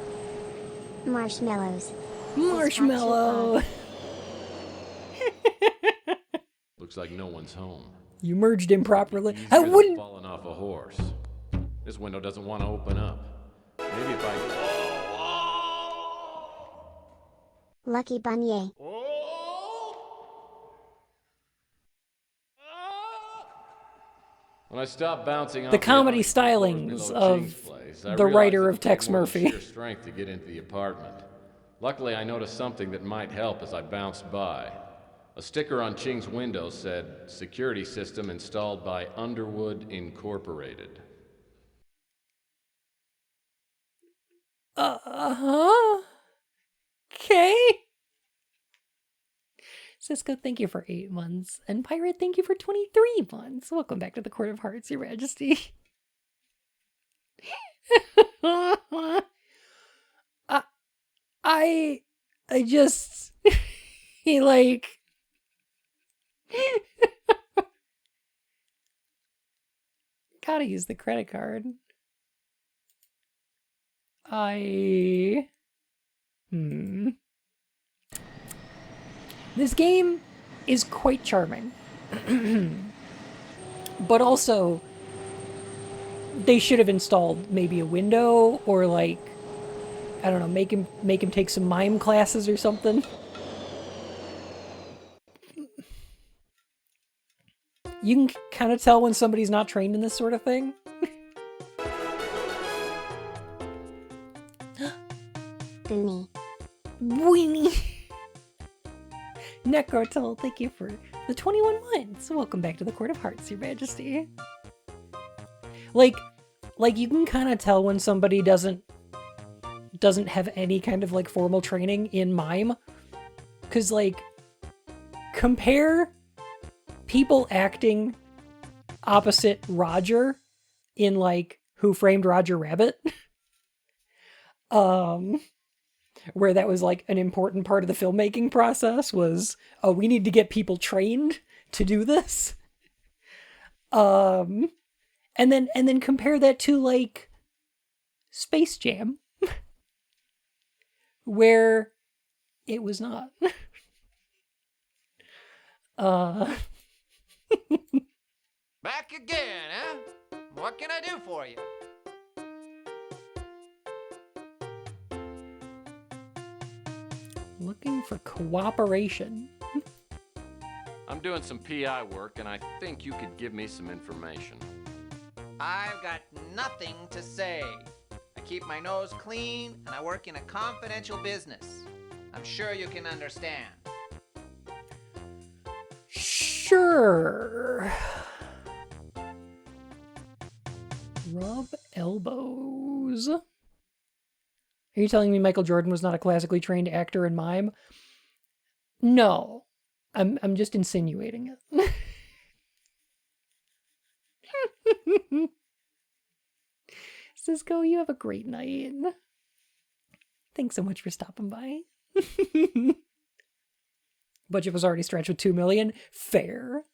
Marshmallows. Marshmallow! Looks like no one's home. You merged improperly. I Easier than wouldn't. falling off a horse. This window doesn't want to open up. Maybe if I... Lucky Bunye. When I stopped bouncing off The comedy alley floors stylings below Ching's of place, I the realized writer it of would take Tex more than Murr-phy. sheer strength to get into the apartment. Luckily, I noticed something that might help as I bounced by. A sticker on Ching's window said, "Security system installed by Underwood Incorporated." Uh-huh. Okay. Cisco, thank you for 8 months. And Pirate, thank you for 23 months. Welcome back to the Court of Hearts, Your Majesty. I just, he like, gotta use the credit card. This game is quite charming. But also, they should have installed maybe a window or like, I don't know, make him take some mime classes or something. You can kind of tell when somebody's not trained in this sort of thing. Boonie. Weenie. Necrotel, thank you for the 21 months. Welcome back to the Court of Hearts, Your Majesty. Like you can kind of tell when somebody doesn't have any kind of like formal training in mime, because like compare people acting opposite Roger in like Who Framed Roger Rabbit, where that was like an important part of the filmmaking process was, oh, we need to get people trained to do this. And then compare that to like Space Jam, where it was not. Back again, huh? What can I do for you? Looking for cooperation. I'm doing some PI work, and I think you could give me some information. I've got nothing to say. I keep my nose clean, and I work in a confidential business. I'm sure you can understand. Sure. Rub elbows. Are you telling me Michael Jordan was not a classically trained actor in mime? No. I'm just insinuating it. Cisco, you have a great night. Thanks so much for stopping by. Budget was already stretched with $2 million. Fair.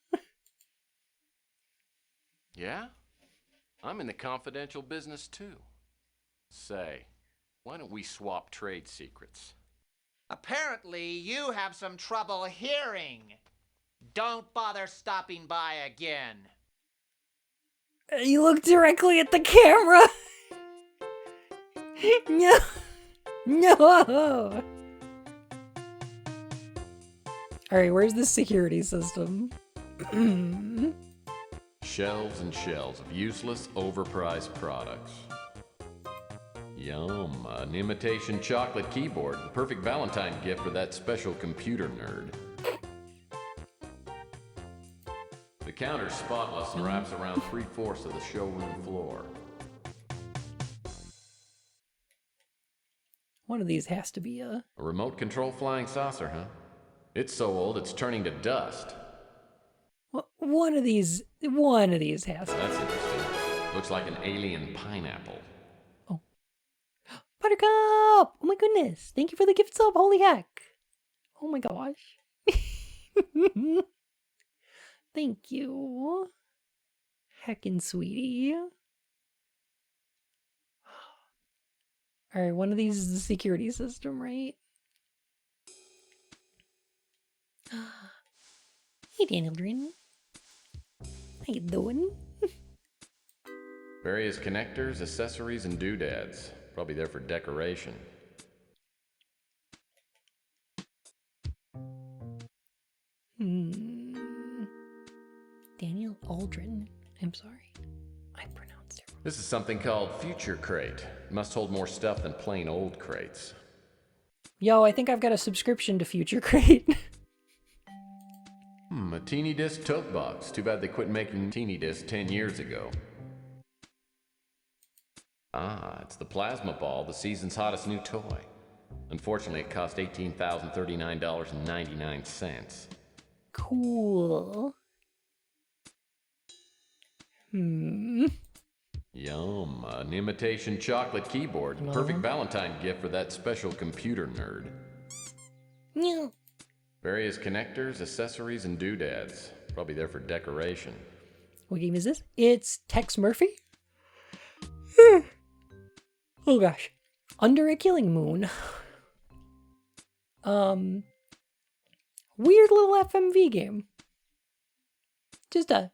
Yeah? I'm in the confidential business too. Say, why don't we swap trade secrets? Apparently, you have some trouble hearing. Don't bother stopping by again. You look directly at the camera. No. No. Alright, where's the security system? Shelves and shelves of useless, overpriced products. Yum, an imitation chocolate keyboard. The perfect Valentine gift for that special computer nerd. The counter's spotless and wraps around 3/4 of the showroom floor. One of these has to be a remote control flying saucer, huh? It's so old it's turning to dust. one of these has to. That's interesting. Looks like an alien pineapple. Buttercup! Oh my goodness. Thank you for the gift sub. Holy heck. Oh my gosh. Thank you. Heckin' sweetie. Alright, one of these is the security system, right? Hey, Daniel Drin. How you doing? Various connectors, accessories, and doodads. Probably there for decoration. Daniel Aldrin. I'm sorry. This is something called Future Crate. It must hold more stuff than plain old crates. Yo, I think I've got a subscription to Future Crate. A teeny disc tote box. Too bad they quit making teeny discs 10 years ago. Ah, it's the plasma ball, the season's hottest new toy. Unfortunately, it cost $18,039.99. Cool. Yum, an imitation chocolate keyboard. Perfect Valentine gift for that special computer nerd. Yeah. Various connectors, accessories, and doodads. Probably there for decoration. What game is this? It's Heccs Murr-phy? Oh gosh. Under a Killing Moon. Weird little FMV game. Just a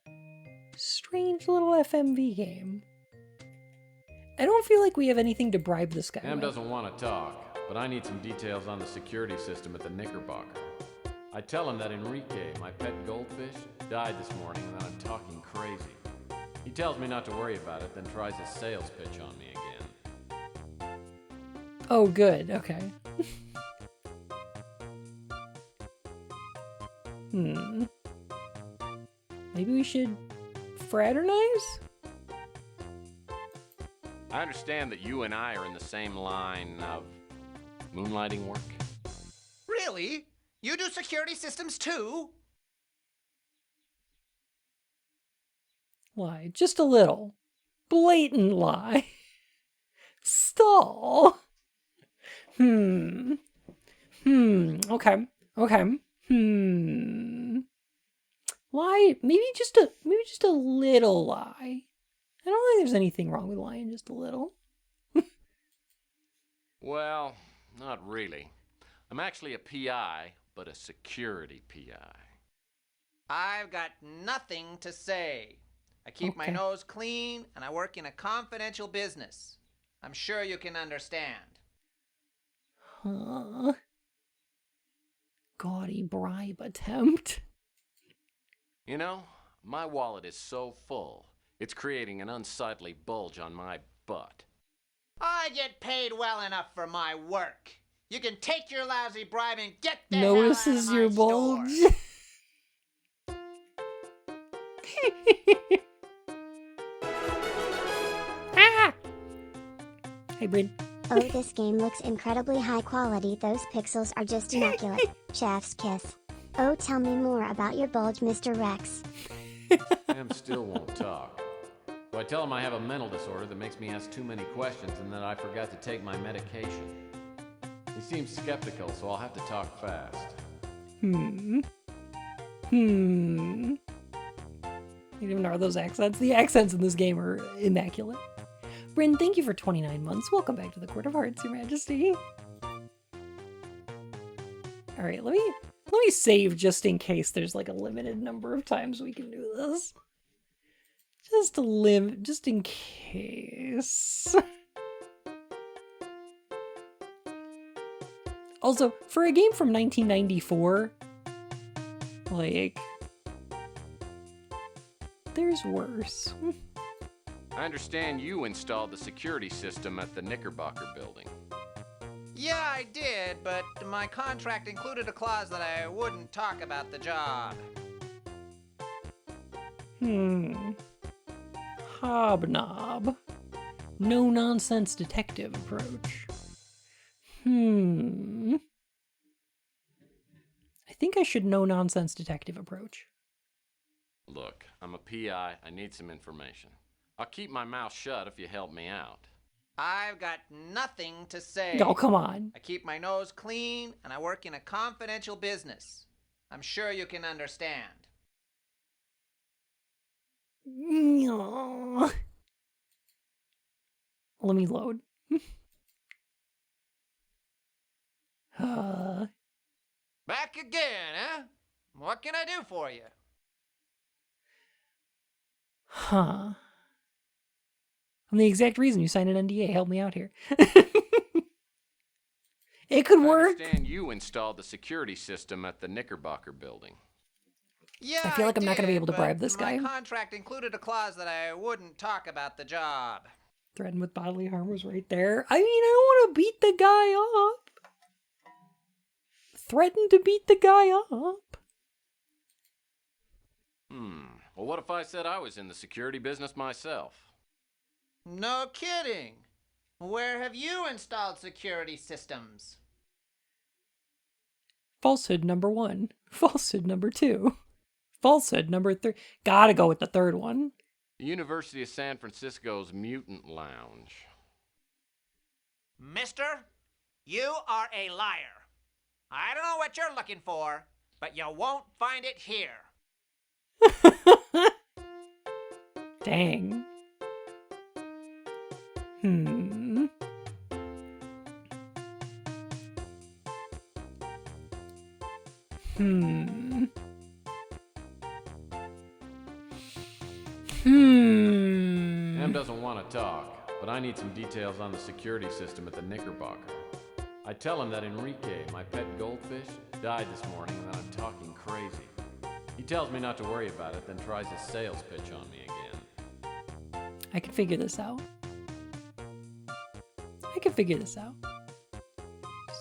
strange little FMV game. I don't feel like we have anything to bribe this guy Em with. doesn't want to talk, but I need some details on the security system at the Knickerbocker. I tell him that Enrique, my pet goldfish, died this morning and that I'm talking crazy. He tells me not to worry about it, then tries a sales pitch on me again. Oh, good. Okay. Maybe we should fraternize? I understand that you and I are in the same line of moonlighting work. Really? You do security systems too? Lie. Just a little. Blatant lie. Stall. Okay. Lie. Maybe just a little lie. I don't think there's anything wrong with lying just a little. Well, not really. I'm actually a PI, but a security PI. I've got nothing to say. I keep my nose clean, and I work in a confidential business. I'm sure you can understand. Huh. Gaudy bribe attempt. You know, my wallet is so full, it's creating an unsightly bulge on my butt. I get paid well enough for my work. You can take your lousy bribe and get the Notices hell out your of my bulge. store. Ah! Hey, Bryn. Oh, this game looks incredibly high quality. Those pixels are just immaculate. Chef's kiss. Oh, tell me more about your bulge, Mr. Rex. Em still won't talk. So I tell him I have a mental disorder that makes me ask too many questions and that I forgot to take my medication. He seems skeptical, so I'll have to talk fast. You don't even know those accents. The accents in this game are immaculate. Bryn, thank you for 29 months. Welcome back to the Court of Hearts, Your Majesty. All right, let me save just in case there's like a limited number of times we can do this. Just in case. Also, for a game from 1994, like, there's worse. I understand you installed the security system at the Knickerbocker building. Yeah, I did, but my contract included a clause that I wouldn't talk about the job. Hobnob. No nonsense detective approach. I think I should no nonsense detective approach. Look, I'm a PI. I need some information. I'll keep my mouth shut if you help me out. I've got nothing to say. Oh, come on. I keep my nose clean, and I work in a confidential business. I'm sure you can understand. Let me load. Back again, huh? What can I do for you? Huh. I'm the exact reason you signed an NDA. Help me out here. It could work. I understand you installed the security system at the Knickerbocker building. Yeah, I feel like I'm not going to be able to but bribe this guy. My contract included a clause that I wouldn't talk about the job. Threatened with bodily harm was right there. I mean, I don't want to beat the guy up. Threatened to beat the guy up. Well, what if I said I was in the security business myself? No kidding. Where have you installed security systems? Falsehood number 1. Falsehood number 2. Falsehood number 3. Gotta go with the third one. The University of San Francisco's Mutant Lounge. Mister, you are a liar. I don't know what you're looking for, but you won't find it here. Dang. Hmm. Em doesn't want to talk, but I need some details on the security system at the Knickerbocker. I tell him that Enrique, my pet goldfish, died this morning and that I'm talking crazy. He tells me not to worry about it, then tries his sales pitch on me again. I can figure this out.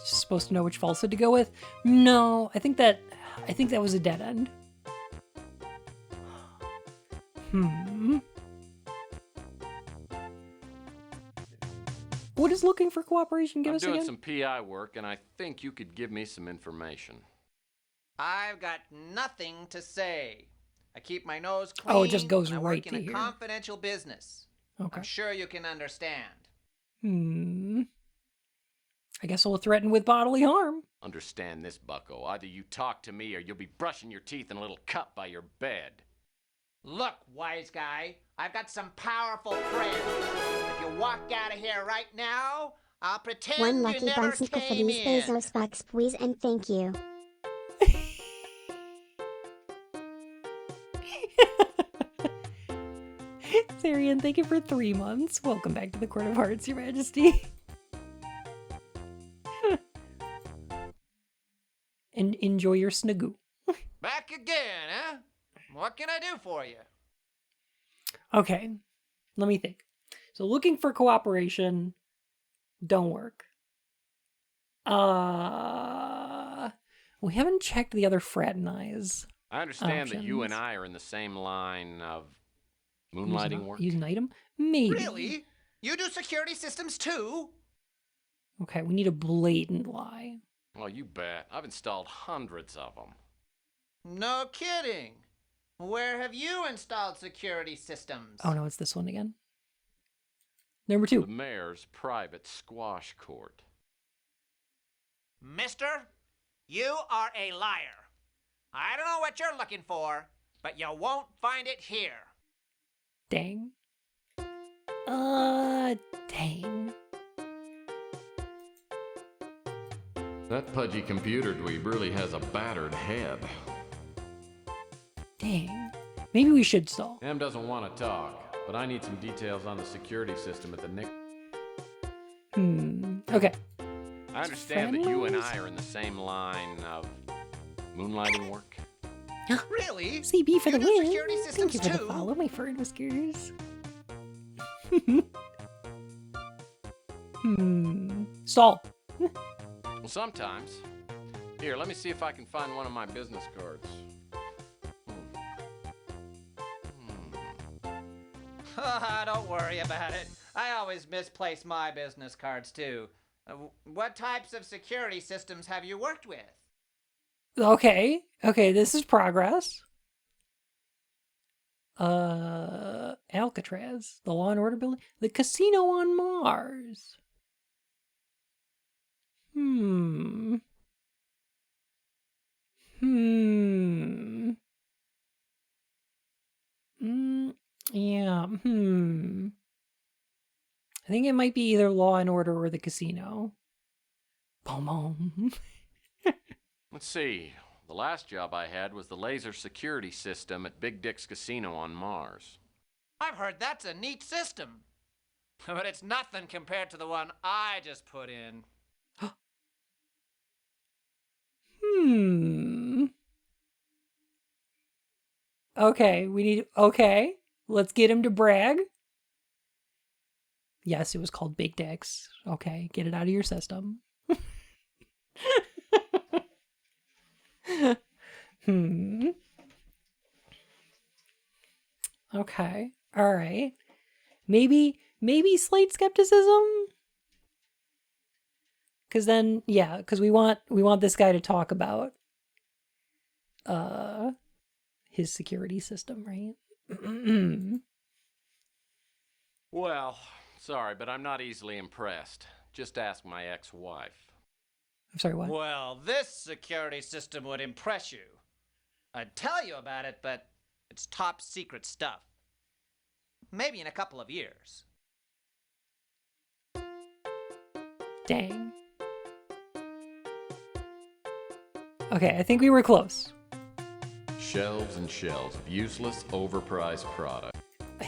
Just supposed to know which falsehood to go with? No, I think that was a dead end. What is looking for cooperation give us again? I'm doing some PI work, and I think you could give me some information. I've got nothing to say. I keep my nose clean. Oh, it just goes and I right work to in a here. confidential business. Okay. I'm sure you can understand. I guess we'll threaten with bodily harm. Understand this, bucko. Either you talk to me or you'll be brushing your teeth in a little cup by your bed. Look, wise guy, I've got some powerful friends. If you walk out of here right now, I'll pretend One you lucky never Bunsen for came these in. Bezos bucks, please, and thank you. Sarian, thank you for 3 months. Welcome back to the Court of Hearts, Your Majesty. And enjoy your snagoo. Back again, huh? What can I do for you? Okay, let me think. So looking for cooperation don't work. We haven't checked the other fraternize. I understand that you options. and I are in the same line of moonlighting work. Use an item? Maybe. Really? You do security systems too? Okay, we need a blatant lie. Well, you bet. I've installed hundreds of them. No kidding. Where have you installed security systems? Oh no, it's this one again. Number 2. The mayor's private squash court. Mister, you are a liar. I don't know what you're looking for, but you won't find it here. Dang. Dang. That pudgy computer dweeb really has a battered head. Dang. Maybe we should stall. Em doesn't want to talk, but I need some details on the security system at the Nick. Okay. I understand that you and I are in the same line of moonlighting work. Really? CB for the You do win. security Thank systems you for the too? follow, my fur and whiskers. Stall. Well, sometimes. Here, let me see if I can find one of my business cards. Don't worry about it. I always misplace my business cards too. What types of security systems have you worked with? Okay, this is progress. Alcatraz, the Law and Order building, the casino on Mars. Yeah, I think it might be either Law and Order or the casino. Boom. Let's see. The last job I had was the laser security system at Big Dick's Casino on Mars. I've heard that's a neat system. But it's nothing compared to the one I just put in. Okay, we need... Okay, let's get him to brag. Yes, it was called Big Dicks. Okay, get it out of your system. Okay, all right. Maybe slight skepticism? Because then, yeah, because we want this guy to talk about his security system, right? Well, sorry, but I'm not easily impressed. Just ask my ex-wife. I'm sorry, what? Well, this security system would impress you. I'd tell you about it, but it's top secret stuff. Maybe in a couple of years. Dang. Okay, I think we were close. Shelves and shelves of useless, overpriced product. I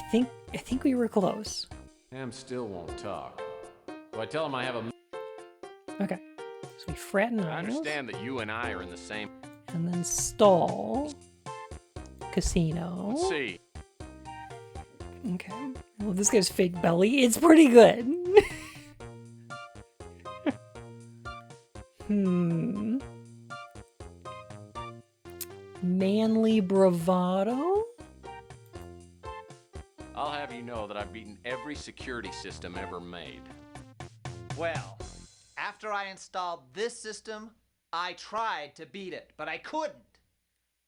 think we were close. Ham still won't talk. So I tell him I have a... Okay. So we fraternize. I understand that you and I are in the same... And then stall. Casino. Let's see. Okay. Well, this guy's fake belly. It's pretty good. Manly bravado? I'll have you know that I've beaten every security system ever made. Well, after I installed this system, I tried to beat it, but I couldn't.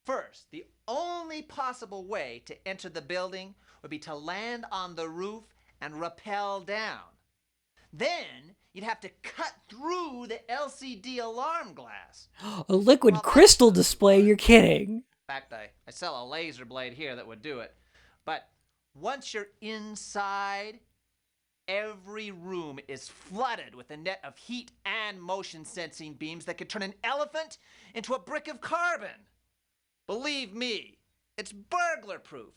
First, the only possible way to enter the building would be to land on the roof and rappel down. Then, you'd have to cut through the LCD alarm glass. A liquid crystal display? You're kidding. In fact, I sell a laser blade here that would do it. But once you're inside, every room is flooded with a net of heat and motion sensing beams that could turn an elephant into a brick of carbon. Believe me, it's burglar proof.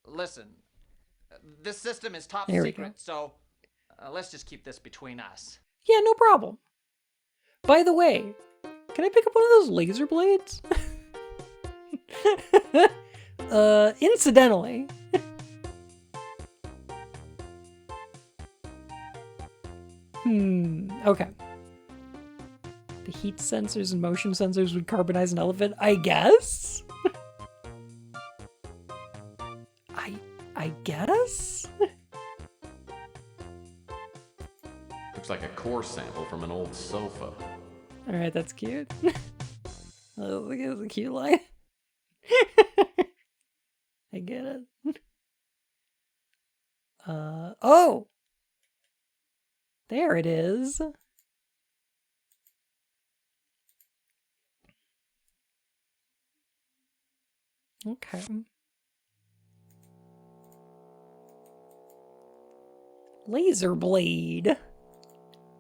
Listen, this system is top secret, so let's just keep this between us. Yeah, no problem. By the way, can I pick up one of those laser blades? Incidentally. Okay. The heat sensors and motion sensors would carbonize an elephant, I guess? I guess? Looks like a core sample from an old sofa. Alright, that's cute. Oh, look at the cute line. I get it. Oh! There it is. Okay. Laser blade.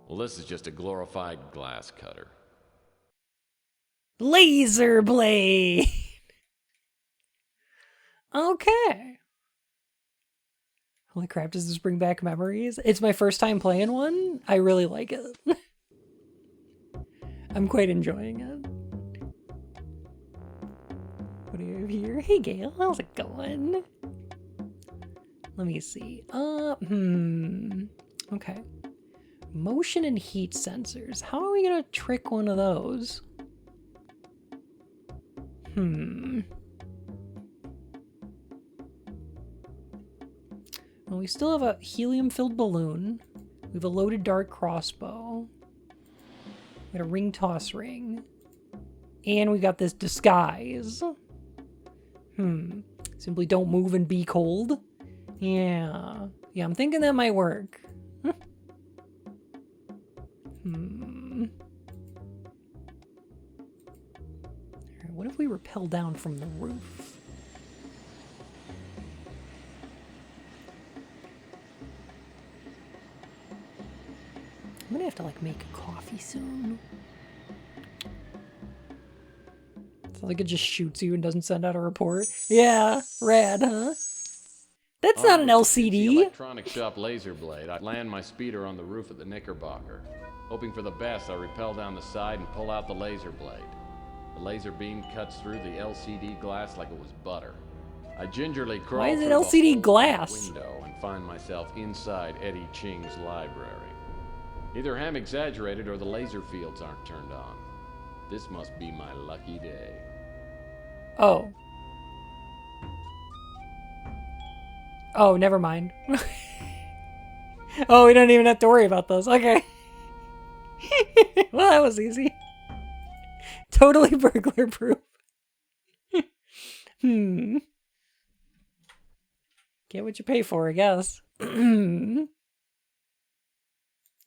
Well, this is just a glorified glass cutter. Laser blade! Okay. Holy crap, does this bring back memories? It's my first time playing one. I really like it. I'm quite enjoying it. What do you have here? Hey Gail, how's it going? Let me see. Okay. Motion and heat sensors. How are we gonna trick one of those? Well, we still have a helium-filled balloon. We have a loaded dart crossbow. We got a ring toss ring. And we got this disguise. Simply don't move and be cold. Yeah, I'm thinking that might work. Alright, what if we rappel down from the roof? I'm gonna have to, like, make a coffee soon. So, like, it just shoots you and doesn't send out a report. Yeah, rad, huh? That's not an LCD. Electronic shop laser blade. I land my speeder on the roof of the Knickerbocker. Hoping for the best, I rappel down the side and pull out the laser blade. The laser beam cuts through the LCD glass like it was butter. I gingerly crawl Why is it through the LCD hole in the glass? window and find myself inside Eddie Ching's library. Either I'm exaggerated or the laser fields aren't turned on. This must be my lucky day. Oh. Oh, never mind. Oh, we don't even have to worry about those. Okay. Well, that was easy. Totally burglar proof. Get what you pay for, I guess.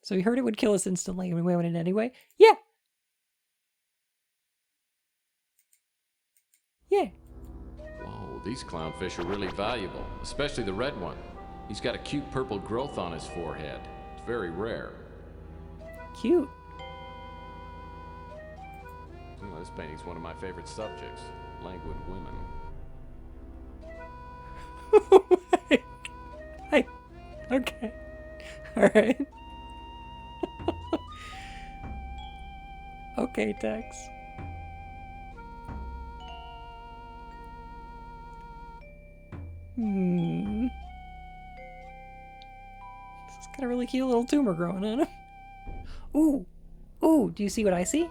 So we heard it would kill us instantly and we went in anyway? Yeah. Yeah. Whoa, these clownfish are really valuable, especially the red one. He's got a cute purple growth on his forehead. It's very rare. Cute. Well, this painting's one of my favorite subjects. Languid women. Hey. Okay. Alright. Okay, Tex. This has got a really cute little tumor growing on him. Ooh. Ooh, do you see what I see?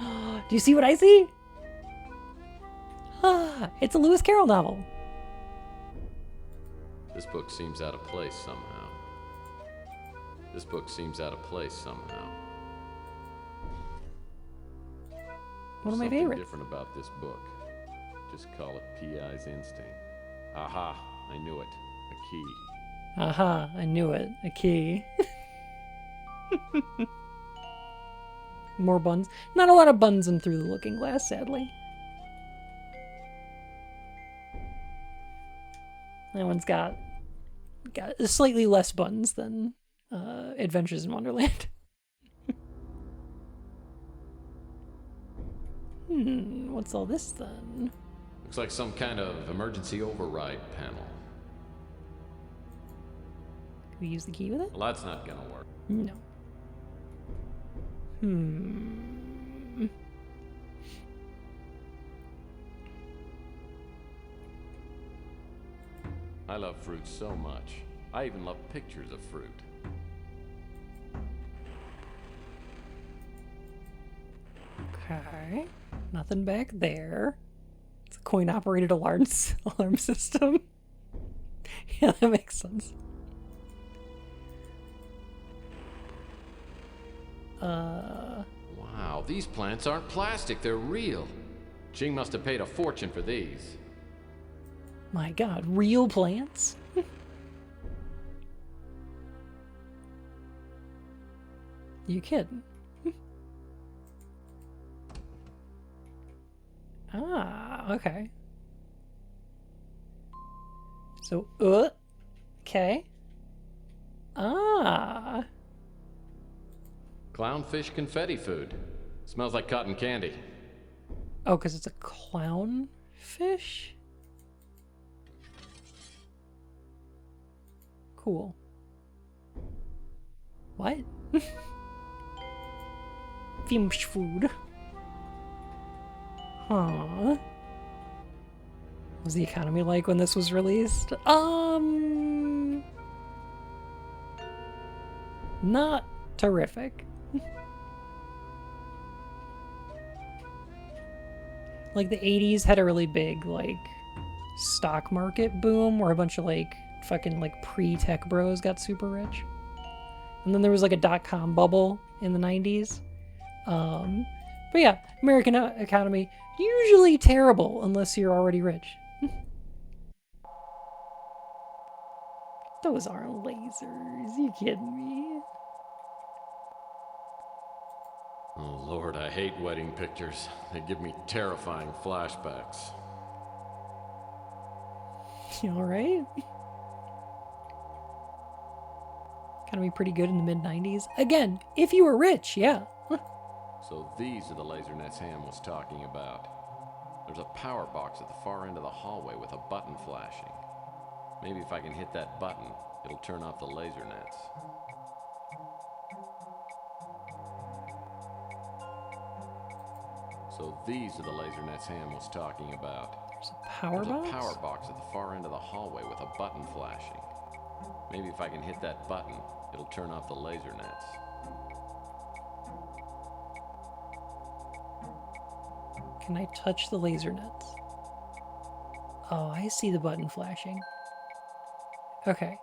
Do you see what I see? Ah, it's a Lewis Carroll novel. This book seems out of place somehow. This book seems out of place somehow. One of my Something favorites. different about this book. Just call it P.I.'s instinct. Aha, I knew it. A key. Aha, I knew it. A key. More buns. Not a lot of buns in Through the Looking Glass, sadly. That one's got slightly less buns than Adventures in Wonderland. What's all this then? Looks like some kind of emergency override panel. Can we use the key with it? Well, that's not gonna work. No. I love fruit so much. I even love pictures of fruit. Okay. Nothing back there. It's a coin-operated alarm system. Yeah, that makes sense. Wow, these plants aren't plastic, they're real. Ching must have paid a fortune for these. My god, real plants? You kidding? Ah, okay. So, okay. Ah. Clownfish confetti food. Smells like cotton candy. Oh, because it's a clown fish? Cool. What? Fish food. Huh. What was the economy like when this was released? Not terrific. Like the 80s had a really big like stock market boom where a bunch of like fucking like pre-tech bros got super rich. And then there was like a dot-com bubble in the 90s. But yeah, American economy, usually terrible unless you're already rich. Those aren't lasers, you kidding me? Oh Lord, I hate wedding pictures. They give me terrifying flashbacks. You alright? Gotta be pretty good in the mid-90s. Again, if you were rich, yeah. So these are the laser nets Ham was talking about. There's a power box at the far end of the hallway with a button flashing. Maybe if I can hit that button, it'll turn off the laser nets. So these are the laser nets Ham was talking about. There's a power There's box? a power box at the far end of the hallway with a button flashing. Maybe if I can hit that button, it'll turn off the laser nets. Can I touch the laser nets? Oh, I see the button flashing. Okay.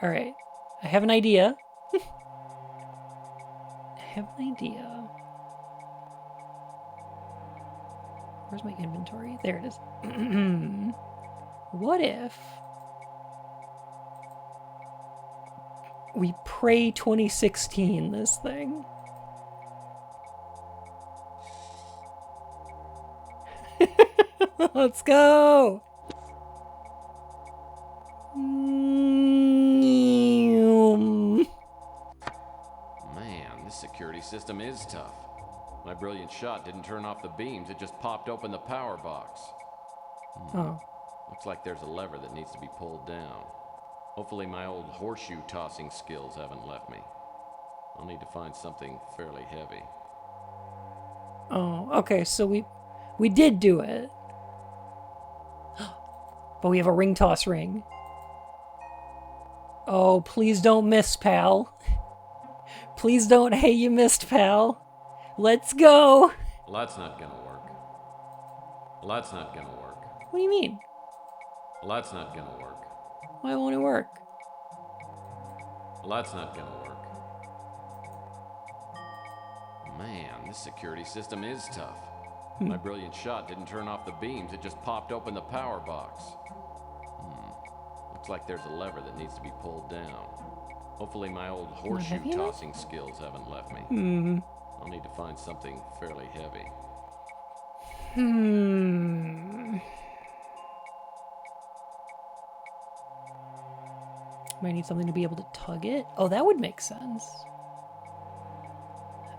Alright. I have an idea. I have an idea. Where's my inventory? There it is. What if we pray 2016 this thing? Let's go! Man, this security system is tough. My brilliant shot didn't turn off the beams, it just popped open the power box. Oh. Looks like there's a lever that needs to be pulled down. Hopefully my old horseshoe tossing skills haven't left me. I'll need to find something fairly heavy. Oh, okay, so we did do it. But we have a ring toss ring. Oh, please don't miss, pal. Please don't, hey, you missed, pal. Let's go. Well, that's not gonna work. Well, that's not gonna work. What do you mean? Well, that's not gonna work. Why won't it work? Well, that's not gonna work. Man, this security system is tough. My brilliant shot didn't turn off the beams, it just popped open the power box. Looks like there's a lever that needs to be pulled down. Hopefully my old horseshoe tossing skills haven't left me. I'll need to find something fairly heavy. Might need something to be able to tug it. Oh, that would make sense.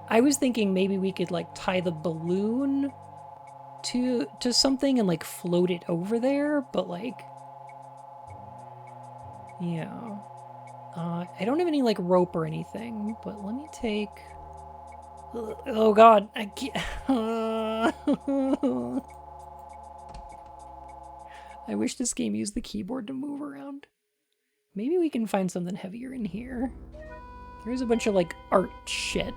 I was thinking maybe we could like tie the balloon to something and like float it over there, but like, yeah. I don't have any like rope or anything, but let me take. Oh God, I can't. I wish this game used the keyboard to move around. Maybe we can find something heavier in here. There's a bunch of like art shit.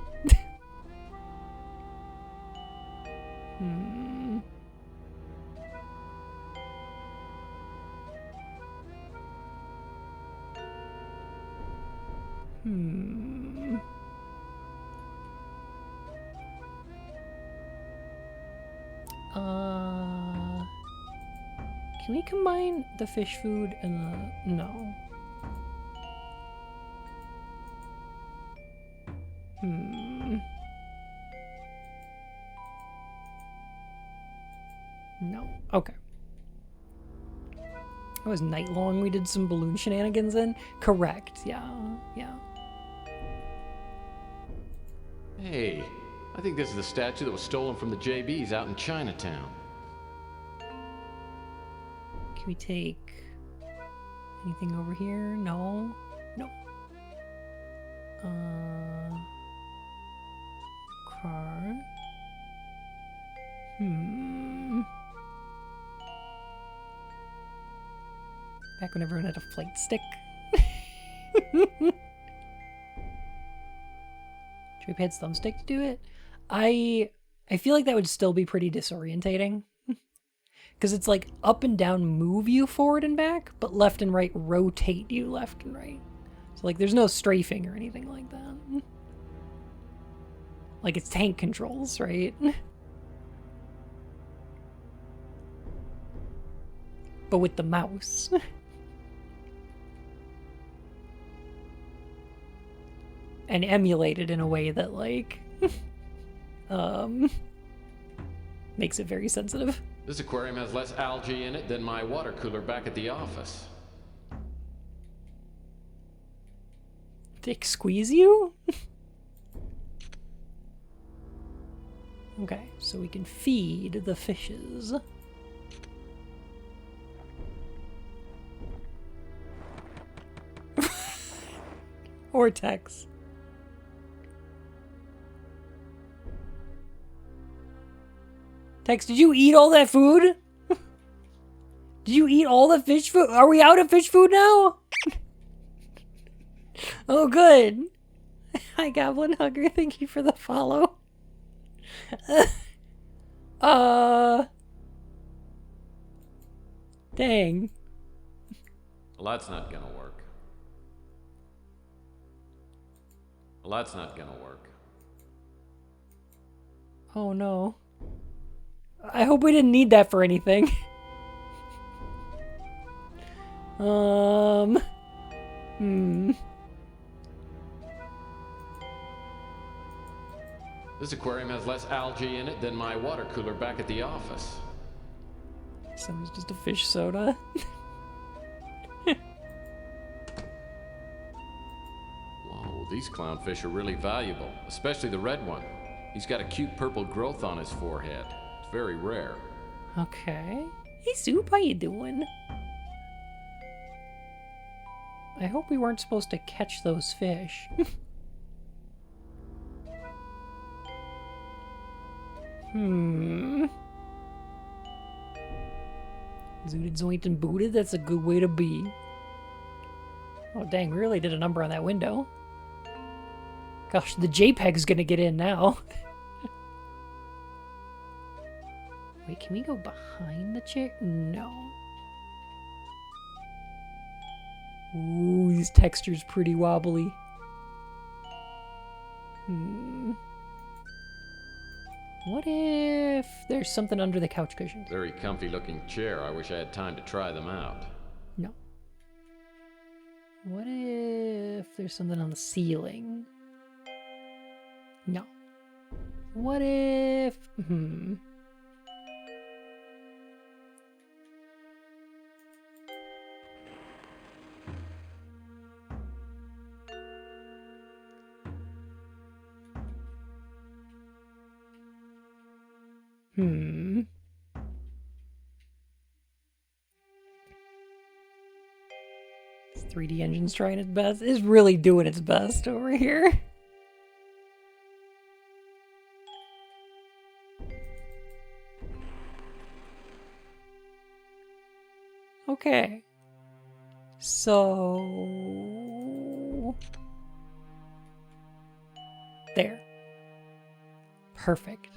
Can we combine the fish food and the... No. No. Okay. That was night long we did some balloon shenanigans in? Correct. Yeah. Yeah. Hey, I think this is the statue that was stolen from the JBs out in Chinatown. Can we take anything over here? No. No. Car. Back when everyone had a flight stick. Joypad's thumbstick to do it? I feel like that would still be pretty disorientating. Because it's like up and down move you forward and back, but left and right rotate you left and right. So like there's no strafing or anything like that. Like it's tank controls, right? But with the mouse. And emulated in a way that like makes it very sensitive. This aquarium has less algae in it than my water cooler back at the office. Dick squeeze you? Okay, so we can feed the fishes. Or Tex. Tex, did you eat all that food? Did you eat all the fish food? Are we out of fish food now? Oh, good. Hi, Goblin Hugger. Thank you for the follow. Dang. Well, that's not gonna work. Well, that's not gonna work. Oh, no. I hope we didn't need that for anything. This aquarium has less algae in it than my water cooler back at the office. So it's just a fish soda. Whoa, these clownfish are really valuable, especially the red one. He's got a cute purple growth on his forehead. It's very rare. Okay. Hey, Soup, how you doing? I hope we weren't supposed to catch those fish. Zooted, zoinked, and booted? That's a good way to be. Oh, dang, we really did a number on that window. Gosh, the JPEG's gonna get in now. Wait, can we go behind the chair? No. Ooh, these textures pretty wobbly. What if there's something under the couch cushions? Very comfy looking chair. I wish I had time to try them out. No. What if there's something on the ceiling? No. What if... This 3D engine's trying its best. It's really doing its best over here. Okay. So... there. Perfect.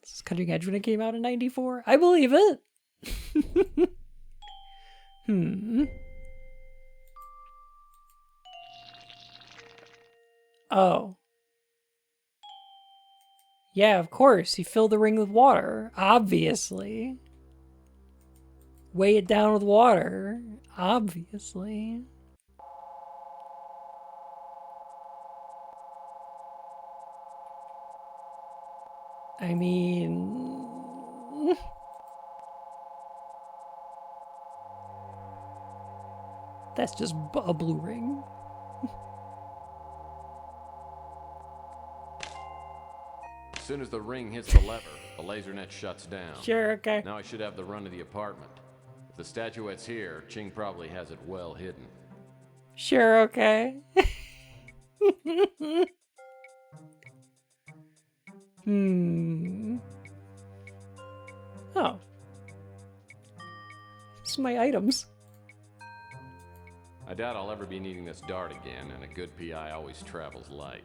This is cutting edge when it came out in '94. I believe it. Oh. Yeah, of course. You fill the ring with water. Obviously. Weigh it down with water. Obviously. I mean... that's just a blue ring. As soon as the ring hits the lever, the laser net shuts down. Sure, okay. Now I should have the run of the apartment. If the statuette's here, Ching probably has it well hidden. Sure, okay. Oh. It's my items. I doubt I'll ever be needing this dart again, and a good PI always travels light.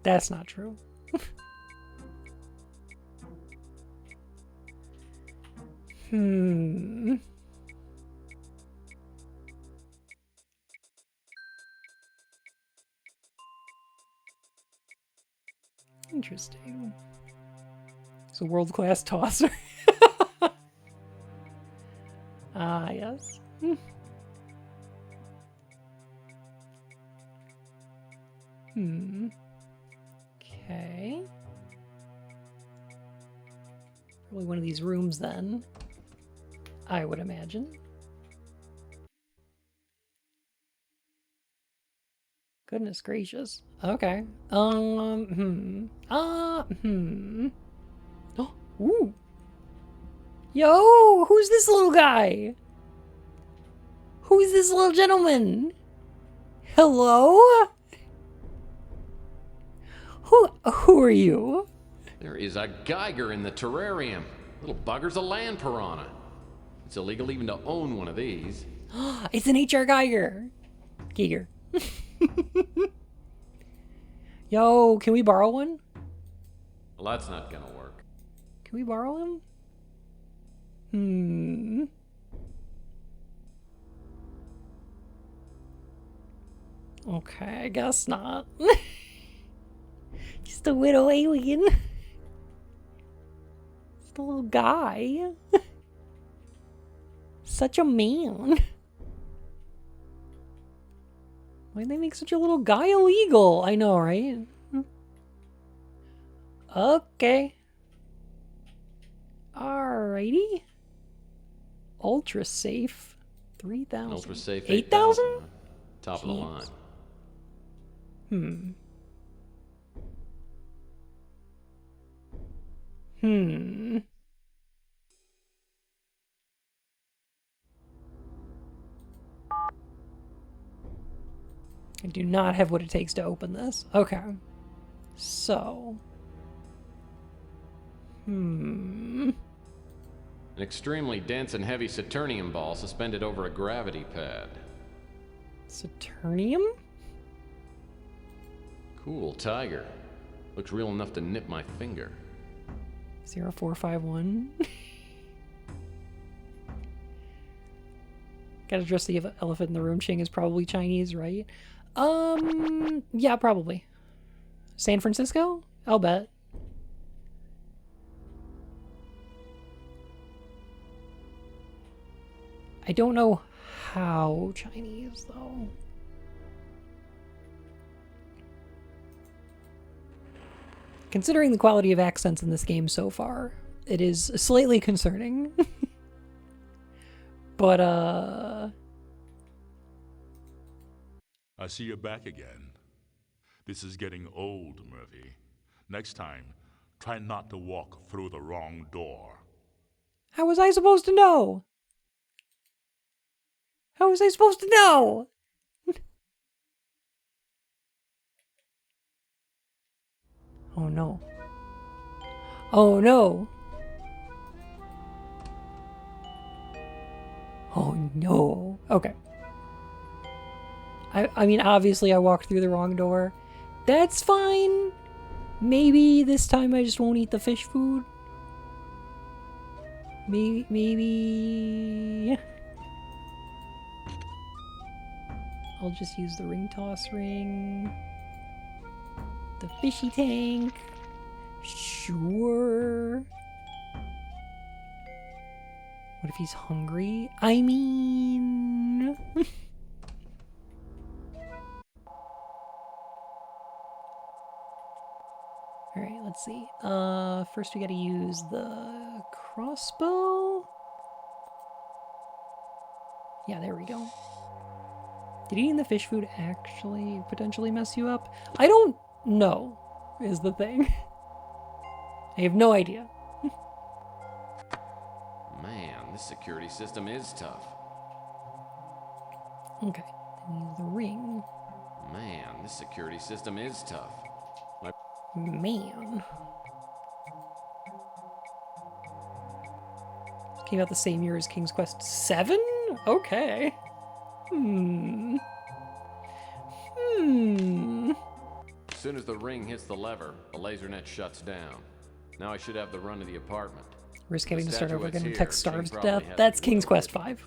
That's not true. Interesting. It's a world-class tosser. Ah, yes. Okay. Probably one of these rooms then, I would imagine. Goodness gracious. Okay. Oh, ooh. Yo, who's this little guy? Who's this little gentleman? Hello? Who are you? There is a Geiger in the terrarium. Little bugger's a land piranha. It's illegal even to own one of these. It's an HR Geiger. Giger. Yo, can we borrow one? Well, that's not gonna work. Can we borrow him? Hmm. Okay, I guess not. Just a little alien. Just a little guy. Such a man. Why'd they make such a little guy illegal? I know, right? Okay. Alrighty. Ultra safe. 3,000. Ultra safe 8,000? Top of the line. I do not have what it takes to open this. Okay. So. An extremely dense and heavy Saturnium ball suspended over a gravity pad. Saturnium? Cool tiger. Looks real enough to nip my finger. 0451. Gotta address the elephant in the room. Ching is probably Chinese, right? Yeah, probably. San Francisco? I'll bet. I don't know how Chinese, though. Considering the quality of accents in this game so far, it is slightly concerning. But, I see you're back again. This is getting old, Murr-phy. Next time, try not to walk through the wrong door. how was I supposed to know? How was I supposed to know? Oh no. Oh no. Oh no. Okay. I mean, obviously I walked through the wrong door. That's fine. Maybe this time I just won't eat the fish food. Maybe... I'll just use the ring toss ring. The fishy tank. Sure. What if he's hungry? I mean... Alright, let's see. First we gotta use the crossbow. Yeah, there we go. Did eating the fish food actually potentially mess you up? I don't know, is the thing. I have no idea. Man, this security system is tough. Okay, then use the ring. Man, this security system is tough. Man. Came out the same year as King's Quest 7? Okay. As soon as the ring hits the lever, the laser net shuts down. Now I should have the run of the apartment. Risk having to start over again when Here, Tex starves Ching to death. probably has That's a King's will. Quest 5.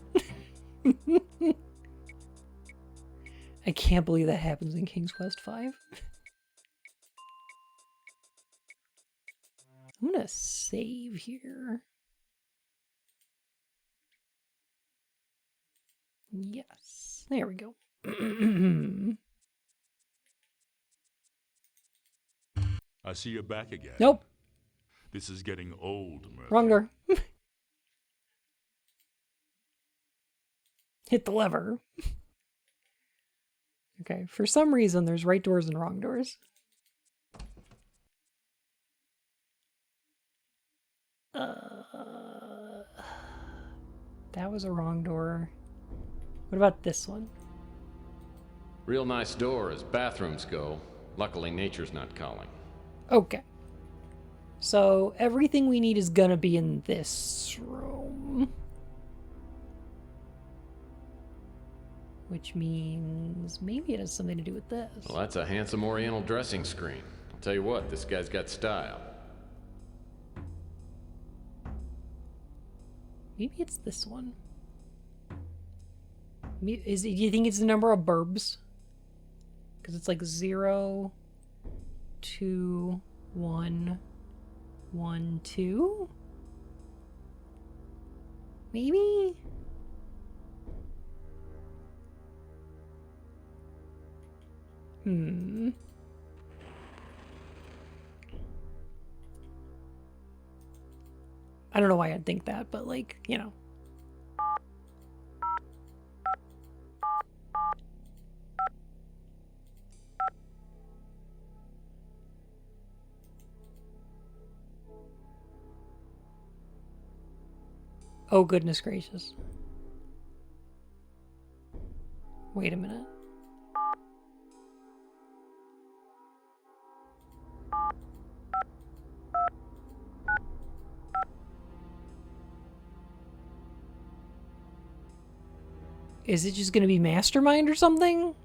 I can't believe that happens in King's Quest 5. I'm gonna save here. Yes. There we go. I see you're back again. Nope. This is getting old, Murr-phy. Wrong door. Hit the lever. Okay, for some reason there's right doors and wrong doors. That was a wrong door. What about this one? Real nice door as bathrooms go. Luckily, nature's not calling. Okay. So everything we need is gonna be in this room. Which means maybe it has something to do with this. Well, that's a handsome oriental dressing screen. I'll tell you what, this guy's got style. Maybe it's this one. Do you think it's the number of burbs? Because it's like 0, 2, 1, 1, 2? Maybe? I don't know why I'd think that, but like, you know. Oh, goodness gracious. Wait a minute. Is it just going to be Mastermind or something?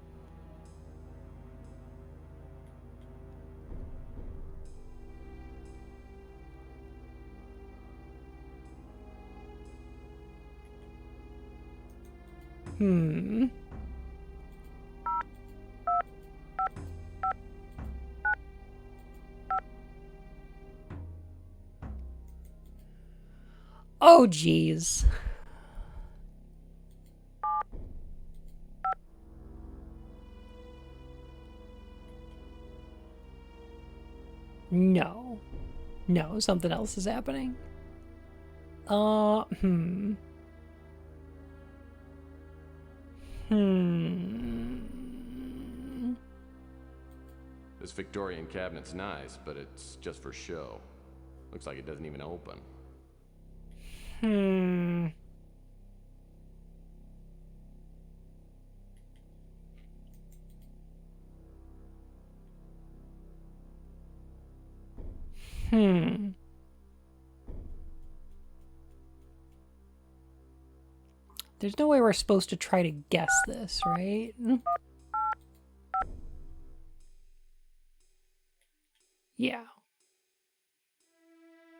Oh, geez. No. No, something else is happening. This Victorian cabinet's nice, but it's just for show. Looks like it doesn't even open. There's no way we're supposed to try to guess this, right? Yeah.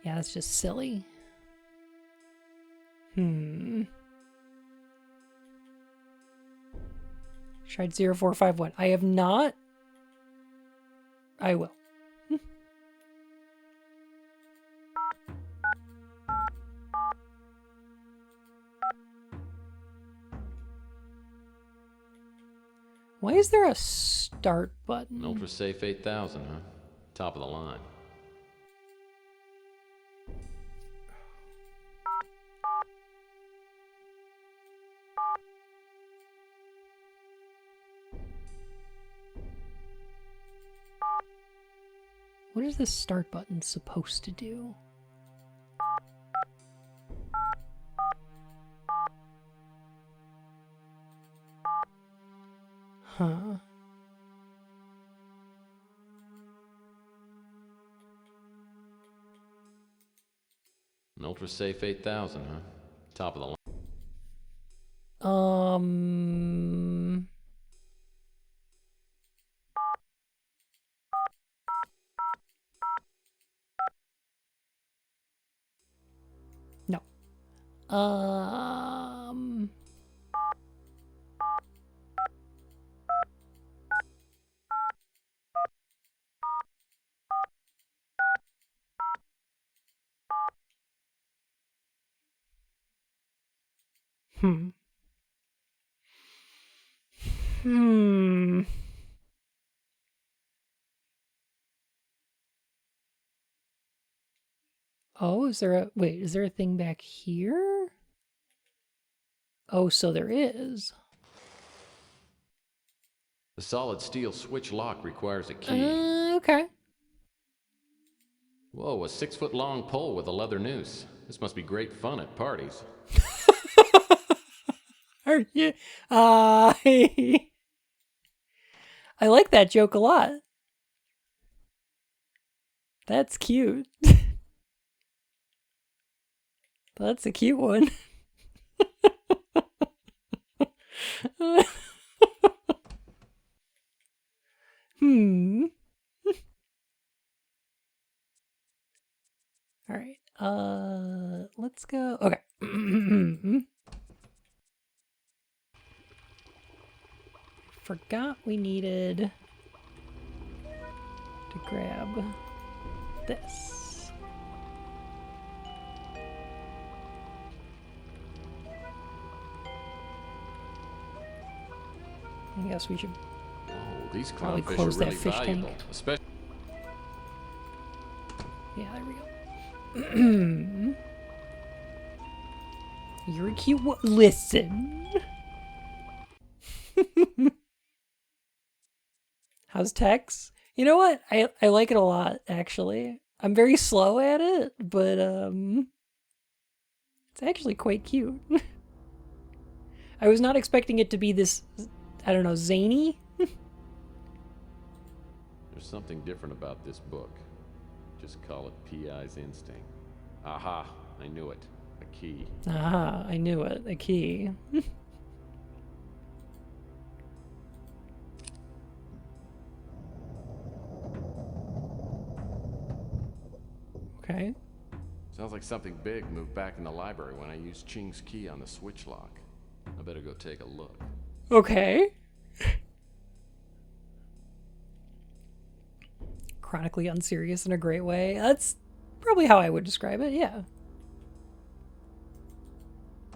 Yeah, that's just silly. Tried 0451. I have not. I will. Why is there a start button? An Ultra Safe 8000, huh? Top of the line. What is this start button supposed to do? Huh. An Ultra Safe 8000, huh? Top of the line. No. Oh, is there a... Wait, is there a thing back here? Oh, so there is. The solid steel switch lock requires a key. Okay. Whoa, a 6-foot-long pole with a leather noose. This must be great fun at parties. Are you... I like that joke a lot. That's cute. That's a cute one. Hmm. All right. Let's go. Okay. Forgot we needed to grab this. I guess we should These probably clownfish close are that really fish valuable, tank. especially. Yeah, there we go. You're a cute one. Listen. How's Tex? You know what? I like it a lot, actually. I'm very slow at it, but it's actually quite cute. I was not expecting it to be this, I don't know, zany. There's something different about this book. Just call it P.I.'s instinct. Aha, I knew it. A key. Ah, I knew it. A key. Okay. Sounds like something big moved back in the library when I used Ching's key on the switch lock. I better go take a look. Okay. Chronically unserious in a great way. That's probably how I would describe it, yeah.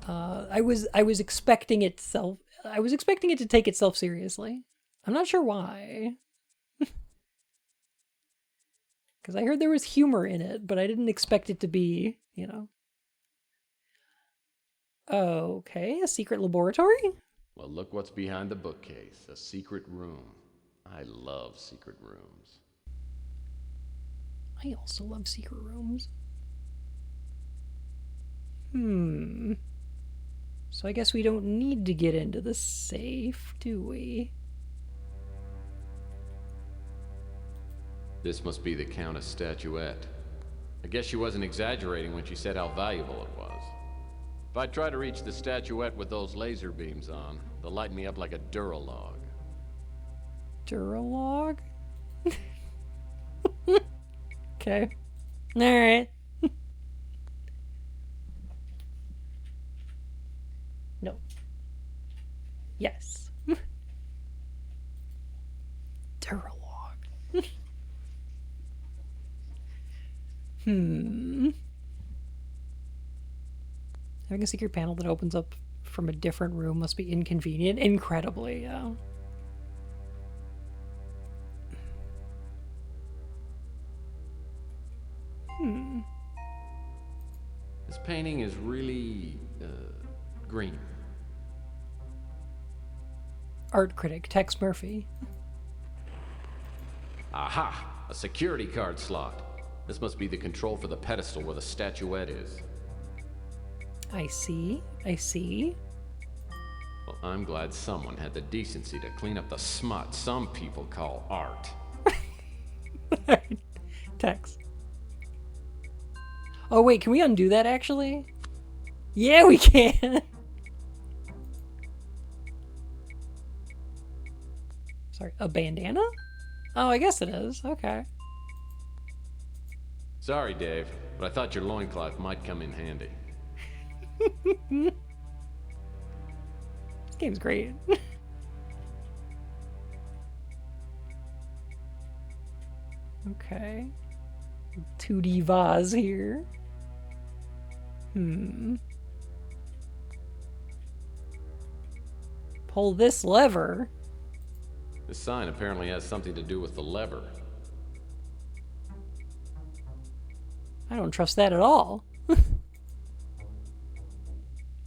I was expecting it to take itself seriously. I'm not sure why. Because I heard there was humor in it, but I didn't expect it to be, you know. Okay, a secret laboratory? Well, look what's behind the bookcase. A secret room. I love secret rooms. I also love secret rooms. So I guess we don't need to get into the safe, do we? This must be the Countess statuette. I guess she wasn't exaggerating when she said how valuable it was. If I try to reach the statuette with those laser beams on, they'll light me up like a Duralog. Duralog? Okay. Alright. No. Yes. Duralog. Having a secret panel that opens up from a different room must be inconvenient. Incredibly, yeah. This painting is really, green. Art critic Tex Murr-phy. Aha! A security card slot. This must be the control for the pedestal where the statuette is. I see. I see. Well, I'm glad someone had the decency to clean up the smut some people call art. Tex. Oh wait, can we undo that actually? Yeah, we can. Sorry, a bandana? Oh, I guess it is. Okay. Sorry, Dave, but I thought your loincloth might come in handy. This game's great. 2D vase here. Pull this lever. This sign apparently has something to do with the lever. I don't trust that at all.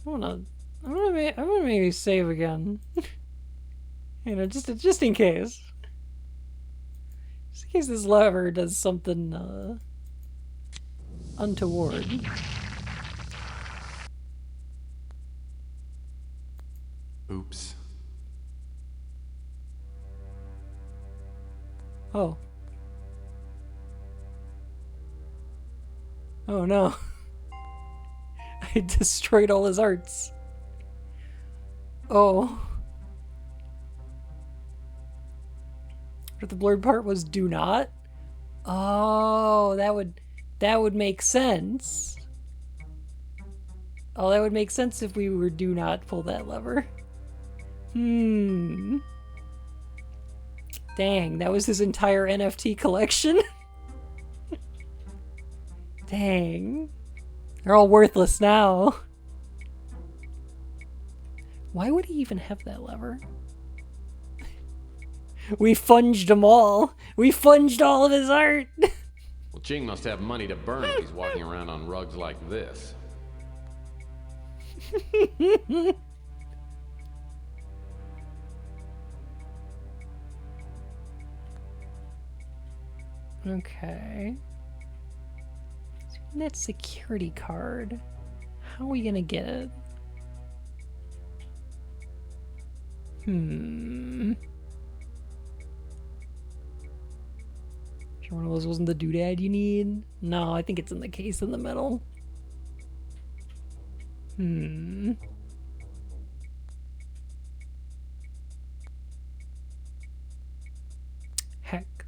I'm gonna maybe save again. You know, just in case. Just in case this lever does something untoward. Oops. Oh. Oh no. I destroyed all his arts. Oh. But the blurred part was do not? Oh, that would make sense. Oh, that would make sense if we were do not pull that lever. Dang, that was his entire NFT collection? Dang. They're all worthless now. Why would he even have that lever? We funged them all. We funged all of his art. Well, Ching must have money to burn if he's walking around on rugs like this. Okay. So that security card. How are we gonna get it? Sure one of those wasn't the doodad you need? No, I think it's in the case in the middle. Heck.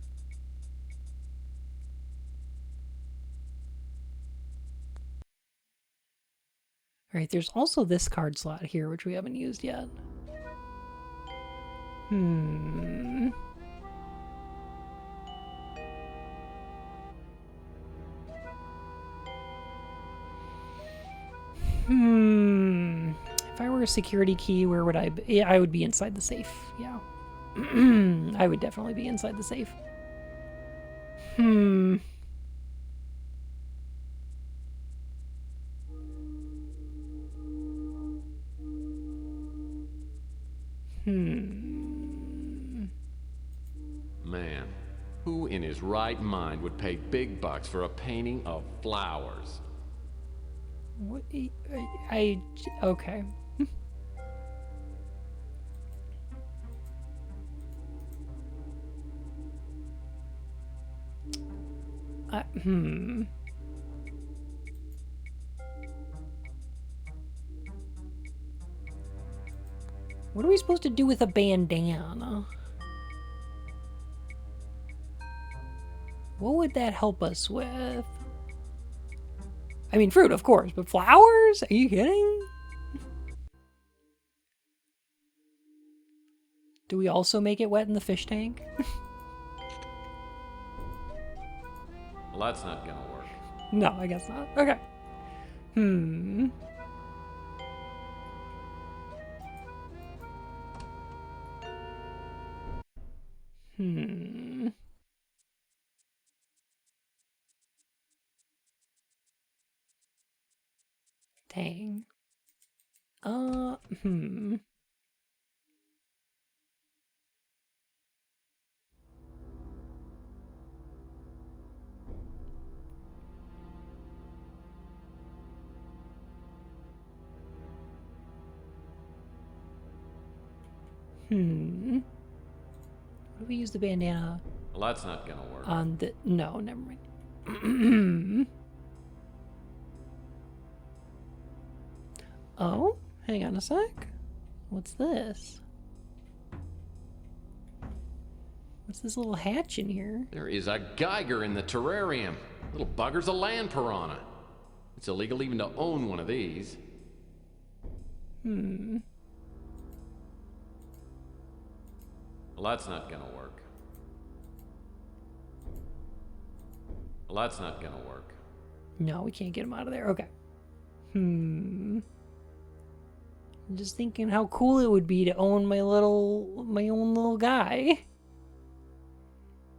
Alright, there's also this card slot here, which we haven't used yet. If I were a security key, where would I be? I would be inside the safe, yeah. I would definitely be inside the safe. Man, who in his right mind would pay big bucks for a painting of flowers? What? Okay. What are we supposed to do with a bandana? What would that help us with? I mean, fruit, of course, but flowers? Are you kidding? Do we also make it wet in the fish tank? Well, that's not gonna work. No, I guess not. Okay. Dang. What do we use the bandana Well, that's not gonna work. on the... No, never mind. Oh, hang on a sec. What's this? What's this little hatch in here? There is a Geiger in the terrarium. Little bugger's a land piranha. It's illegal even to own one of these. Well, that's not gonna work. Well, that's not gonna work. No, we can't get him out of there. Okay. I'm just thinking how cool it would be to own my own little guy.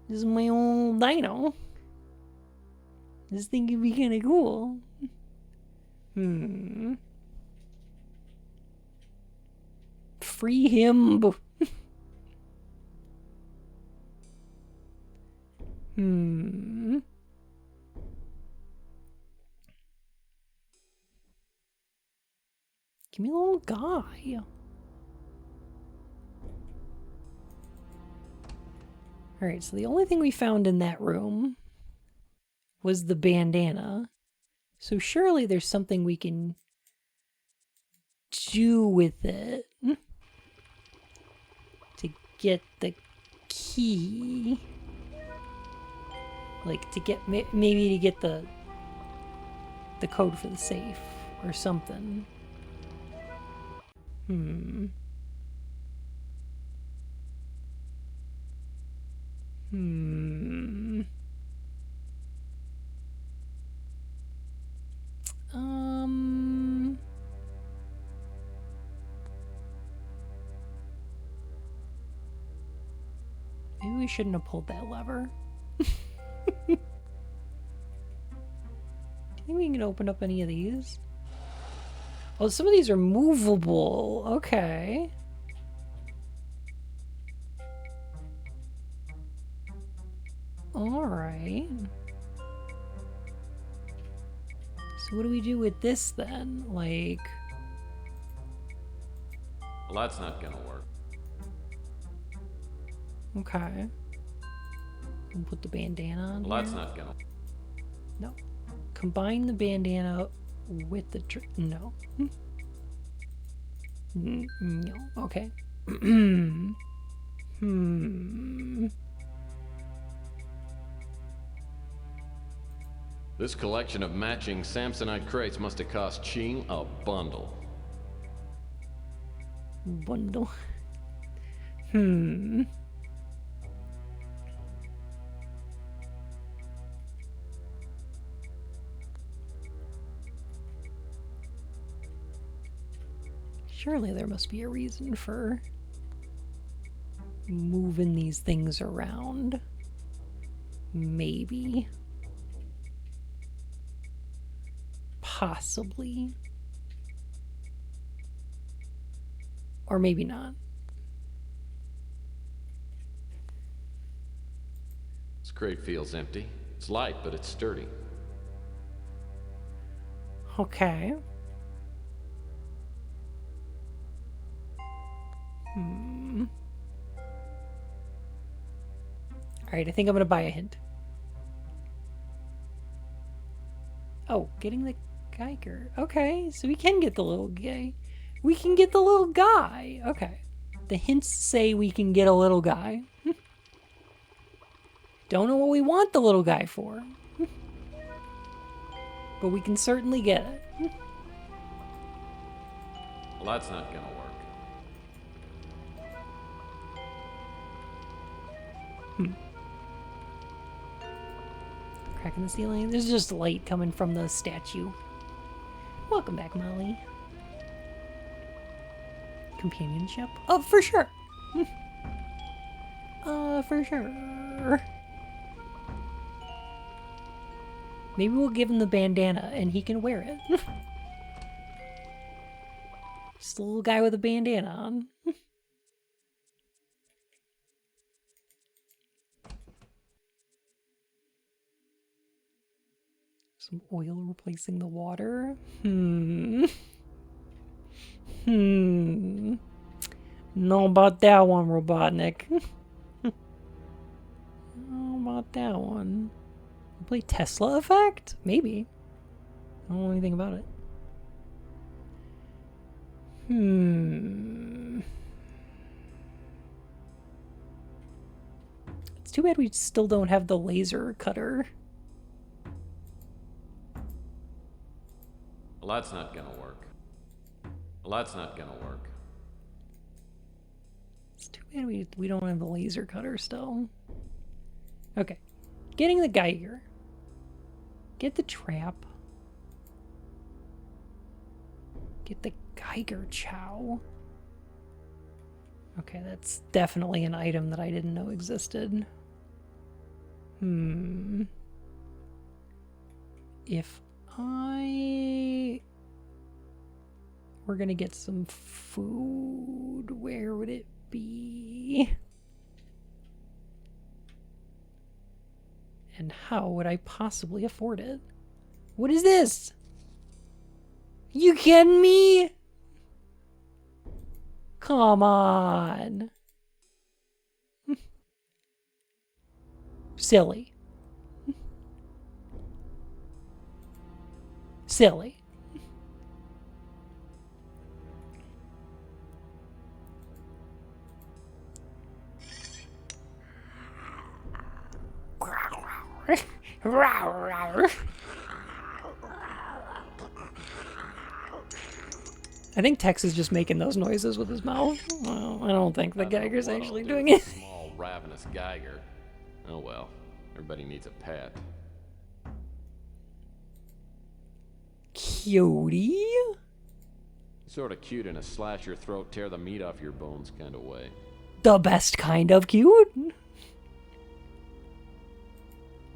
This is my own dino. Just think it'd be kind of cool. Free him. Give me a little guy. Alright, so the only thing we found in that room was the bandana. So surely there's something we can do with it to get the key. Like to get maybe to get the code for the safe or something. Hmm. Maybe we shouldn't have pulled that lever. Do you think we can open up any of these? Oh, some of these are movable. Okay. Alright. So what do we do with this then? Like... Well, that's not gonna work. Okay. We'll put the bandana on Well, that's here. not gonna... No. Combine the bandana with the... No. No. Okay. This collection of matching Samsonite crates must have cost Ching a bundle. Bundle. Surely there must be a reason for moving these things around. Maybe. Possibly. Or maybe not. This crate feels empty. It's light, but it's sturdy. Okay. Alright, I think I'm gonna buy a hint. Oh, getting the Geiger. Okay, so we can get the little guy. We can get the little guy. Okay. The hints say we can get a little guy. Don't know what we want the little guy for. But we can certainly get it. Well, that's not gonna work. Crack in the ceiling. There's just light coming from the statue. Welcome back, Molly. Companionship? Oh, for sure. For sure. Maybe we'll give him the bandana and he can wear it. Just a little guy with a bandana on. Some oil replacing the water. Know about that one, Robotnik. Know about that one. Play Tesla Effect? Maybe. I don't know anything about it. It's too bad we still don't have the laser cutter. Well, that's not gonna work. Well, that's not gonna work. It's too bad we don't have the laser cutter still. Okay. Getting the Geiger. Get the trap. Get the Geiger chow. Okay, that's definitely an item that I didn't know existed. If I were gonna get some food, where would it be? And how would I possibly afford it? What is this? You kidding me? Come on. Silly. Silly. I think Tex is just making those noises with his mouth. Well, I don't think the Geiger's actually doing it. Small, ravenous Geiger. Oh well. Everybody needs a pet. Cutie? Sort of cute in a slash your throat, tear the meat off your bones kind of way. The best kind of cute.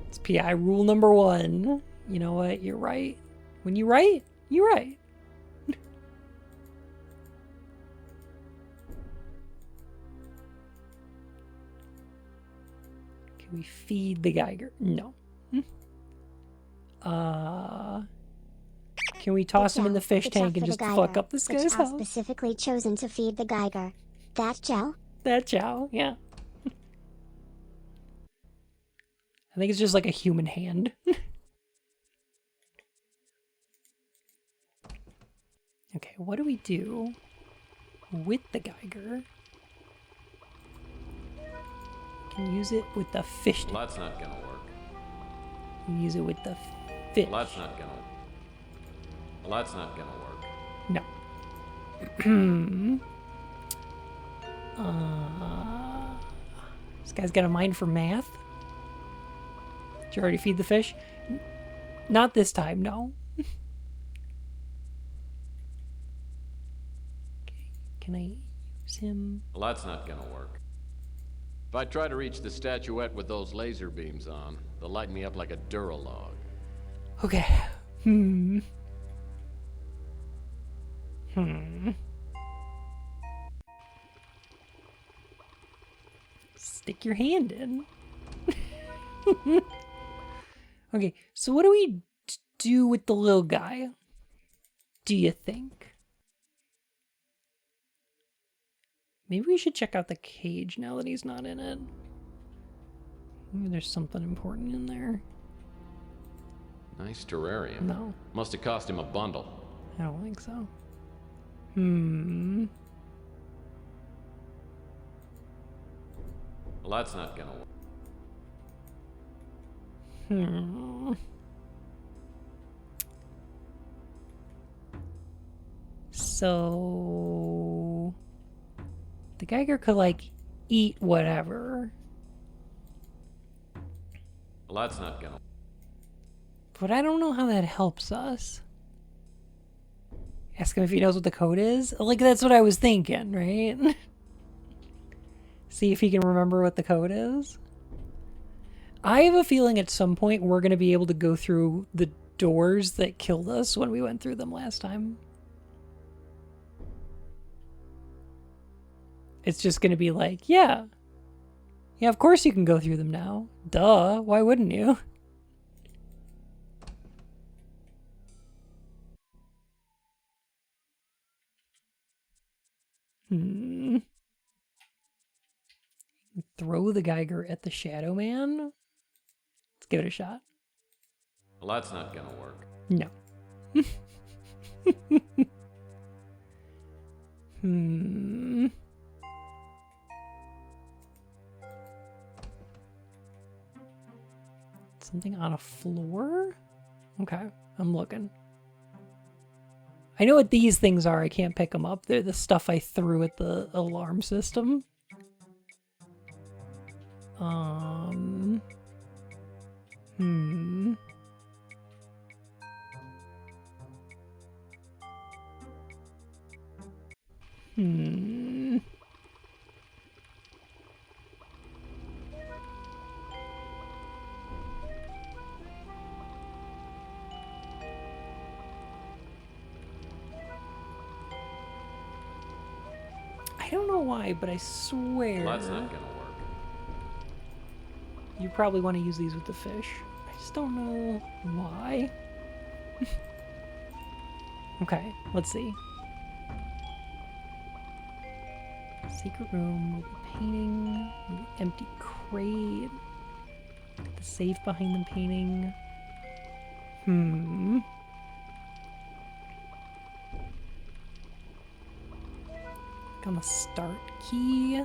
It's PI rule number 1. You know what? You're right. When you right, you're right. Can we feed the Geiger? No. Can we toss him in the fish tank and just fuck up this guy's house? Specifically chosen to feed the Geiger. That Chow? That Chow, yeah. I think it's just like a human hand. Okay, what do we do with the Geiger? Can use it with the fish tank. Well, that's not gonna work. Can use it with the fish. Well, that's not gonna. Well, that's not gonna work. No. This guy's got a mind for math. Did you already feed the fish? Not this time, no. Okay, can I use him? Well, that's not gonna work. If I try to reach the statuette with those laser beams on, they'll light me up like a Duralog. Okay. Stick your hand in. Okay, so what do we do with the little guy? Do you think? Maybe we should check out the cage now that he's not in it. Maybe there's something important in there. Nice terrarium. No. Must have cost him a bundle. I don't think so. Well, that's not gonna work. So the Geiger could like eat whatever. Well, that's not gonna. But I don't know how that helps us. Ask him if he knows what the code is. Like, that's what I was thinking, right? See if he can remember what the code is. I have a feeling at some point we're going to be able to go through the doors that killed us when we went through them last time. It's just going to be like, yeah. Yeah, of course you can go through them now. Duh, why wouldn't you? Throw the Geiger at the Shadow Man? Let's give it a shot. Well, that's not gonna work. No. Something on a floor? Okay, I'm looking. I know what these things are. I can't pick them up. They're the stuff I threw at the alarm system. I don't know why, but I swear... Well, that's not gonna work. You probably want to use these with the fish. I just don't know why. Okay, let's see. Secret room, movie painting, movie empty crate. The safe behind the painting. On the start key.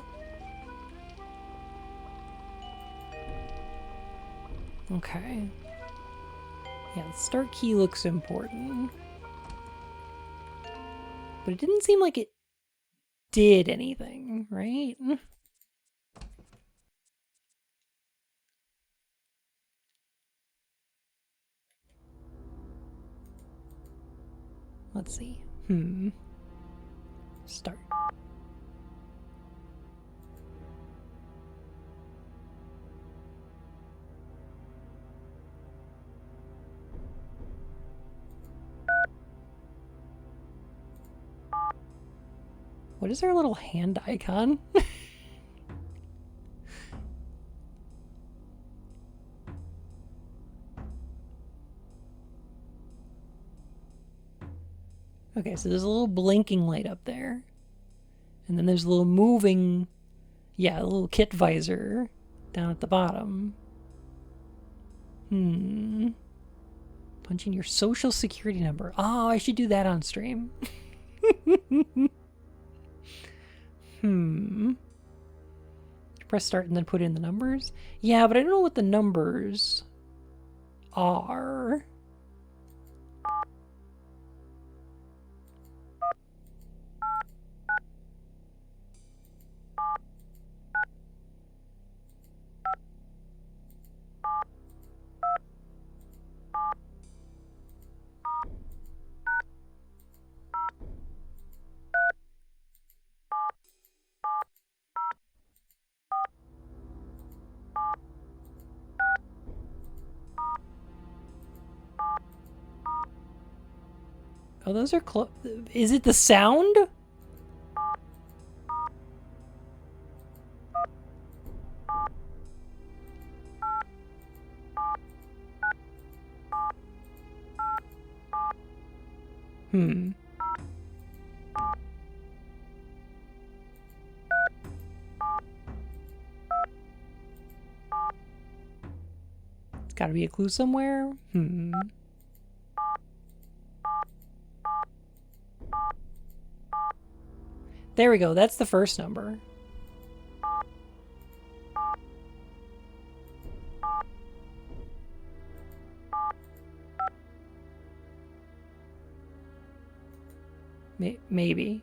Okay. Yeah, the start key looks important. But it didn't seem like it did anything, right? Let's see. Start. What is our little hand icon? Okay, so there's a little blinking light up there. And then there's a little moving, yeah, a little kit visor down at the bottom. Punching your social security number. Oh, I should do that on stream. Press start and then put in the numbers. Yeah, but I don't know what the numbers are. Oh, those are close. Is it the sound? It's got to be a clue somewhere. There we go. That's the first number. Maybe.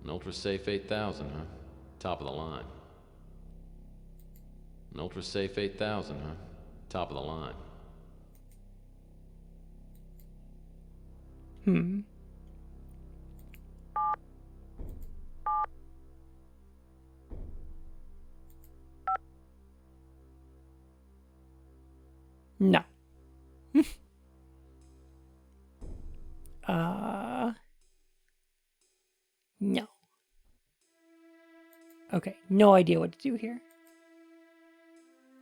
An Ultra Safe 8000, huh? Top of the line. An Ultra Safe 8000, huh? Top of the line. No. No. Okay, no idea what to do here.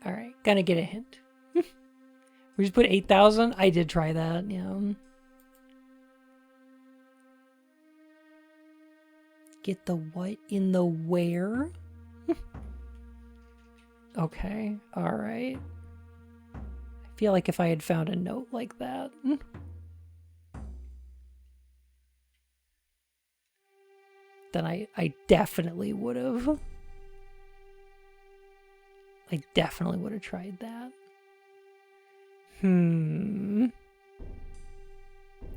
Alright, gonna get a hint. We just put 8,000? I did try that, yeah. Get the what in the where? Okay, alright. I feel like if I had found a note like that. Then I definitely would have. I definitely would have tried that.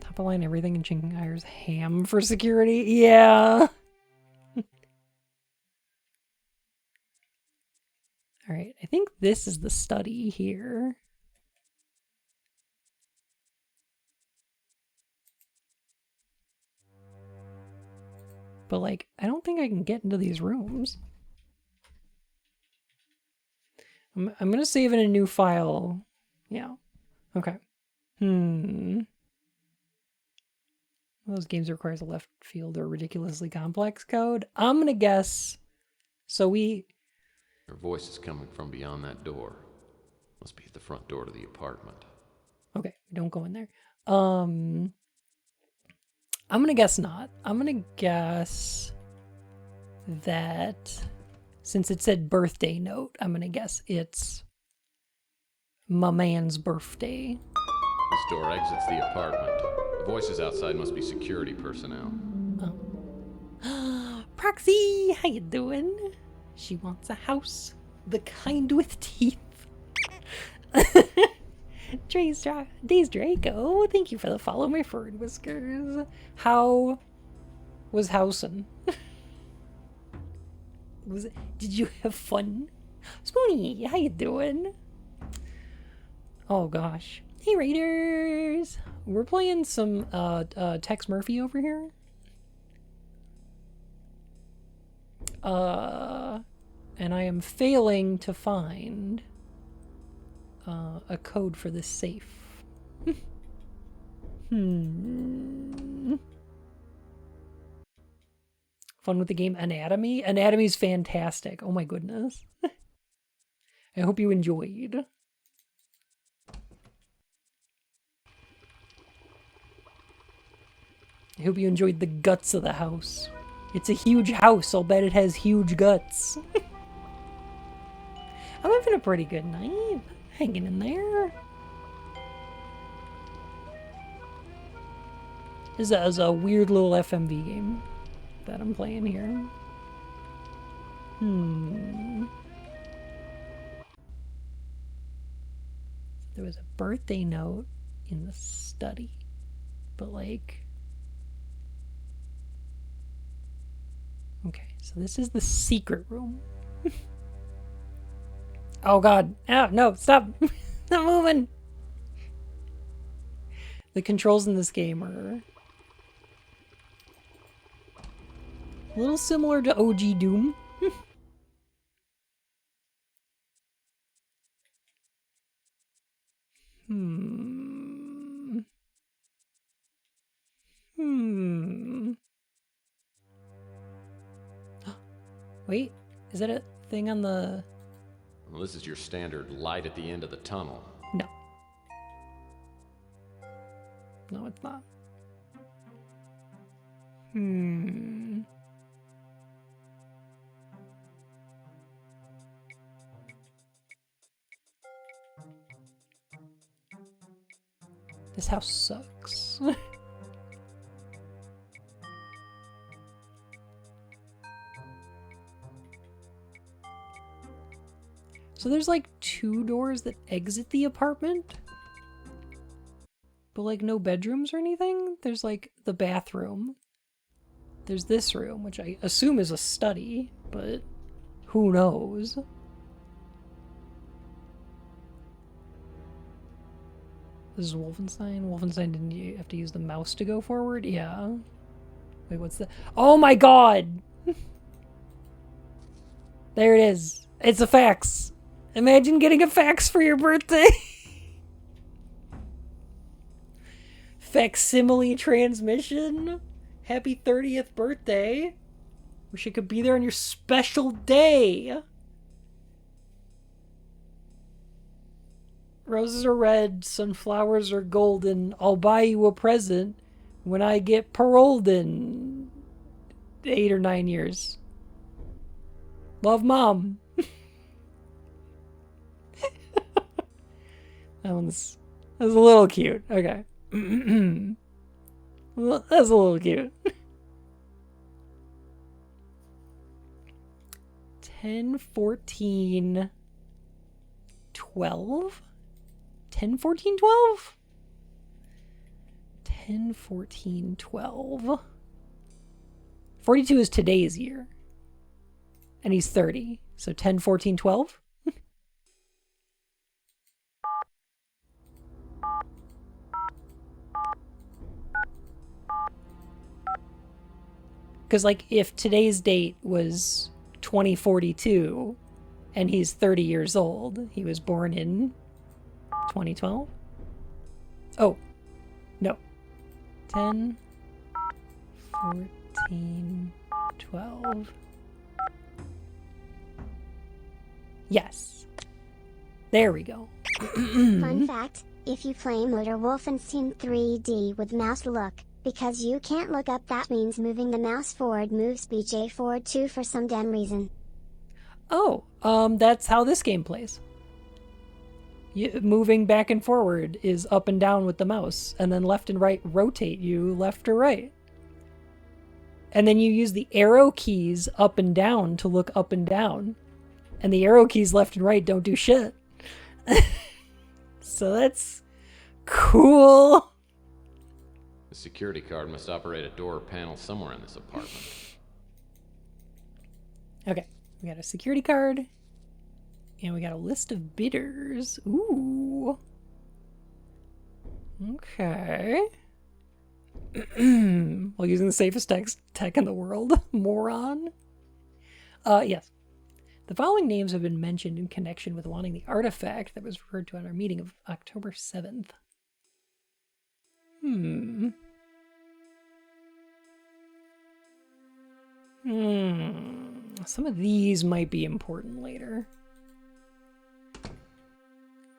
Top of line everything in Chinking hires ham for security. Yeah. Alright, I think this is the study here. But like, I don't think I can get into these rooms. I'm gonna save in a new file. Yeah. Okay. Those games requires a left field or ridiculously complex code. I'm gonna guess. So Her voice is coming from beyond that door. Must be at the front door to the apartment. Okay, don't go in there. I'm gonna guess not. I'm gonna guess that since it said birthday note, I'm gonna guess it's my man's birthday. This door exits the apartment. The voices outside must be security personnel. Proxy, how you doing? She wants a house, the kind with teeth. Days Draco, thank you for the follow, my fur and whiskers. How was housin'? Did you have fun? Spoony, how you doing? Oh gosh. Hey Raiders! We're playing some Tex Murr-phy over here. And I am failing to find a code for this safe. Fun with the game Anatomy? Anatomy's fantastic. Oh my goodness. I hope you enjoyed. I hope you enjoyed the guts of the house. It's a huge house. I'll bet it has huge guts. I'm having a pretty good night. Hanging in there. This is a weird little FMV game that I'm playing here. There was a birthday note in the study. But like... Okay, so this is the secret room. Oh god. Oh, no, stop. Not moving. The controls in this game are a little similar to OG Doom. Wait, is that a thing on the... Well, this is your standard light at the end of the tunnel. No. No, it's not. This house sucks. So there's like 2 doors that exit the apartment, but like no bedrooms or anything. There's like the bathroom. There's this room, which I assume is a study, but who knows? This is Wolfenstein. Wolfenstein didn't have to use the mouse to go forward? Yeah. Wait, what's that? Oh my god! There it is. It's a fax. Imagine getting a fax for your birthday. Facsimile transmission. Happy 30th birthday. Wish I could be there on your special day. Roses are red, sunflowers are golden. I'll buy you a present when I get paroled in 8 or 9 years. Love, Mom. That's a little cute. Okay. That's a little cute. 10, 14, 12? 10, 14, 12? 10, 14, 12. 42 is today's year. And he's 30. So 10, 14, 12? Because, like, if today's date was 2042 and he's 30 years old, he was born in 2012? Oh, no. 10, 14, 12. Yes. There we go. Fun fact, if you play Motor Wolfenstein 3D with mouse look, Because you can't look up, that means moving the mouse forward moves BJ forward too for some damn reason. Oh, that's how this game plays. Moving back and forward is up and down with the mouse, and then left and right rotate you left or right. And then you use the arrow keys up and down to look up and down. And the arrow keys left and right don't do shit. So that's cool. The security card must operate a door or panel somewhere in this apartment. Okay, we got a security card. And we got a list of bidders. Ooh. Okay. While using the safest tech in the world. Moron. Yes. The following names have been mentioned in connection with wanting the artifact that was referred to at our meeting of October 7th. Some of these might be important later.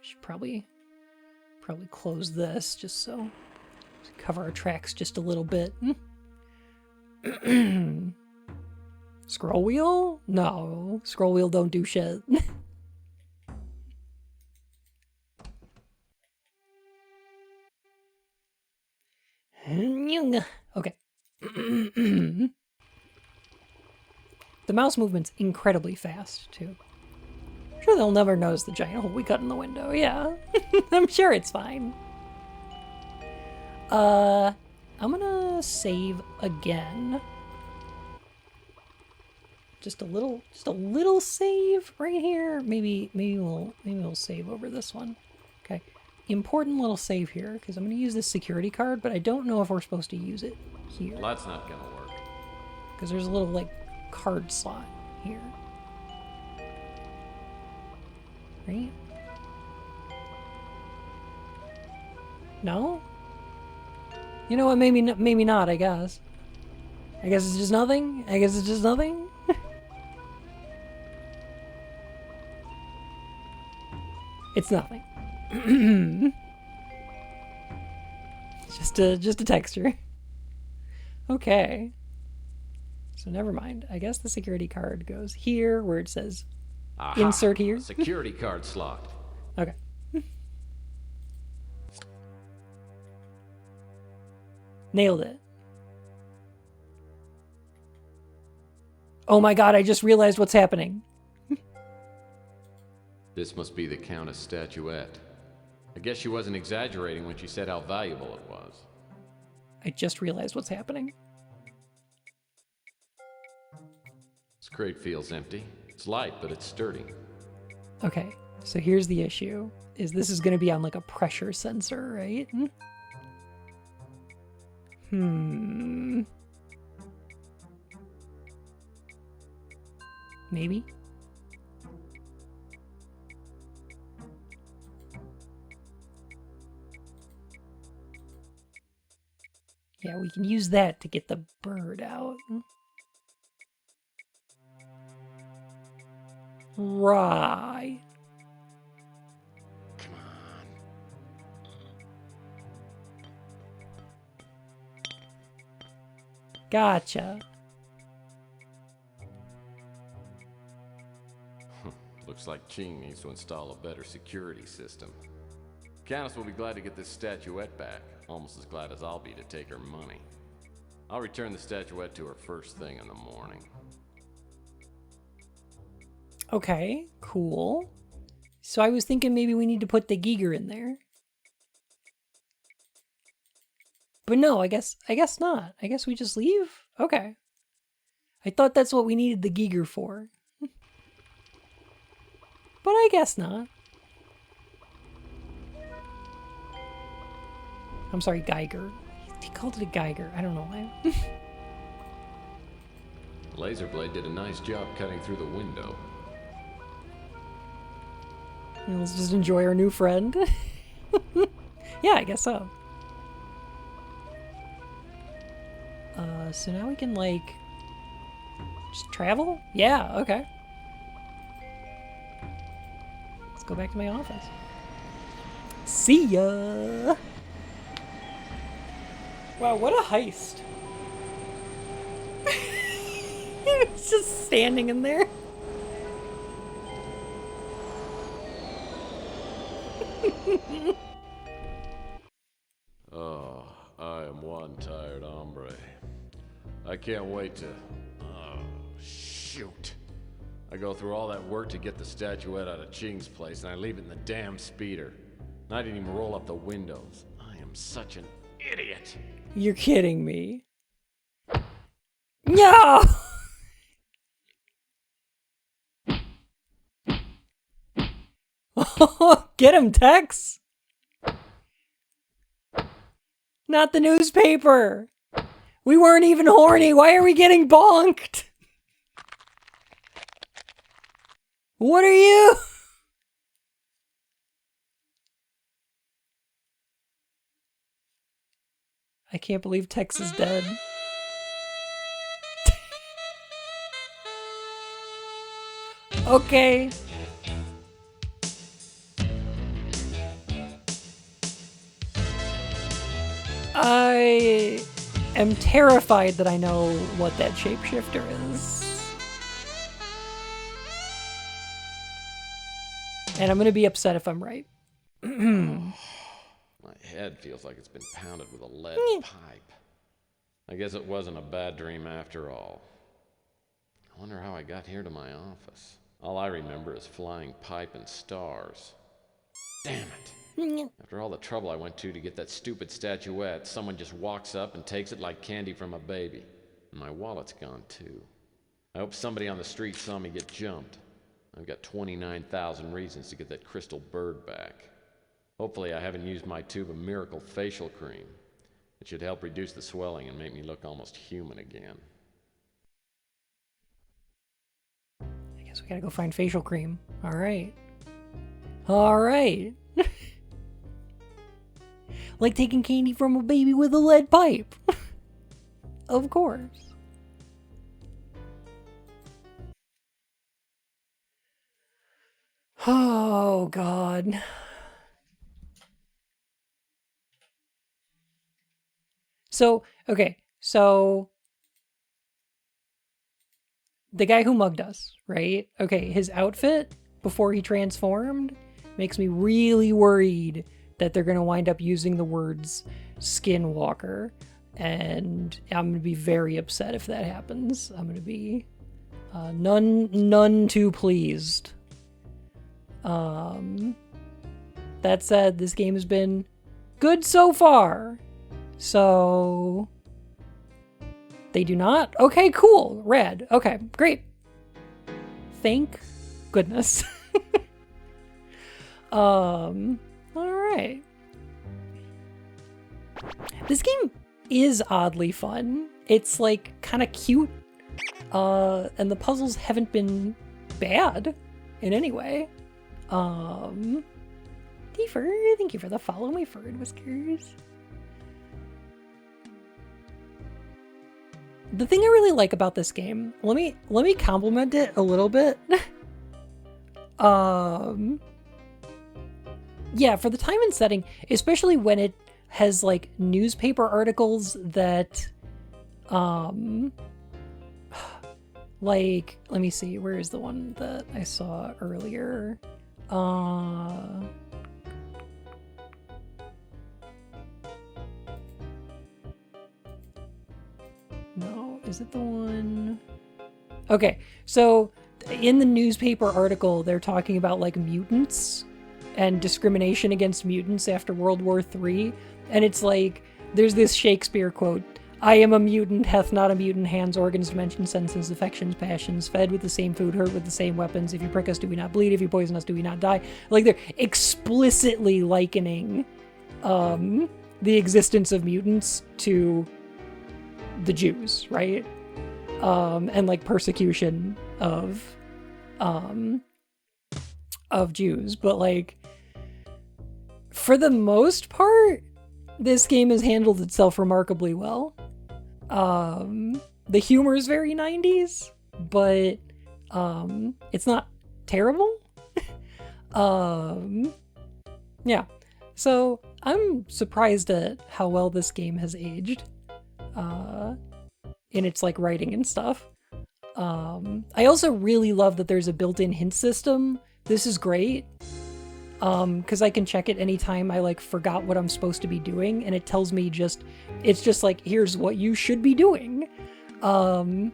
Should probably close this just so cover our tracks just a little bit. Scroll wheel? No, scroll wheel don't do shit. Okay. The mouse movement's incredibly fast too. Sure, they'll never notice the giant hole we cut in the window. Yeah, I'm sure it's fine. I'm gonna save again. Just a little save right here. Maybe we'll save over this one. Okay, important little save here because I'm gonna use this security card, but I don't know if we're supposed to use it here. Well, that's not gonna work. Because there's a little like card slot here. Right? No? You know what? Maybe not, I guess. I guess it's just nothing? I guess it's just nothing? It's nothing. just a texture. Okay. So never mind. I guess the security card goes here where it says Aha, insert here. Security card slot. Okay. Nailed it. Oh my god, I just realized what's happening. This must be the Countess statuette. I guess she wasn't exaggerating when she said how valuable it was. I just realized what's happening. This crate feels empty. It's light, but it's sturdy. Okay, so here's the issue. This is going to be on like a pressure sensor, right? Maybe? Yeah, we can use that to get the bird out. Right. Come on. Gotcha. Looks like Ching needs to install a better security system. Countess will be glad to get this statuette back. Almost as glad as I'll be to take her money. I'll return the statuette to her first thing in the morning. Okay, cool. So I was thinking maybe we need to put the Giger in there. But no, I guess not. I guess we just leave? Okay. I thought that's what we needed the Giger for. But I guess not. I'm sorry, Geiger. He called it a Geiger. I don't know why. Laser blade did a nice job cutting through the window. Let's just enjoy our new friend. Yeah, I guess so. So now we can, like, just travel? Yeah, okay. Let's go back to my office. See ya! Wow, what a heist. It's just standing in there. Oh, I am one tired hombre. I can't wait to... Oh, shoot. I go through all that work to get the statuette out of Ching's place, and I leave it in the damn speeder. And I didn't even roll up the windows. I am such an idiot. You're kidding me. No! Get him, Tex! Not the newspaper! We weren't even horny! Why are we getting bonked? What are you? I can't believe Tex is dead. Okay. I am terrified that I know what that shapeshifter is. And I'm gonna be upset if I'm right. My head feels like it's been pounded with a lead pipe. I guess it wasn't a bad dream after all. I wonder how I got here to my office. All I remember is flying pipe and stars. Damn it. After all the trouble I went to get that stupid statuette, someone just walks up and takes it like candy from a baby. And my wallet's gone too. I hope somebody on the street saw me get jumped. I've got 29,000 reasons to get that crystal bird back. Hopefully I haven't used my tube of miracle facial cream. It should help reduce the swelling and make me look almost human again. I guess we gotta go find facial cream. Alright. Alright. Like taking candy from a baby with a lead pipe. Of course. Oh, God. So, okay, so the guy who mugged us, right? Okay, his outfit before he transformed makes me really worried that they're going to wind up using the words skinwalker, and I'm going to be very upset if that happens. I'm going to be none too pleased. That said, this game has been good so far. So they do not? Okay, cool. Rad. Okay, great. Thank goodness. All right. This game is oddly fun. It's like kind of cute. And the puzzles haven't been bad in any way. Deefer, thank you for the follow me, Furred Whiskers. The thing I really like about this game, let me compliment it a little bit. Yeah, for the time and setting, especially when it has like newspaper articles that like, let me see, where is the one that I saw earlier? No, is it the one? Okay, so in the newspaper article, they're talking about like mutants and discrimination against mutants after World War III. And it's like, there's this Shakespeare quote, "I am a mutant, hath not a mutant hands, organs, dimensions, senses, affections, passions, fed with the same food, hurt with the same weapons. If you prick us, do we not bleed? If you poison us, do we not die?" Like, they're explicitly likening the existence of mutants to the Jews, right? And like persecution of Jews. But like, for the most part, this game has handled itself remarkably well. The humor is very 90s, but it's not terrible. Yeah. So I'm surprised at how well this game has aged. In its like writing and stuff. I also really love that there's a built-in hint system. This is great. Because I can check it anytime I like forgot what I'm supposed to be doing, and it tells me it's just like, here's what you should be doing. And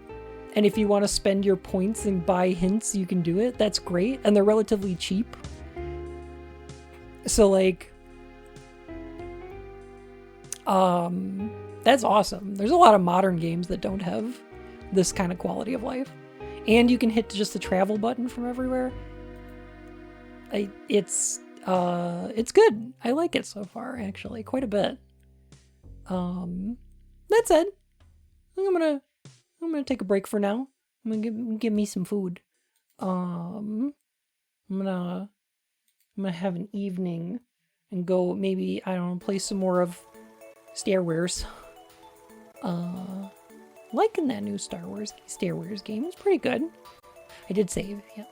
if you want to spend your points and buy hints, you can do it. That's great, and they're relatively cheap. So like, that's awesome. There's a lot of modern games that don't have this kind of quality of life. And you can hit just the travel button from everywhere. It's good. I like it so far, actually, quite a bit. That said, I'm gonna take a break for now. I'm gonna give me some food. I'm gonna have an evening and go maybe, I don't know, play some more of Stairwares. Liking that new Stairwares game. It's pretty good. I did save, yeah.